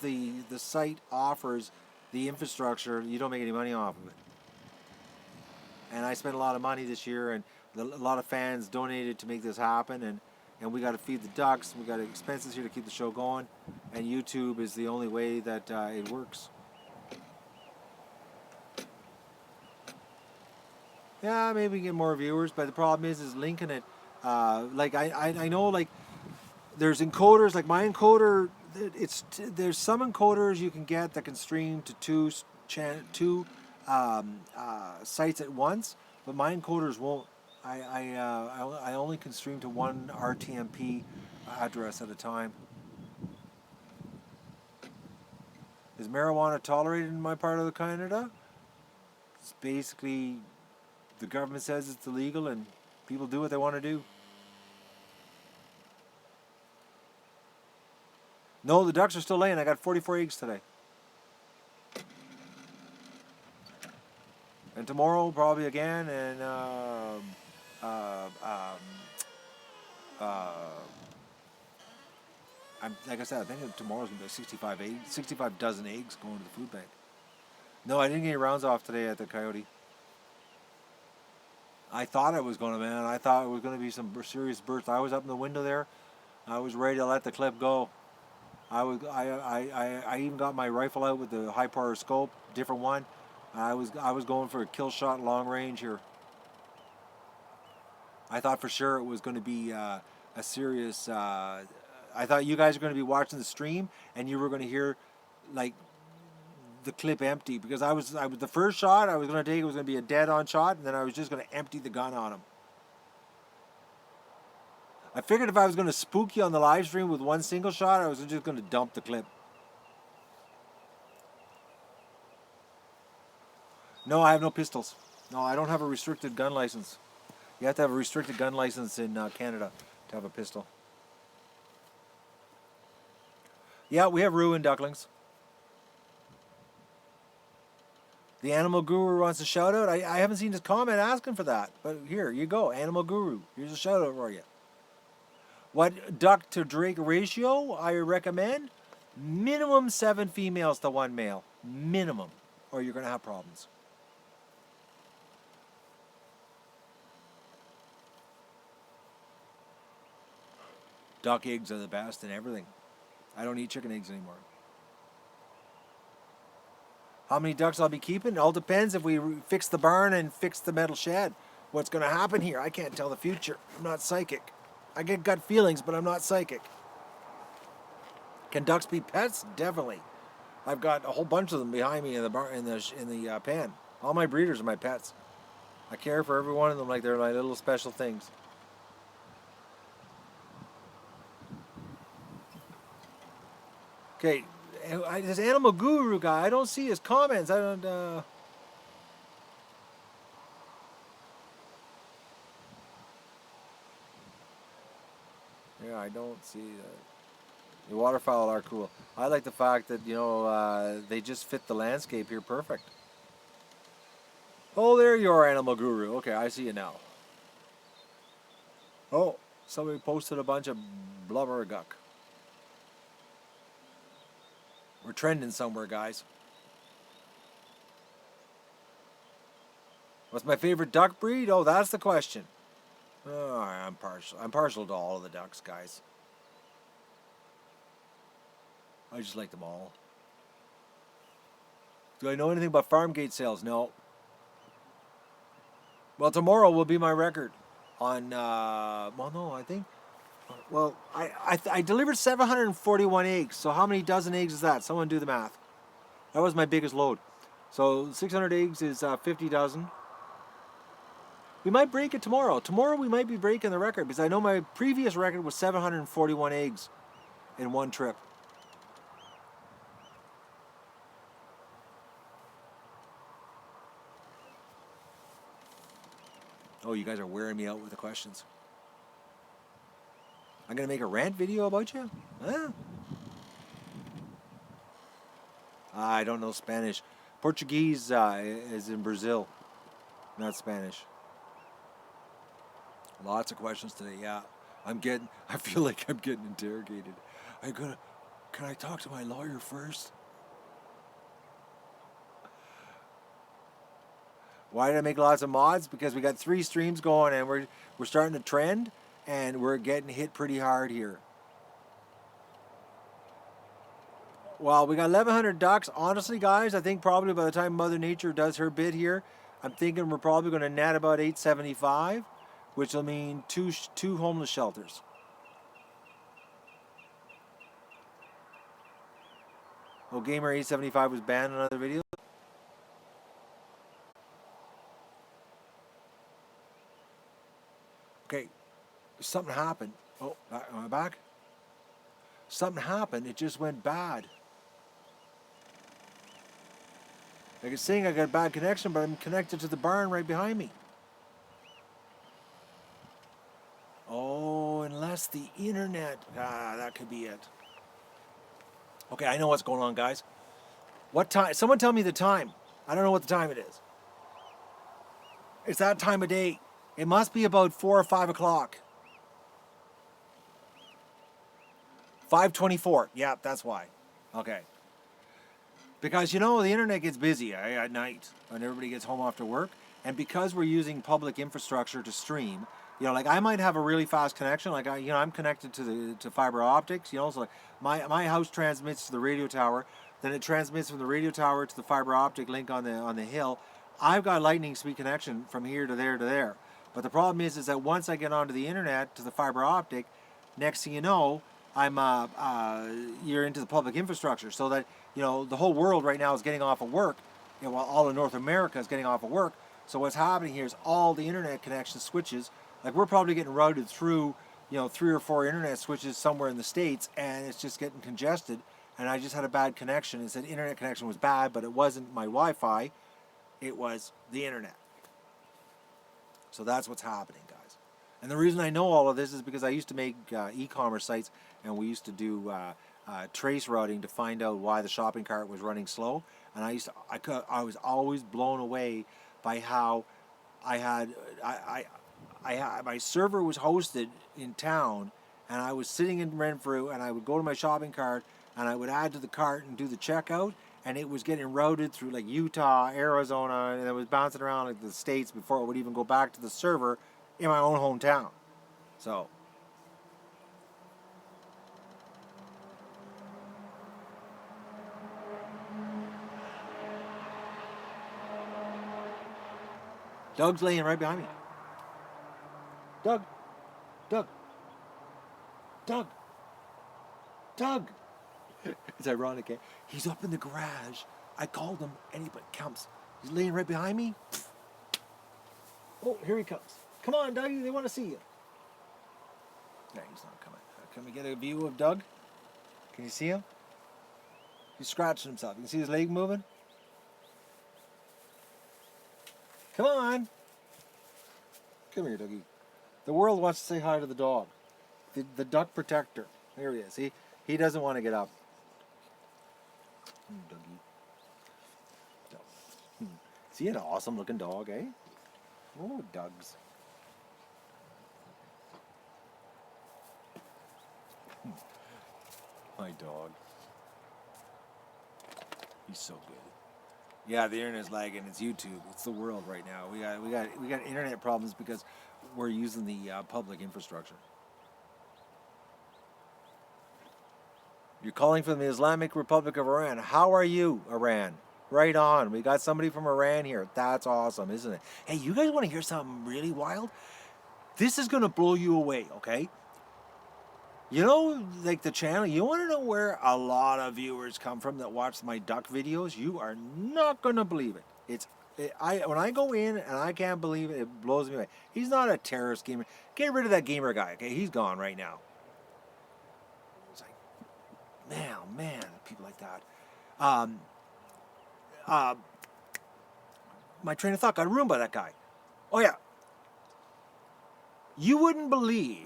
the site offers the infrastructure, you don't make any money off of it. And I spent a lot of money this year, and a lot of fans donated to make this happen, and we got to feed the ducks, we got expenses here to keep the show going, and YouTube is the only way that it works. Yeah, maybe we get more viewers, but the problem is linking it. I know, there's encoders, like my encoder. There's some encoders you can get that can stream to two sites at once, but my encoders won't. I only can stream to one RTMP address at a time. Is marijuana tolerated in my part of the Canada? It's basically the government says it's illegal and people do what they want to do. No, the ducks are still laying. I got 44 eggs today. And tomorrow probably again, and like I said, I think tomorrow's gonna be 65 dozen eggs going to the food bank. No, I didn't get any rounds off today at the Coyote. I thought I was gonna, man. I thought it was gonna be some serious burst. I was up in the window there. I was ready to let the clip go. I even got my rifle out with the high power scope, different one. I was going for a kill shot long range here. I thought for sure it was going to be a serious. I thought you guys were going to be watching the stream and you were going to hear like the clip empty because I was the first shot I was going to take, it was going to be a dead-on shot, and then I was just going to empty the gun on him. I figured if I was going to spook you on the live stream with one single shot, I was just going to dump the clip. No, I have no pistols. No, I don't have a restricted gun license. You have to have a restricted gun license in Canada to have a pistol. Yeah, we have ruined ducklings. The Animal Guru wants a shout out. I haven't seen his comment asking for that. But here you go, Animal Guru. Here's a shout out for you. What duck to drake ratio I recommend? Minimum 7 females to 1 male. Minimum. Or you're going to have problems. Duck eggs are the best and everything. I don't eat chicken eggs anymore. How many ducks I'll be keeping? It all depends if we fix the barn and fix the metal shed. What's going to happen here? I can't tell the future. I'm not psychic. I get gut feelings, but I'm not psychic. Can ducks be pets? Definitely. I've got a whole bunch of them behind me in the barn, in the pen. All my breeders are my pets. I care for every one of them like they're my little special things. Okay, this Animal Guru guy, I don't see his comments. I don't. Yeah, I don't see that. The waterfowl are cool. I like the fact that, you know, they just fit the landscape here perfect. Oh, there you are, Animal Guru. Okay, I see you now. Oh, somebody posted a bunch of blubberguck. We're trending somewhere, guys. What's my favorite duck breed? Oh, that's the question. Oh, I'm partial. I'm partial to all of the ducks, guys. I just like them all. Do I know anything about farm gate sales? No. Well, tomorrow will be my record on, well, no, I think, well, I delivered 741 eggs. So how many dozen eggs is that? Someone do the math. That was my biggest load. So 600 eggs is 50 dozen. We might break it tomorrow. Tomorrow we might be breaking the record because I know my previous record was 741 eggs in one trip. Oh, you guys are wearing me out with the questions. I'm going to make a rant video about you? Huh? I don't know Spanish. Portuguese is in Brazil, not Spanish. Lots of questions today, yeah. I feel like I'm getting interrogated. Can I talk to my lawyer first? Why did I make lots of mods? Because we got 3 streams going and we're starting to trend and we're getting hit pretty hard here. Well, we got 1,100 ducks. Honestly, guys, I think probably by the time Mother Nature does her bid here, I'm thinking we're probably going to net about 875, which will mean two homeless shelters. Oh, Gamer 875 was banned in another video. Okay, something happened. Oh, am I back? Something happened. It just went bad. Like it's saying I got a bad connection, but I'm connected to the barn right behind me. Oh, unless the internet. That could be it. Okay, I know what's going on, guys. What time? Someone tell me the time. I don't know what the time it is. It's that time of day. It must be about 4 or 5 o'clock. 5:24. Yeah, that's why. Okay. Because, you know, the internet gets busy at night when everybody gets home after work. And because we're using public infrastructure to stream, you know, like I might have a really fast connection. Like, I'm connected to fiber optics, you know, so like my house transmits to the radio tower. Then it transmits from the radio tower to the fiber optic link on the hill. I've got lightning speed connection from here to there to there. But the problem is that once I get onto the internet to the fiber optic, next thing you know, you're into the public infrastructure. So that you know, the whole world right now is getting off of work, you know, while all of North America is getting off of work. So what's happening here is all the internet connection switches, like we're probably getting routed through, you know, 3 or 4 internet switches somewhere in the States, and it's just getting congested. And I just had a bad connection. It said internet connection was bad, but it wasn't my Wi-Fi, it was the internet. So that's what's happening, guys. And the reason I know all of this is because I used to make e-commerce sites, and we used to do trace routing to find out why the shopping cart was running slow. And I was always blown away by how I had my server was hosted in town, and I was sitting in Renfrew, and I would go to my shopping cart, and I would add to the cart and do the checkout, and it was getting routed through like Utah, Arizona, and it was bouncing around like the States before it would even go back to the server in my own hometown. So Doug's laying right behind me. Doug, Doug, Doug, Doug. It's ironic, eh? He's up in the garage. I called him, and he comes. He's laying right behind me. Oh, here he comes. Come on, Doug. They want to see you. No, he's not coming. Can we get a view of Doug? Can you see him? He's scratching himself. You can see his leg moving. Come on. Come here, Dougie. The world wants to say hi to the dog. The duck protector. There he is. He doesn't want to get up. Dougie. Is he an awesome looking dog, eh? Oh, Doug's. My dog. He's so good. Yeah, the internet's lagging. It's YouTube. It's the world right now. We got internet problems because we're using the public infrastructure. You're calling from the Islamic Republic of Iran. How are you, Iran? Right on. We got somebody from Iran here. That's awesome, isn't it? Hey, you guys want to hear something really wild? This is going to blow you away, okay? You know, like the channel, you want to know where a lot of viewers come from that watch my duck videos? You are not going to believe it. When I go in and I can't believe it, it blows me away. He's not a terrorist gamer. Get rid of that gamer guy, okay? He's gone right now. It's like, man, people like that. My train of thought got ruined by that guy. Oh yeah. You wouldn't believe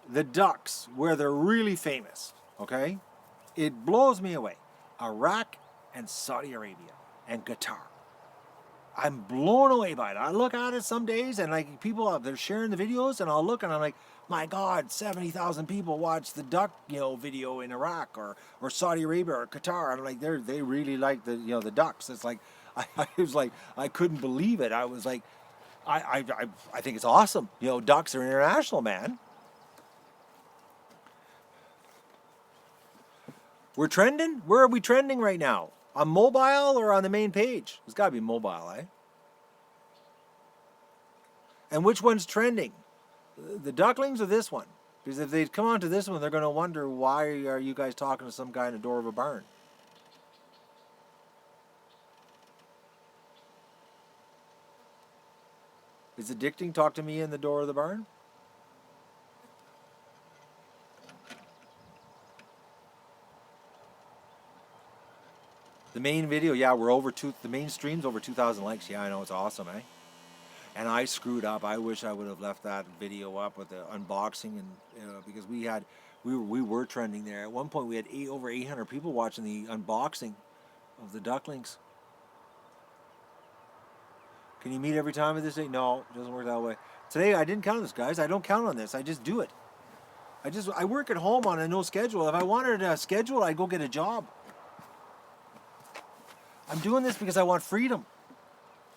the ducks where they're really famous, okay? It blows me away. Iraq and Saudi Arabia and Qatar. I'm blown away by it. I look at it some days and like people, they're sharing the videos and I'll look and I'm like, my God, 70,000 people watch the duck, video in Iraq or Saudi Arabia or Qatar. I'm like, they really like the ducks. It's like, I was like, I couldn't believe it. I was like, I think it's awesome. Ducks are international, man. We're trending? Where are we trending right now? On mobile or on the main page? It's got to be mobile, eh? And which one's trending? The Ducklings or this one? Because if they come onto this one, they're going to wonder, why are you guys talking to some guy in the door of a barn? Is it addicting? Talk to me in the door of the barn? The main video, yeah, the main stream's over 2,000 likes. Yeah, I know, it's awesome, eh? And I screwed up. I wish I would have left that video up with the unboxing, and because we were trending there. At one point, we had over 800 people watching the unboxing of the Ducklings. Can you meet every time of this day? No, it doesn't work that way. Today, I didn't count on this, guys. I don't count on this. I just do it. I work at home on a no schedule. If I wanted a schedule, I'd go get a job. I'm doing this because I want freedom.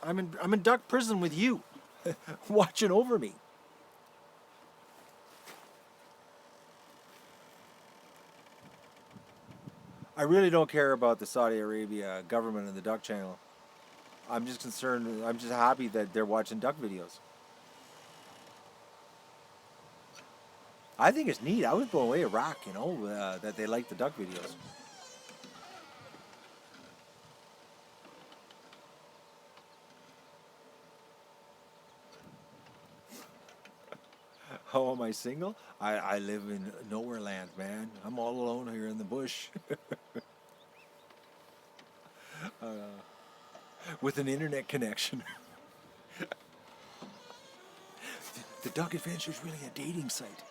I'm in duck prison with you, watching over me. I really don't care about the Saudi Arabia government and the duck channel. I'm just concerned. I'm just happy that they're watching duck videos. I think it's neat. I was blown away Iraq, that they like the duck videos. Oh, am I single? I live in nowhere land, man. I'm all alone here in the bush with an internet connection. The Duck Adventure is really a dating site.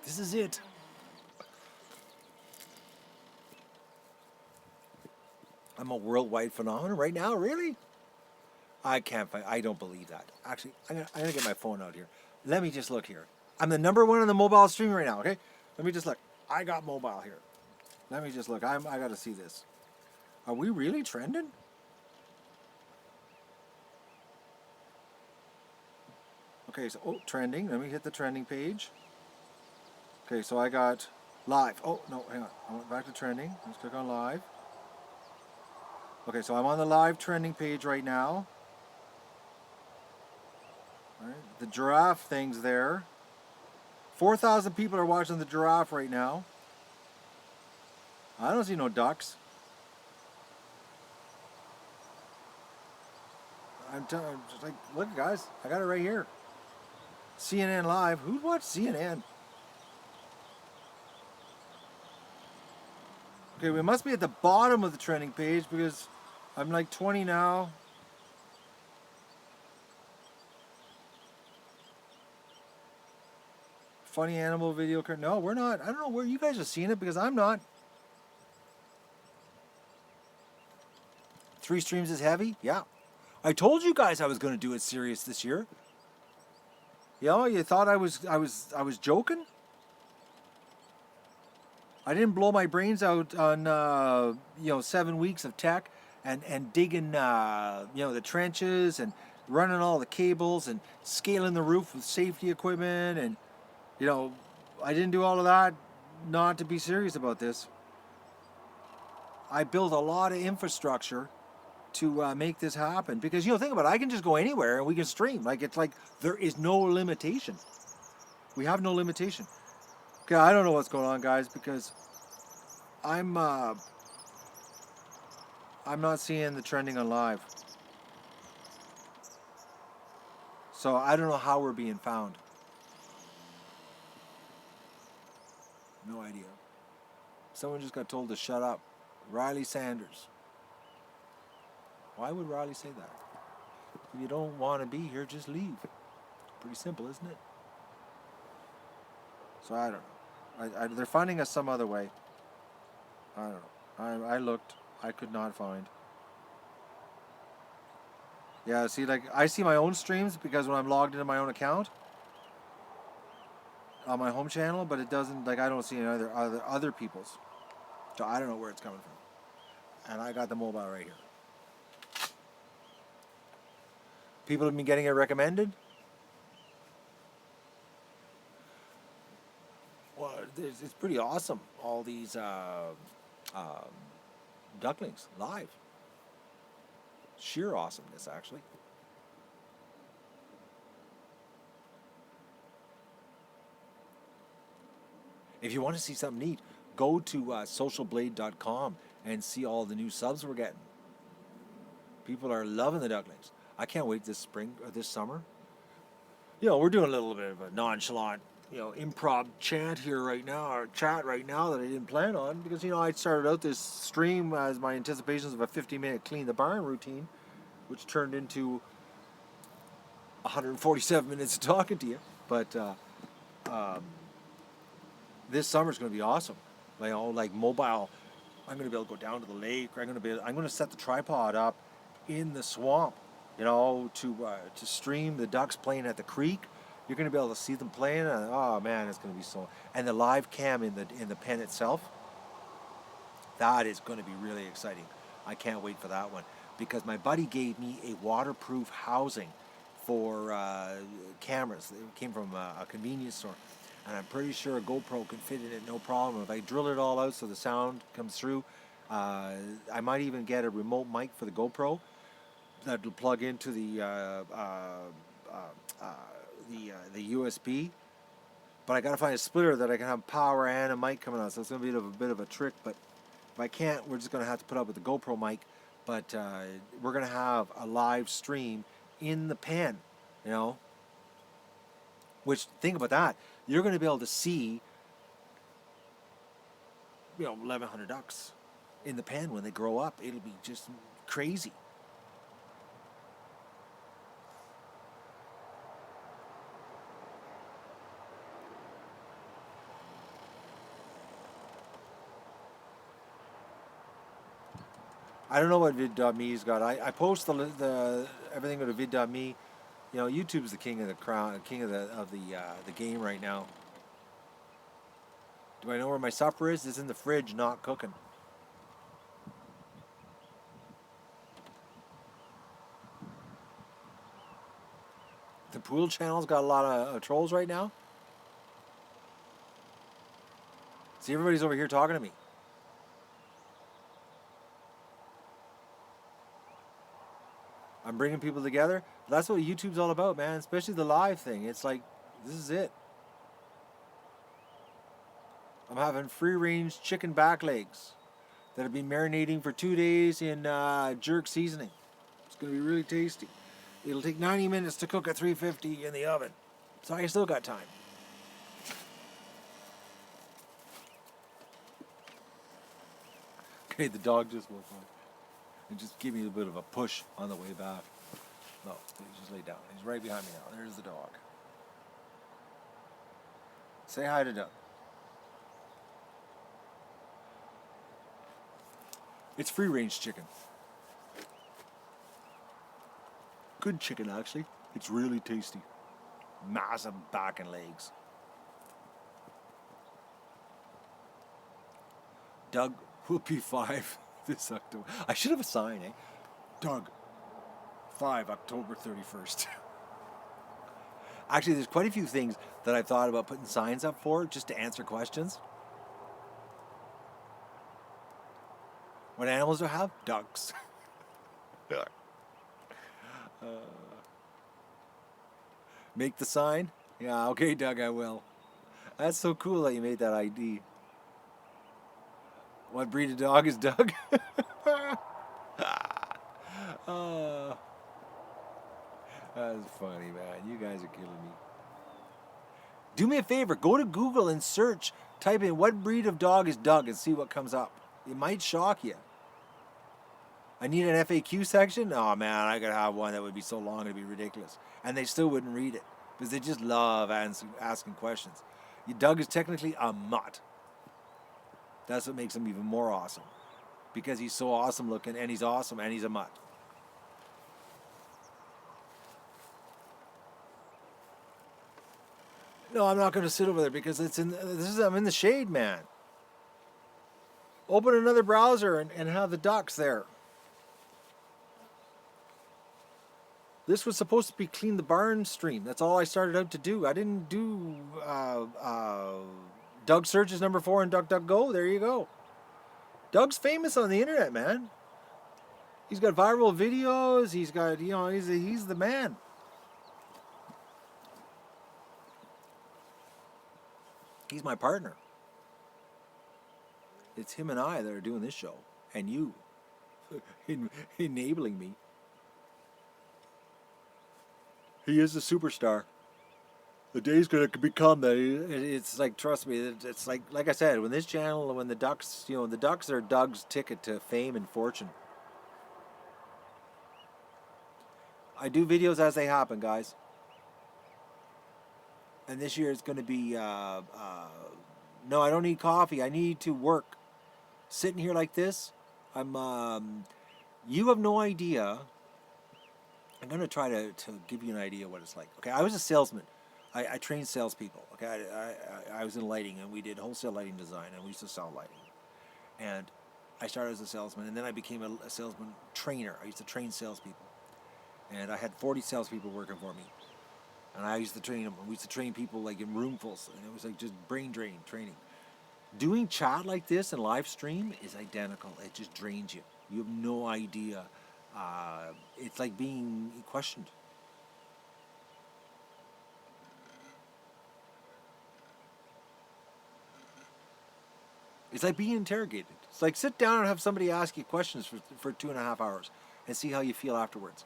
This is it. I'm a worldwide phenomenon right now, really? I can't find. I don't believe that. Actually, I'm gonna get my phone out here. Let me just look here. I'm the number one on the mobile stream right now. Okay, let me just look. I got mobile here. Let me just look. I got to see this. Are we really trending? Okay, so trending. Let me hit the trending page. Okay, so I got live. Oh no, hang on. I went back to trending. Let's click on live. Okay, so I'm on the live trending page right now. All right, the giraffe thing's there. 4,000 people are watching the giraffe right now. I don't see no ducks. I'm just like, look, guys, I got it right here. CNN Live. Who'd watch CNN? Okay, we must be at the bottom of the trending page because I'm like 20 now. Funny animal video. No, we're not. I don't know where you guys are seeing it because I'm not. 3 streams is heavy? Yeah. I told you guys I was going to do it serious this year. You know, you thought I was joking? I didn't blow my brains out on 7 weeks of tech and digging the trenches and running all the cables and scaling the roof with safety equipment and I didn't do all of that not to be serious about this. I built a lot of infrastructure to make this happen because think about it, I can just go anywhere and we can stream. It's like there is no limitation. We have no limitation. Okay, I don't know what's going on, guys, because I'm not seeing the trending on live. So I don't know how we're being found. No idea. Someone just got told to shut up. Riley Sanders. Why would Riley say that? If you don't want to be here, just leave. Pretty simple, isn't it? So I don't know. They're finding us some other way. I don't know. I looked. I could not find. Yeah, see, I see my own streams because when I'm logged into my own account on my home channel, but it doesn't, I don't see any other people's. So I don't know where it's coming from. And I got the mobile right here. People have been getting it recommended. Well, it's pretty awesome. All these ducklings live. Sheer awesomeness, actually. If you want to see something neat, go to socialblade.com and see all the new subs we're getting. People are loving the ducklings. I can't wait this spring or this summer. We're doing a little bit of a nonchalant, improv chant here right now, or chat right now that I didn't plan on because, I started out this stream as my anticipations of a 50-minute clean the barn routine, which turned into 147 minutes of talking to you. But this summer's going to be awesome. Mobile. I'm going to be able to go down to the lake. I'm going to set the tripod up in the swamp, to stream the ducks playing at the creek. You're going to be able to see them playing. Oh man, it's going to be so. And the live cam in the pen itself. That is going to be really exciting. I can't wait for that one because my buddy gave me a waterproof housing for cameras. It came from a convenience store. And I'm pretty sure a GoPro can fit in it no problem. If I drill it all out so the sound comes through, I might even get a remote mic for the GoPro that'll plug into the USB. But I got to find a splitter that I can have power and a mic coming out. So it's going to be a bit of a trick. But if I can't, we're just going to have to put up with the GoPro mic. But we're going to have a live stream in the pen, Which, think about that. You're going to be able to see, 1,100 ducks in the pen when they grow up. It'll be just crazy. I don't know what vid.me's got. I post the everything with a vid.me. YouTube's the king of the crown, king of the game right now. Do I know where my supper is? It's in the fridge, not cooking. The pool channel's got a lot of trolls right now. See, everybody's over here talking to me. I'm bringing people together. That's what YouTube's all about, man. Especially the live thing. It's like, this is it. I'm having free-range chicken back legs that have been marinating for 2 days in jerk seasoning. It's going to be really tasty. It'll take 90 minutes to cook at 350 in the oven. So I still got time. Okay, the dog just woke up. And just give me a bit of a push on the way back. No, he just laid down. He's right behind me now. There's the dog. Say hi to Doug. It's free-range chicken. Good chicken, actually. It's really tasty. Massive back and legs. Doug will be 5 this October. I should have a sign, eh? Doug, 5 October 31st. Actually, there's quite a few things that I've thought about putting signs up for just to answer questions. What animals do I have? Ducks. Make the sign? Yeah, okay, Doug, I will. That's so cool that you made that ID. What breed of dog is Doug? That's funny, man. You guys are killing me. Do me a favor. Go to Google and search. Type in what breed of dog is Doug and see what comes up. It might shock you. I need an FAQ section? Oh, man, I could have one that would be so long it'd be ridiculous. And they still wouldn't read it because they just love asking questions. Doug is technically a mutt. That's what makes him even more awesome. Because he's so awesome looking, and he's awesome, and he's a mutt. No, I'm not going to sit over there because I'm in the shade, man. Open another browser and have the ducks there. This was supposed to be clean the barn stream. That's all I started out to do. I didn't do Doug searches number 4 in DuckDuckGo. There you go. Doug's famous on the internet, man. He's got viral videos. He's got, he's the man. He's my partner. It's him and I that are doing this show. And you. Enabling me. He is a superstar. The day's going to become that. It's like, trust me, it's like I said, when this channel, when the ducks, the ducks are Doug's ticket to fame and fortune. I do videos as they happen, guys. And this year it's going to be, no, I don't need coffee. I need to work. Sitting here like this, you have no idea. I'm going to try to give you an idea what it's like. Okay, I was a salesman. I trained salespeople. Okay, I was in lighting, and we did wholesale lighting design, and we used to sell lighting. And I started as a salesman, and then I became a salesman trainer. I used to train salespeople. And I had 40 salespeople working for me. And I used to train them. We used to train people like in roomfuls, and it was like just brain drain training. Doing chat like this and live stream is identical. It just drains you. You have no idea. It's like being questioned. It's like being interrogated. It's like sit down and have somebody ask you questions for 2.5 hours and see how you feel afterwards.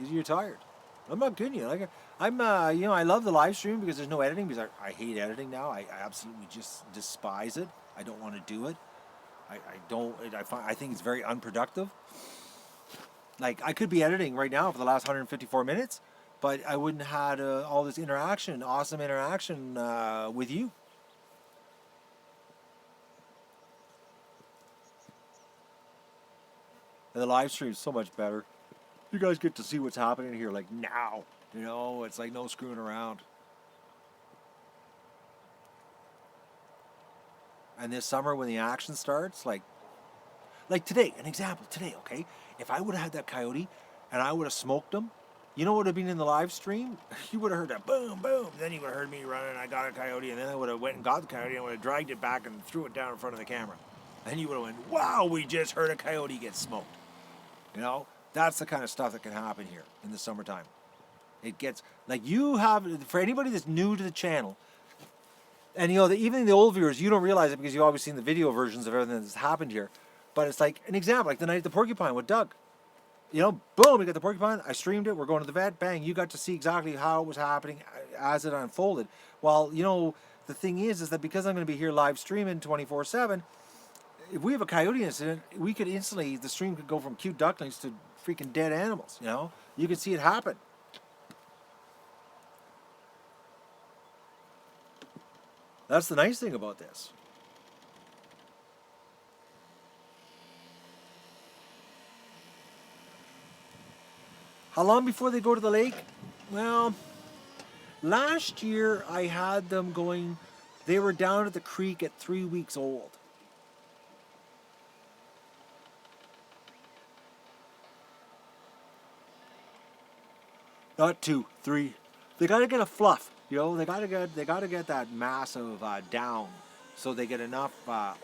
because you're tired. I'm not kidding you. Like I love the live stream because there's no editing. Because I hate editing now. I absolutely just despise it. I don't want to do it. I don't. I think it's very unproductive. Like I could be editing right now for the last 154 minutes, but I wouldn't have had all this interaction, awesome interaction with you. And the live stream is so much better. You guys get to see what's happening here, like now. It's like no screwing around. And this summer, when the action starts, like today, an example today, okay? If I would have had that coyote and I would have smoked him, you know what would have been in the live stream? You would have heard that boom, boom. Then you would have heard me running. I got a coyote, and then I would have went and got the coyote and would have dragged it back and threw it down in front of the camera. And you would have went, wow, we just heard a coyote get smoked. That's the kind of stuff that can happen here in the summertime. It gets, like for anybody that's new to the channel, and even the old viewers, you don't realize it because you've always seen the video versions of everything that's happened here. But it's like an example, like the night at the porcupine with Doug. Boom, we got the porcupine. I streamed it. We're going to the vet. Bang, you got to see exactly how it was happening as it unfolded. Well, the thing is that because I'm going to be here live streaming 24/7, if we have a coyote incident, we could instantly, the stream could go from cute ducklings to freaking dead animals. You could see it happen. That's the nice thing about this. How long before they go to the lake? Well, last year I had them going, they were down at the creek at 3 weeks old. Not 2, 3. They got to get a fluff. They got to get that mass of down, so they get enough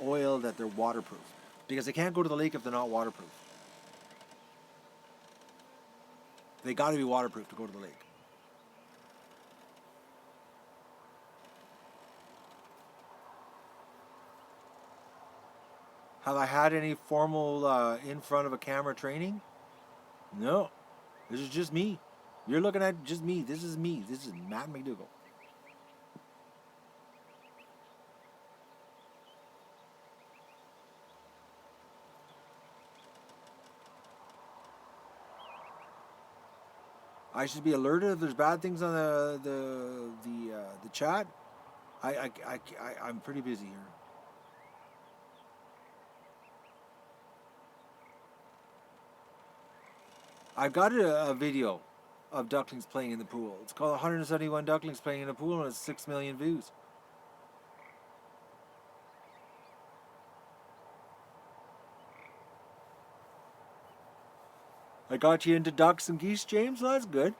oil that they're waterproof. Because they can't go to the lake if they're not waterproof. They got to be waterproof to go to the lake. Have I had any formal in front of a camera training? No. This is just me. You're looking at just me. This is me. This is Matt McDougall. I should be alerted if there's bad things on the chat. I'm pretty busy here. I've got a video of ducklings playing in the pool. It's called 171 Ducklings Playing in the Pool, and it's 6 million views. I got you into ducks and geese, James. Well, that's good.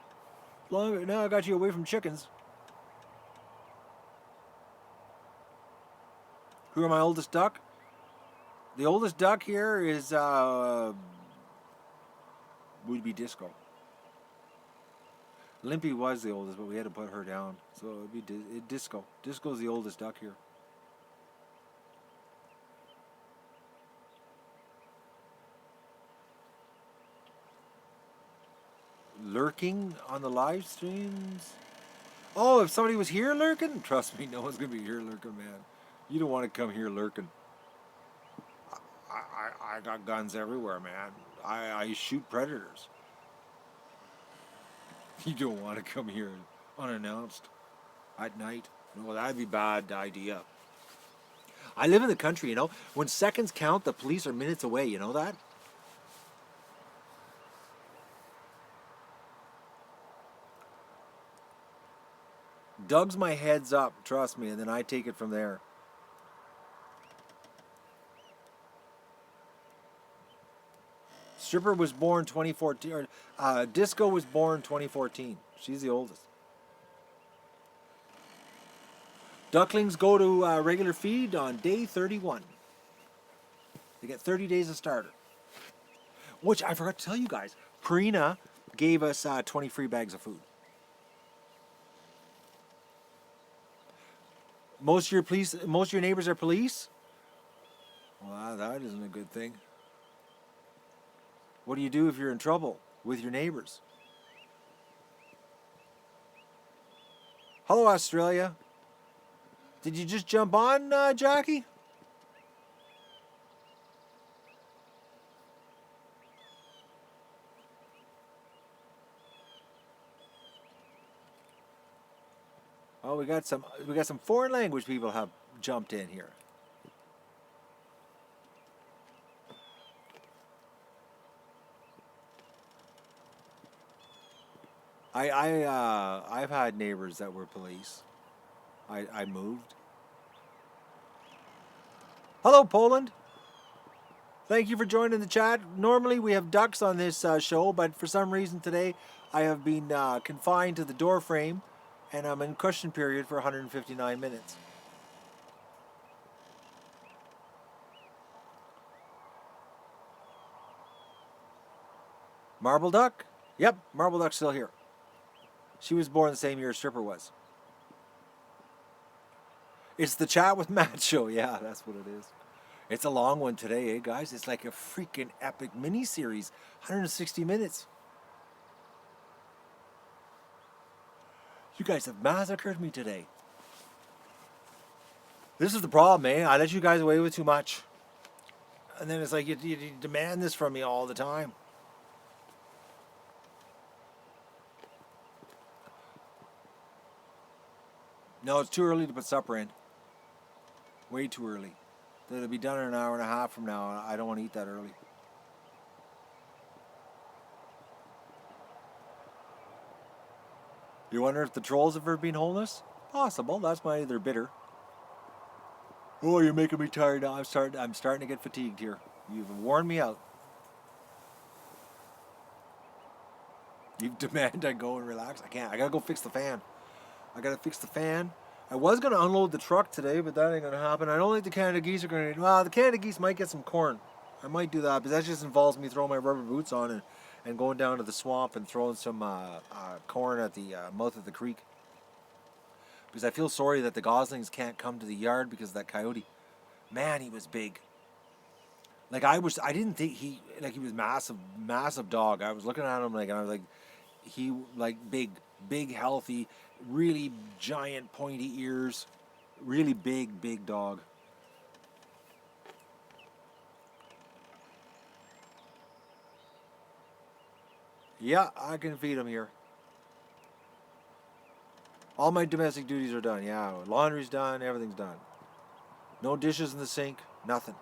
Now I got you away from chickens. Who are my oldest duck? The oldest duck here is would be Disco. Limpy was the oldest, but we had to put her down, so it'd be Disco. Disco's the oldest duck here. Lurking on the live streams? Oh, if somebody was here lurking? Trust me, no one's going to be here lurking, man. You don't want to come here lurking. I got guns everywhere, man. I shoot predators. You don't want to come here unannounced at night. No, that'd be a bad idea. I live in the country, When seconds count, the police are minutes away, you know that? Doug's my heads up, trust me, and then I take it from there. Stripper was born 2014. Disco was born 2014. She's the oldest. Ducklings go to regular feed on day 31. They get 30 days of starter. Which I forgot to tell you guys. Purina gave us 20 free bags of food. Most of your neighbors are police? Well, that isn't a good thing. What do you do if you're in trouble with your neighbors? Hello, Australia. Did you just jump on, Jackie? Oh, we got some foreign language people have jumped in here. I've had neighbors that were police. I moved. Hello, Poland. Thank you for joining the chat. Normally we have ducks on this show, but for some reason today I have been confined to the door frame, and I'm in cushion period for 159 minutes. Marble Duck? Yep, Marble Duck's still here. She was born the same year as Stripper was. It's the Chat with Matt show. Yeah, that's what it is. It's a long one today, eh, guys? It's like a freaking epic mini-series. 160 minutes. You guys have massacred me today. This is the problem, eh? I let you guys away with too much. And then it's like you demand this from me all the time. No, it's too early to put supper in. Way too early. It'll be done in an hour and a half from now, and I don't want to eat that early. You wonder if the trolls have ever been homeless? Possible. That's why they're bitter. Oh, you're making me tired now. I'm starting to get fatigued here. You've worn me out. You demand I go and relax. I can't. I gotta go fix the fan. I gotta fix the fan. I was gonna unload the truck today, but that ain't gonna happen. I don't think the Canada geese are gonna. Well, the Canada geese might get some corn. I might do that, but that just involves me throwing my rubber boots on and going down to the swamp and throwing some corn at the mouth of the creek. Because I feel sorry that the goslings can't come to the yard because of that coyote. Man, he was big. Like I didn't think he was massive dog. I was looking at him and I was like, he like big, healthy, really giant pointy ears, really big dog. Yeah, I can feed him here. All my domestic duties are done. Yeah, laundry's done, everything's done. No dishes in the sink, nothing.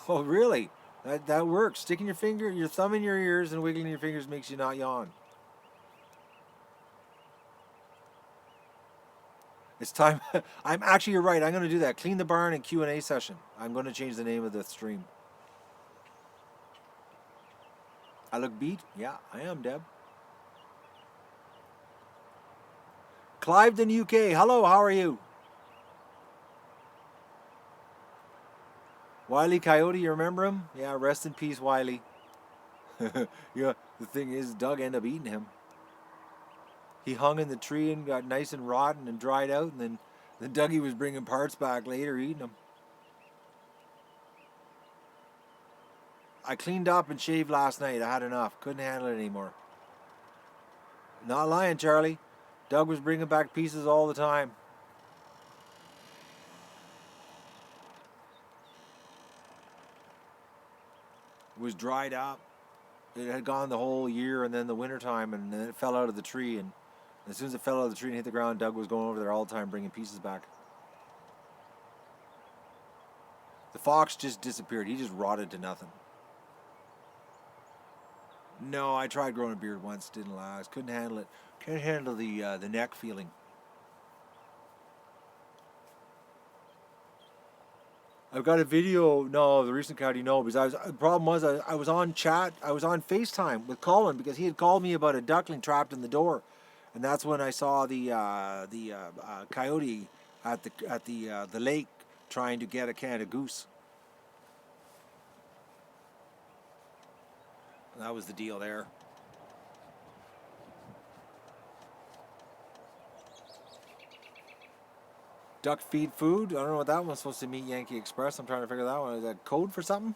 Oh, really? That works. Sticking your thumb in your ears and wiggling your fingers makes you not yawn. It's time. You're right. I'm going to do that. Clean the barn and Q&A session. I'm going to change the name of the stream. I look beat? Yeah, I am, Deb. Cliveden, UK. Hello, how are you? Wile E. Coyote, you remember him? Yeah, rest in peace, Wiley. Yeah, the thing is, Doug ended up eating him. He hung in the tree and got nice and rotten and dried out, and then Dougie was bringing parts back later, eating them. I cleaned up and shaved last night. I had enough. Couldn't handle it anymore. Not lying, Charlie. Doug was bringing back pieces all the time. It was dried up. It had gone the whole year and then the winter time, and then it fell out of the tree. And as soon as it fell out of the tree and hit the ground, Doug was going over there all the time bringing pieces back. The fox just disappeared. He just rotted to nothing. No, I tried growing a beard once. Didn't last. Couldn't handle it. Can't handle the neck feeling. I've got a video. No, the recent coyote. No, because the problem was I was on chat. I was on FaceTime with Colin because he had called me about a duckling trapped in the door, and that's when I saw the coyote at the lake trying to get a Canada goose. That was the deal there. Duck feed food. I don't know what that one's supposed to mean. Yankee Express. I'm trying to figure that one. Is that code for something?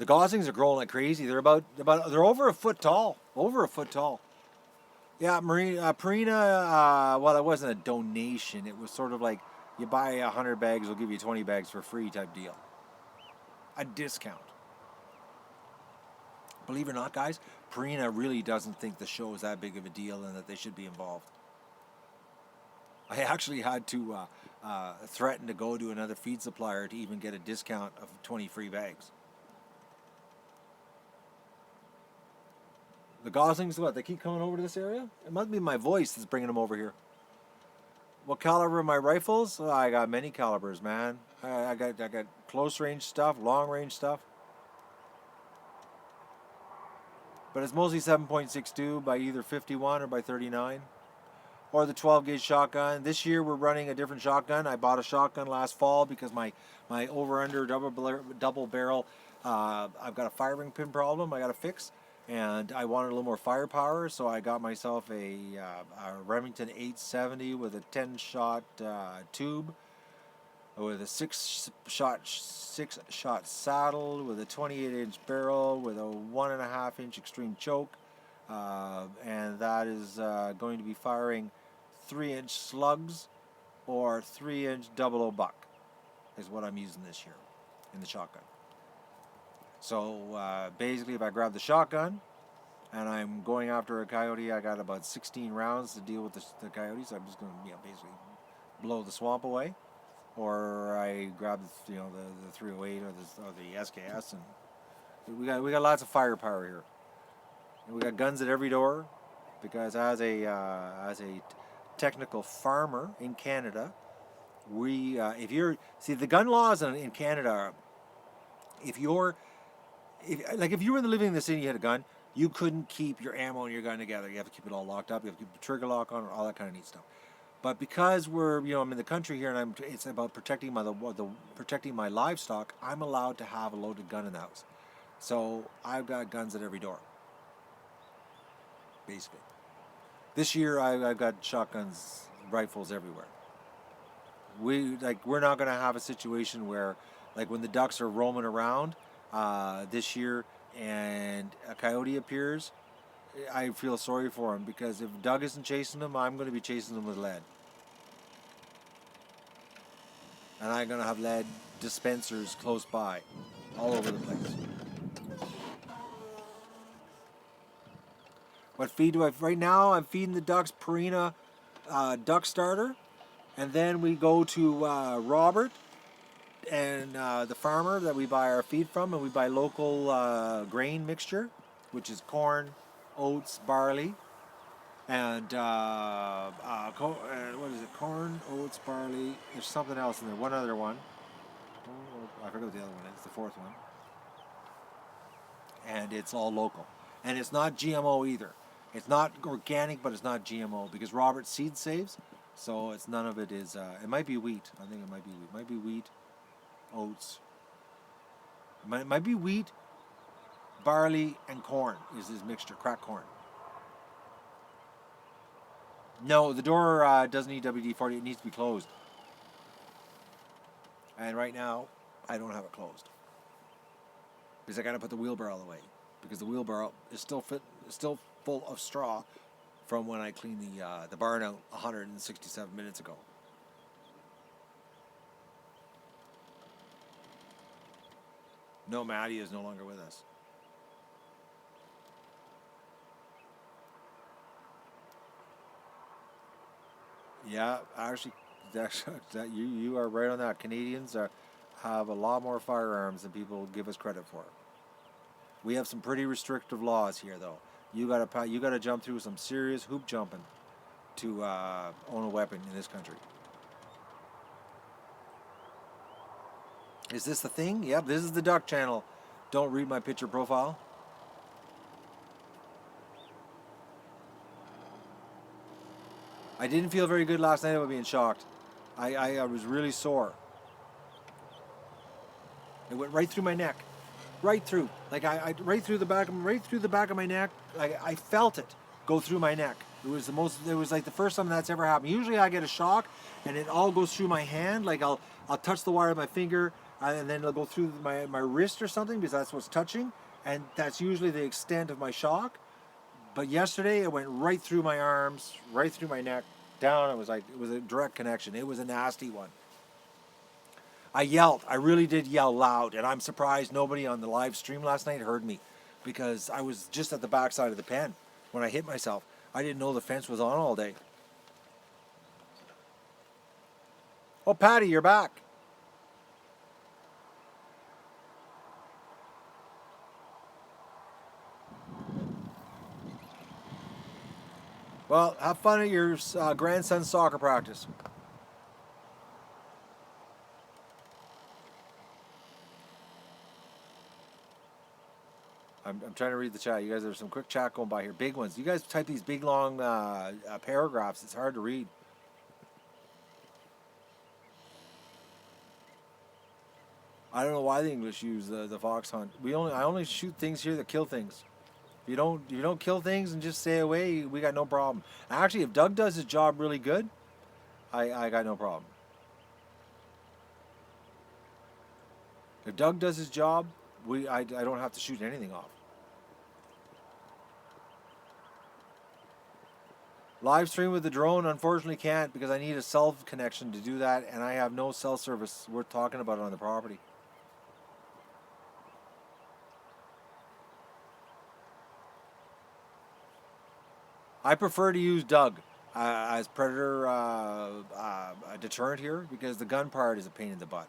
The goslings are growing like crazy. They're over a foot tall. Over a foot tall. Yeah, Purina. Well, it wasn't a donation. It was sort of like you buy 100 bags, we'll give you 20 bags for free type deal. A discount. Believe it or not, guys, Purina really doesn't think the show is that big of a deal and that they should be involved. I actually had to threaten to go to another feed supplier to even get a discount of 20 free bags. The goslings, what, they keep coming over to this area? It must be my voice that's bringing them over here. What caliber are my rifles? Oh, I got many calibers, man. I got close range stuff, long range stuff. But it's mostly 7.62 by either 51 or by 39. Or the 12 gauge shotgun. This year we're running a different shotgun. I bought a shotgun last fall because my over-under double barrel, I've got a firing pin problem I got to fix. And I wanted a little more firepower, so I got myself a Remington 870 with a 10-shot tube, with a six-shot saddle, with a 28-inch barrel, with a 1.5-inch extreme choke, and that is going to be firing 3-inch slugs or 3-inch 00 buck is what I'm using this year in the shotgun. So basically, if I grab the shotgun and I'm going after a coyote, I got about 16 rounds to deal with the coyotes. I'm just going to basically blow the swamp away, or I grab the 308 or the SKS, and we got lots of firepower here. And we got guns at every door, because as a technical farmer in Canada, we the gun laws in Canada, if you were living in the city and you had a gun, you couldn't keep your ammo and your gun together. You have to keep it all locked up. You have to keep the trigger lock on, all that kind of neat stuff. But because I'm in the country here, and it's about protecting my livestock, I'm allowed to have a loaded gun in the house. So I've got guns at every door, basically. This year I've got shotguns, rifles everywhere. We're not going to have a situation where, like, when the ducks are roaming around this year and a coyote appears, I feel sorry for him, because if Doug isn't chasing them, I'm going to be chasing them with lead. And I'm going to have lead dispensers close by, all over the place. What feed do I... Right now, I'm feeding the ducks Purina duck starter. And then we go to Robert and the farmer that we buy our feed from, and we buy local grain mixture, which is corn, oats, barley, and what is it? Corn, oats, barley. There's something else in there. One other one. I forget what the other one is. The fourth one. And it's all local. And it's not GMO either. It's not organic, but it's not GMO, because Robert seed saves. So it's none of it is. It might be wheat. I think it might be wheat. It might be wheat, oats. It might be wheat, barley, and corn is his mixture. Cracked corn. No, the door doesn't need WD-40. It needs to be closed. And right now, I don't have it closed, because I got to put the wheelbarrow away, because the wheelbarrow is still full of straw from when I cleaned the barn out 167 minutes ago. No, Maddie is no longer with us. Yeah, actually, you are right on that. Canadians have a lot more firearms than people give us credit for. We have some pretty restrictive laws here, though. You gotta jump through some serious hoop jumping to own a weapon in this country. Is this the thing? Yep, this is the Duck Channel. Don't read my picture profile. I didn't feel very good last night about being shocked. I was really sore. It went right through my neck. Right through. Like right through the back of my neck. I felt it go through my neck. It was like the first time that's ever happened. Usually I get a shock and it all goes through my hand. Like I'll touch the wire with my finger, and then it'll go through my wrist or something because that's what's touching, and that's usually the extent of my shock. But yesterday it went right through my arms, right through my neck, down. It was a direct connection. It was a nasty one. I yelled. I really did yell loud, and I'm surprised nobody on the live stream last night heard me because I was just at the backside of the pen when I hit myself. I didn't know the fence was on all day. Oh, Patty, you're back. Well, have fun at your grandson's soccer practice. I'm trying to read the chat. You guys, there's some quick chat going by here. Big ones. You guys type these big, long paragraphs. It's hard to read. I don't know why the English use the fox hunt. I only shoot things here that kill things. If you don't kill things and just stay away, we got no problem. Actually, if Doug does his job really good, I got no problem. If Doug does his job, I don't have to shoot anything off. Live stream with the drone, unfortunately can't because I need a cell connection to do that, and I have no cell service worth talking about on the property. I prefer to use Doug as predator deterrent here because the gun part is a pain in the butt.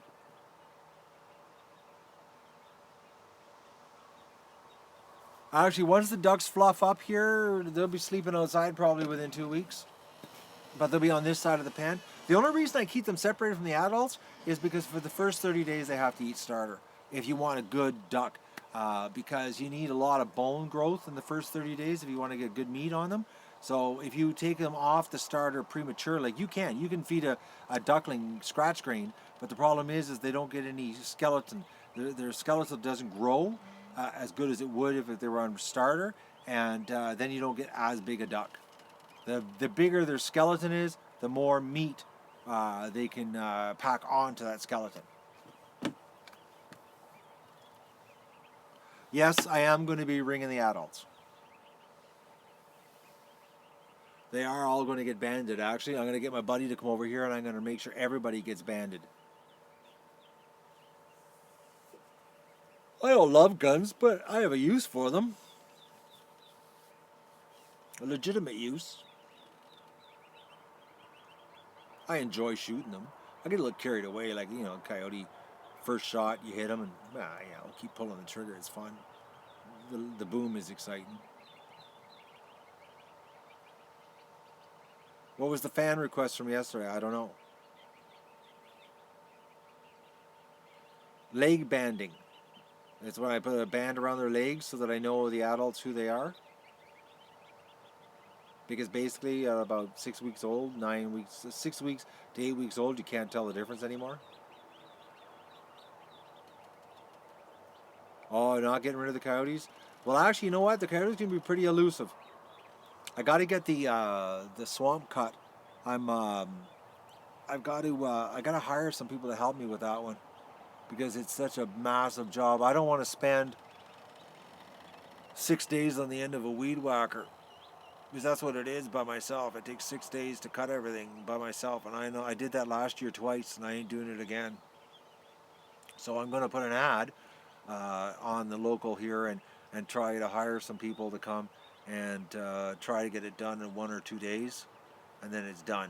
Actually, once the ducks fluff up here, they'll be sleeping outside probably within 2 weeks. But they'll be on this side of the pen. The only reason I keep them separated from the adults is because for the first 30 days they have to eat starter if you want a good duck. Because you need a lot of bone growth in the first 30 days if you want to get good meat on them. So if you take them off the starter premature, like you can feed a duckling scratch grain, but the problem is they don't get any skeleton. Their skeleton doesn't grow as good as it would if they were on starter, and then you don't get as big a duck. The bigger their skeleton is, the more meat they can pack onto that skeleton. Yes, I am going to be ringing the adults. They are all going to get banded, actually. I'm going to get my buddy to come over here and I'm going to make sure everybody gets banded. I don't love guns, but I have a use for them. A legitimate use. I enjoy shooting them. I get a little carried away, like, coyote. First shot, you hit them, and keep pulling the trigger. It's fun. The boom is exciting. What was the fan request from yesterday? I don't know. Leg banding. It's when I put a band around their legs so that I know the adults who they are. Because basically, about 6 weeks old, 9 weeks, 6 weeks to 8 weeks old, you can't tell the difference anymore. Oh, not getting rid of the coyotes? Well, actually, you know what? The coyotes can be pretty elusive. I got to get the swamp cut. I got to hire some people to help me with that one because it's such a massive job. I don't want to spend 6 days on the end of a weed whacker because that's what it is by myself. It takes 6 days to cut everything by myself, and I know I did that last year twice, and I ain't doing it again. So I'm going to put an ad on the local here and try to hire some people to come and try to get it done in 1 or 2 days, and then it's done.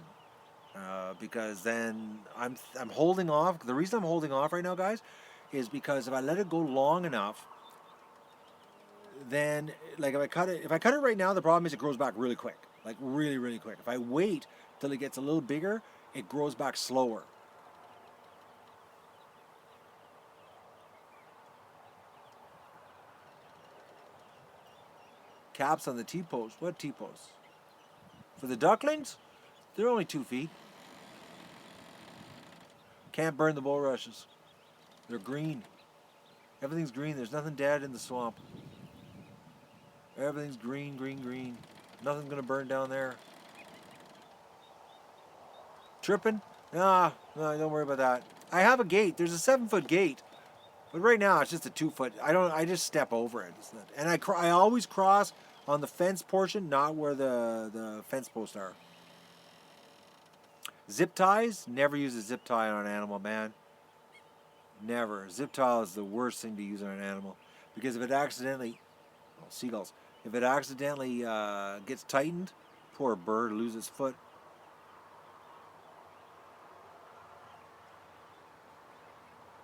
Because then I'm holding off. The reason I'm holding off right now, guys, is because if I let it go long enough, then like if I cut it right now, the problem is it grows back really quick, like really, really quick. If I wait till it gets a little bigger, it grows back slower. Caps on the T-post. What T-post? For the ducklings? They're only 2 feet. Can't burn the bulrushes. They're green. Everything's green. There's nothing dead in the swamp. Everything's green, green, green. Nothing's gonna burn down there. Tripping? Nah, no, don't worry about that. I have a gate. There's a 7-foot gate, but right now it's just a 2-foot. I just step over it, and I always cross on the fence portion, not where the fence posts are. Zip ties. Never use a zip tie on an animal, man. Never. Zip tie is the worst thing to use on an animal because if it accidentally, seagulls, if it accidentally gets tightened, poor bird loses its foot.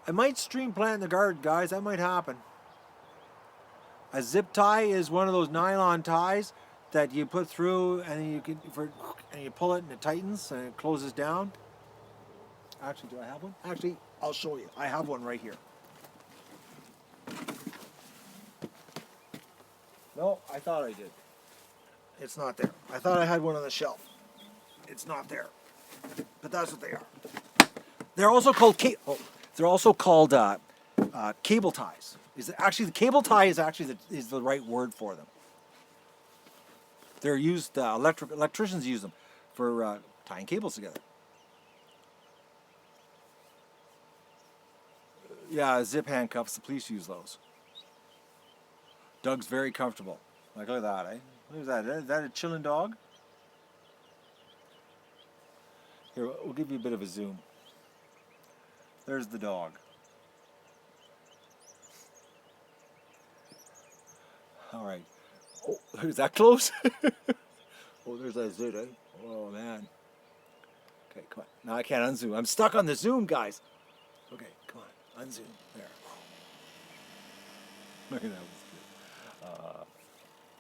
I might stream plant in the garden, guys. That might happen. A zip tie is one of those nylon ties that you put through, and then and you pull it, and it tightens, and it closes down. Actually, do I have one? Actually, I'll show you. I have one right here. No, I thought I did. It's not there. I thought I had one on the shelf. It's not there. But that's what they are. They're also called cable ties. Actually, the cable tie is actually the right word for them. They're used. Electricians use them for tying cables together. Yeah, zip handcuffs. The police use those. Doug's very comfortable. Like, look at that, eh? Look at that. Is that a chilling dog? Here, we'll give you a bit of a zoom. There's the dog. All right. Oh, is that close? Oh, there's that zit, eh? Oh, man. Okay, come on. Now I can't unzoom. I'm stuck on the zoom, guys. Okay, come on. Unzoom. There. Look at that.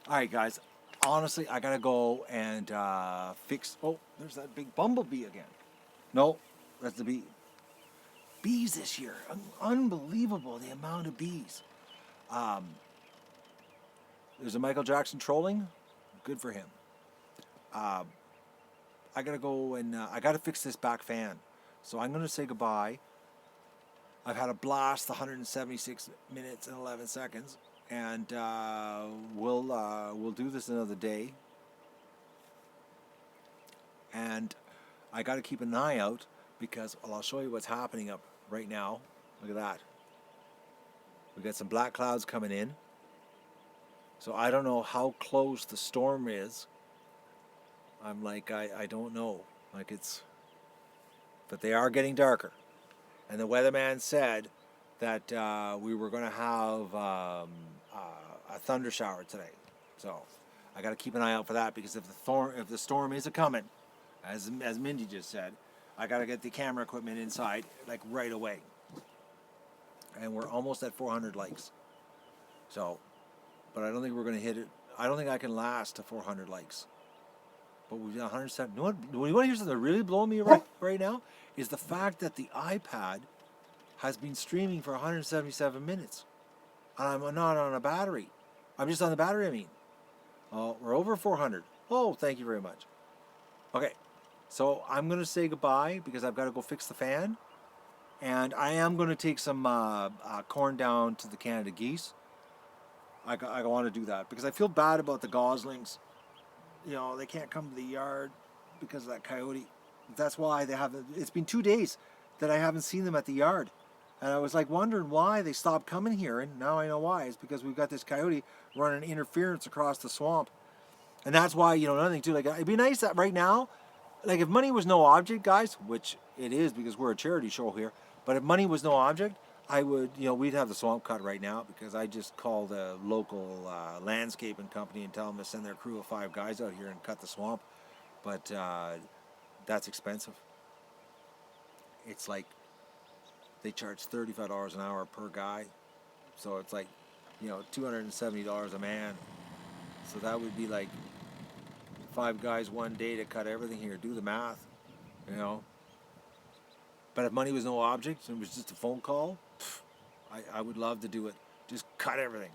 All right, guys. Honestly, I gotta go and fix. Oh, there's that big bumblebee again. No, that's the bee. Bees this year, unbelievable the amount of bees. There's a Michael Jackson trolling. Good for him. I gotta go and I gotta fix this back fan. So I'm gonna say goodbye. I've had a blast. 176 minutes and 11 seconds. And we'll do this another day. And I got to keep an eye out because I'll show you what's happening up right now. Look at that. We got some black clouds coming in. So I don't know how close the storm is. I'm like, I don't know. Like but they are getting darker. And the weatherman said that we were going to have a thunder shower today. So I got to keep an eye out for that because if the storm is coming, as Mindy just said, I got to get the camera equipment inside like right away. And we're almost at 400 likes. So, but I don't think we're going to hit it. I don't think I can last to 400 likes. But we've got 107. You know what you want to hear something really blowing me right now? Is the fact that the iPad has been streaming for 177 minutes. And I'm not on a battery. I'm just on the battery, I mean. Oh, we're over 400. Oh, thank you very much. Okay, so I'm going to say goodbye because I've got to go fix the fan. And I am going to take some corn down to the Canada geese. I want to do that because I feel bad about the goslings. You know, they can't come to the yard because of that coyote. That's why it's been 2 days that I haven't seen them at the yard. And I was like wondering why they stopped coming here, and now I know why. It's because we've got this coyote running interference across the swamp. And that's why, another thing too, like it'd be nice that right now, like if money was no object, guys, which it is because we're a charity show here, but if money was no object, I would, we'd have the swamp cut right now because I just called a local landscaping company and tell them to send their crew of 5 guys out here and cut the swamp. But that's expensive. It's like they charge $35 an hour per guy. So it's like, $270 a man. So that would be like 5 guys one day to cut everything here. Do the math, But if money was no object and it was just a phone call, I would love to do it. Just cut everything,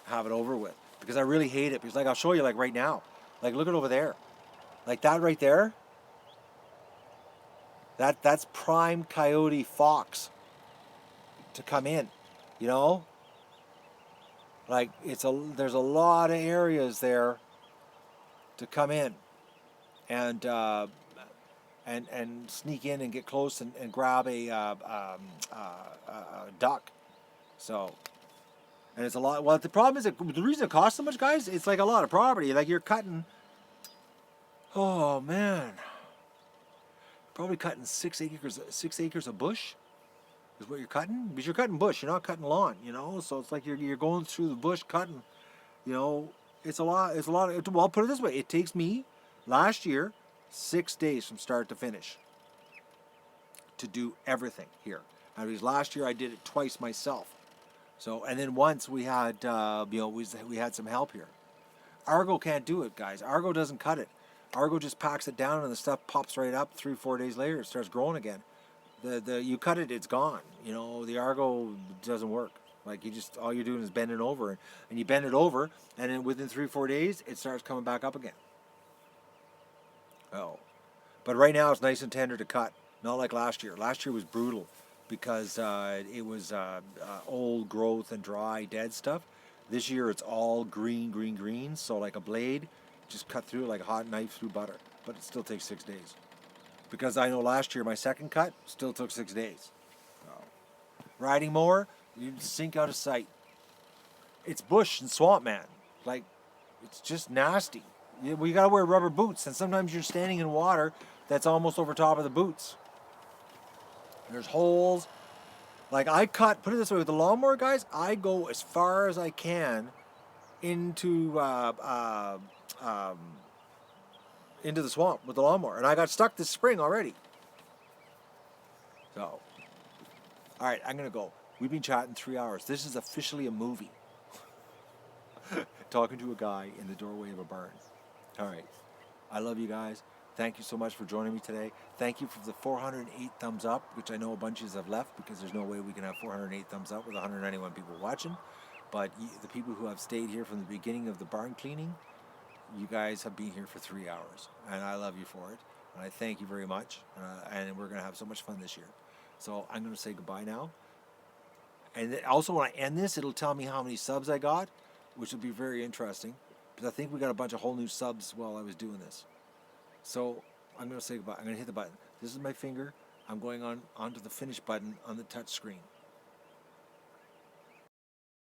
have it over with. Because I really hate it. Because like I'll show you like right now. Like look at over there. Like that right there. That's prime coyote fox to come in, Like there's a lot of areas there to come in, and and sneak in and get close and grab a duck. So, and it's a lot. Well, the problem is that the reason it costs so much, guys, it's like a lot of property. Like you're cutting. Oh man, probably cutting 6 acres. 6 acres of bush is what you're cutting. Because you're cutting bush. You're not cutting lawn. You know. So it's like you're going through the bush cutting. You know, it's a lot. It's a lot. Well, I'll put it this way: it takes me last year 6 days from start to finish to do everything here. And because last year I did it twice myself. So and then once we had we had some help here. Argo can't do it, guys. Argo doesn't cut it. Argo just packs it down and the stuff pops right up. 3-4 days later, it starts growing again. The you cut it, it's gone. You know the Argo doesn't work. Like you just all you're doing is bending over, and you bend it over, and then within 3-4 days, it starts coming back up again. Oh, but right now it's nice and tender to cut. Not like last year. Last year was brutal because it was old growth and dry, dead stuff. This year it's all green, green, green. So like a blade, just cut through it like a hot knife through butter. But it still takes 6 days. Because I know last year my second cut still took 6 days. So, riding mower, you sink out of sight. It's bush and swamp, man. Like, it's just nasty. You gotta wear rubber boots, and sometimes you're standing in water that's almost over top of the boots. There's holes. Like I cut, put it this way, with the lawnmower, guys, I go as far as I can into into the swamp with the lawnmower, and I got stuck this spring already. So, all right, I'm gonna go. We've been chatting 3 hours. This is officially a movie. Talking to a guy in the doorway of a barn. All right, I love you guys. Thank you so much for joining me today. Thank you for the 408 thumbs up, which I know a bunch of you have left because there's no way we can have 408 thumbs up with 191 people watching. But the people who have stayed here from the beginning of the barn cleaning, you guys have been here for 3 hours, and I love you for it. And I thank you very much. And we're going to have so much fun this year. So I'm going to say goodbye now. And also, when I end this, it'll tell me how many subs I got, which will be very interesting. Because I think we got a bunch of whole new subs while I was doing this. So I'm going to say goodbye. I'm going to hit the button. This is my finger. I'm going onto the finish button on the touch screen.